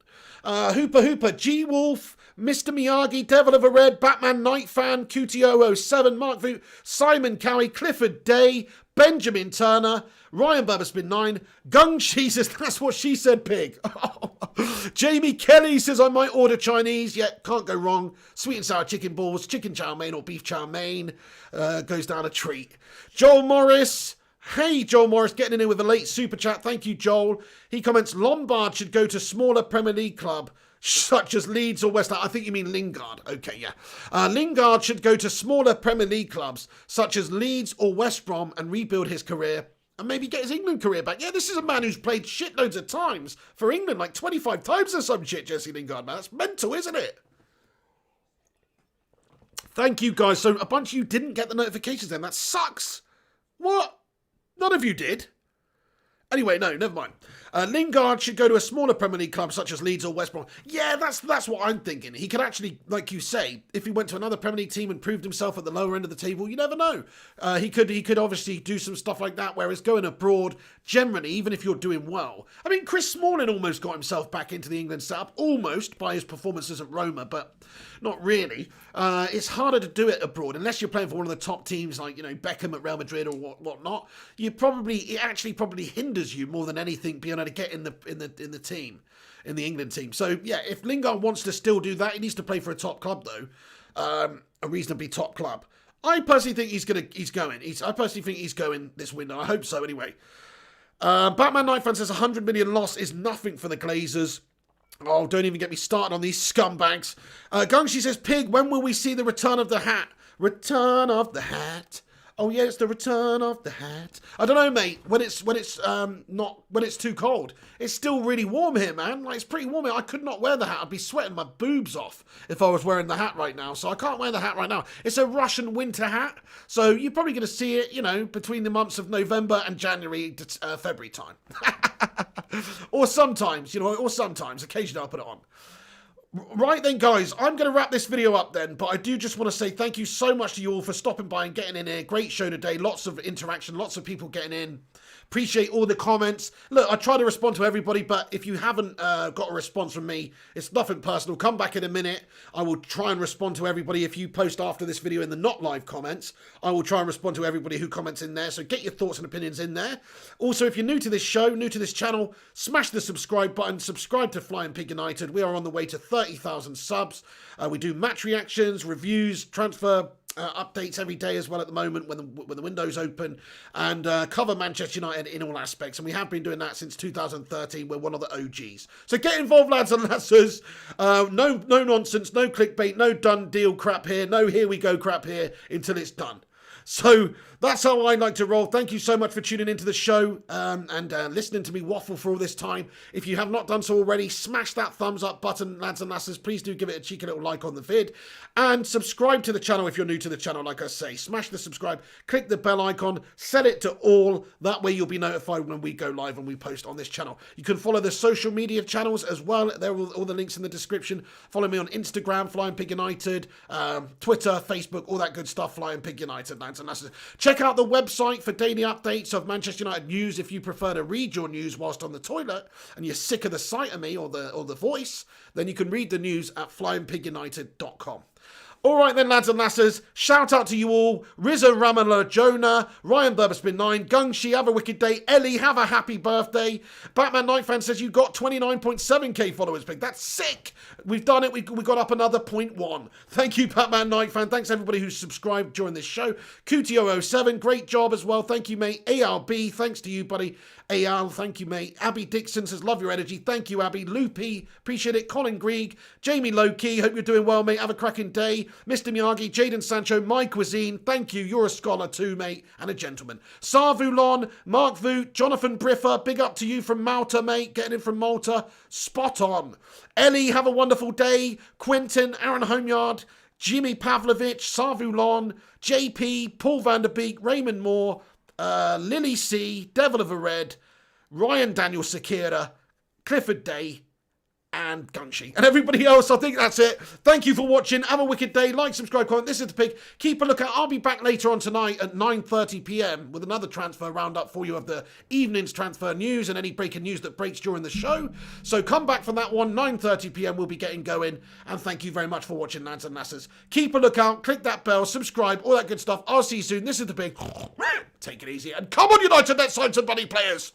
Speaker 1: Hooper, G-Wolf, Mr. Miyagi, Devil of a Red, Batman Night Fan, QT007, Mark Vu, Simon Cowie, Clifford Day, Benjamin Turner, Ryan Burberspin 9, Gung Shi says, that's what she said, pig. Jamie Kelly says, I might order Chinese. Yeah, can't go wrong. Sweet and sour chicken balls, chicken chow mein or beef chow mein. Goes down a treat. Joel Morris. Hey, Joel Morris, getting in with a late super chat. Thank you, Joel. He comments, Lombard should go to smaller Premier League club, such as Leeds or West Ham. I think you mean Lingard. Okay, yeah. Lingard should go to smaller Premier League clubs, such as Leeds or West Brom, and rebuild his career and maybe get his England career back. Yeah, this is a man who's played shitloads of times for England, like 25 times or some shit, Jesse Lingard, man. That's mental, isn't it? Thank you, guys. So a bunch of you didn't get the notifications then. That sucks. What? None of you did. Anyway, no, never mind. Lingard should go to a smaller Premier League club such as Leeds or West Brom. Yeah, that's what I'm thinking. He could actually, like you say, if he went to another Premier League team and proved himself at the lower end of the table, you never know. He could obviously do some stuff like that, whereas going abroad, generally, even if you're doing well. I mean, Chris Smalling almost got himself back into the England setup, almost by his performances at Roma, but not really. It's harder to do it abroad, unless you're playing for one of the top teams like, Beckham at Real Madrid or whatnot. It actually probably hinders you more than anything being able to get in the team, in the England team. So yeah, if Lingard wants to still do that, he needs to play for a top club though, a reasonably top club. I personally think he's going. I personally think he's going this window. I hope so anyway. Batman Night Fan says 100 million loss is nothing for the Glazers. Oh, don't even get me started on these scumbags. Gungshi says, Pig, when will we see the return of the hat? Return of the hat. Oh yeah, it's the return of the hat. I don't know, mate. When it's too cold, it's still really warm here, man. Like, it's pretty warm here. I could not wear the hat. I'd be sweating my boobs off if I was wearing the hat right now. So I can't wear the hat right now. It's a Russian winter hat, so you're probably going to see it, between the months of November and January to February time, or sometimes, occasionally I'll put it on. Right then, guys, I'm going to wrap this video up then, but I do just want to say thank you so much to you all for stopping by and getting in here. Great show today. Lots of interaction, lots of people getting in. Appreciate all the comments. Look, I try to respond to everybody, but if you haven't got a response from me, it's nothing personal. Come back in a minute. I will try and respond to everybody. If you post after this video in the not live comments, I will try and respond to everybody who comments in there. So get your thoughts and opinions in there. Also, if you're new to this show, new to this channel, smash the subscribe button. Subscribe to Flying Pig United. We are on the way to 30,000 subs. We do match reactions, reviews, transfer updates every day as well at the moment when the window's open, and cover Manchester United in all aspects, and we have been doing that since 2013. We're one of the OGs, so get involved, lads and lasses. No nonsense, no clickbait, no done deal crap here, no here we go crap here until it's done. So that's how I like to roll. Thank you so much for tuning into the show and listening to me waffle for all this time. If you have not done so already, smash that thumbs up button, lads and lasses. Please do give it a cheeky little like on the vid. And subscribe to the channel if you're new to the channel, like I say. Smash the subscribe, click the bell icon, set it to all. That way you'll be notified when we go live and we post on this channel. You can follow the social media channels as well. There are all the links in the description. Follow me on Instagram, Flying Pig United, Twitter, Facebook, all that good stuff, Flying Pig United, lads and lasses. Check out the website for daily updates of Manchester United news if you prefer to read your news whilst on the toilet and you're sick of the sight of me or the voice, then you can read the news at flyingpigunited.com. All right then, lads and lasses, shout out to you all. Rizza Ramallah Jonah, Ryan Burberspin 9, Gungshi, have a wicked day. Ellie, have a happy birthday. Batman Night Fan says you got 29.7k followers, Pig. That's sick. We've done it. We got up another 0.1. Thank you, Batman Night Fan. Thanks everybody who's subscribed during this show. QT007, great job as well. Thank you, mate. ARB, thanks to you, buddy. Al, thank you, mate. Abby Dixon says, love your energy. Thank you, Abby. Loopy, appreciate it. Colin Grieg, Jamie Loki, hope you're doing well, mate. Have a cracking day. Mr. Miyagi, Jaden Sancho, My Cuisine, thank you. You're a scholar too, mate, and a gentleman. Sarvulon, Mark Voot, Jonathan Briffer, big up to you from Malta, mate. Getting in from Malta. Spot on. Ellie, have a wonderful day. Quentin, Aaron Homeyard, Jimmy Pavlovich, Sarvulon, JP, Paul van der Beek, Raymond Moore, Lily C, Devil of a Red, Ryan Daniel Sakira, Clifford Day, and Gunshi. And everybody else, I think that's it. Thank you for watching. Have a wicked day. Like, subscribe, comment. This is The Pig. Keep a lookout. I'll be back later on tonight at 9:30 p.m. with another transfer roundup for you of the evening's transfer news and any breaking news that breaks during the show. So come back from that one. 9:30 p.m. we'll be getting going. And thank you very much for watching, lads and lasses. Keep a lookout. Click that bell. Subscribe. All that good stuff. I'll see you soon. This is The Pig. Take it easy. And come on, United. Let's sign some bloody players.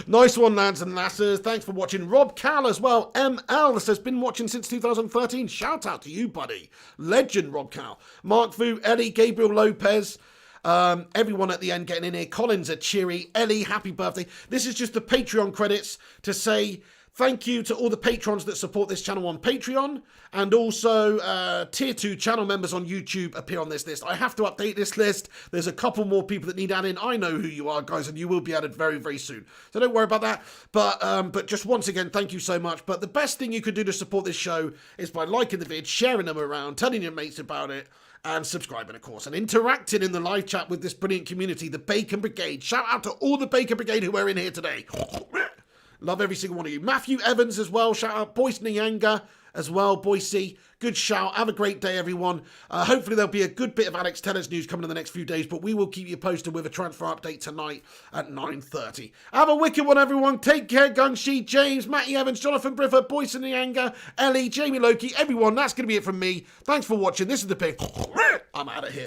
Speaker 1: Nice one, lads and lasses. Thanks for watching. Rob Cal as well. ML says, been watching since 2013. Shout out to you, buddy. Legend, Rob Cal. Mark Vu, Ellie, Gabriel Lopez. Everyone at the end getting in here. Collins, a cheery. Ellie, happy birthday. This is just the Patreon credits to say thank you to all the patrons that support this channel on Patreon, and also tier 2 channel members on YouTube appear on this list. I have to update this list. There's a couple more people that need adding. I know who you are, guys, and you will be added very, very soon. So don't worry about that. But just once again, thank you so much. But the best thing you could do to support this show is by liking the vid, sharing them around, telling your mates about it, and subscribing, of course, and interacting in the live chat with this brilliant community, the Bacon Brigade. Shout out to all the Bacon Brigade who are in here today. Love every single one of you. Matthew Evans as well. Shout out. Boyce Nyanga as well. Boise. Good shout. Have a great day, everyone. Hopefully there'll be a good bit of Alex Tellers news coming in the next few days, but we will keep you posted with a transfer update tonight at 9:30. Have a wicked one, everyone. Take care. Gungshi, James, Matty Evans, Jonathan Briffer, Boyce Nyanga, Ellie, Jamie Loki, everyone. That's going to be it from me. Thanks for watching. This is The Pig. I'm out of here.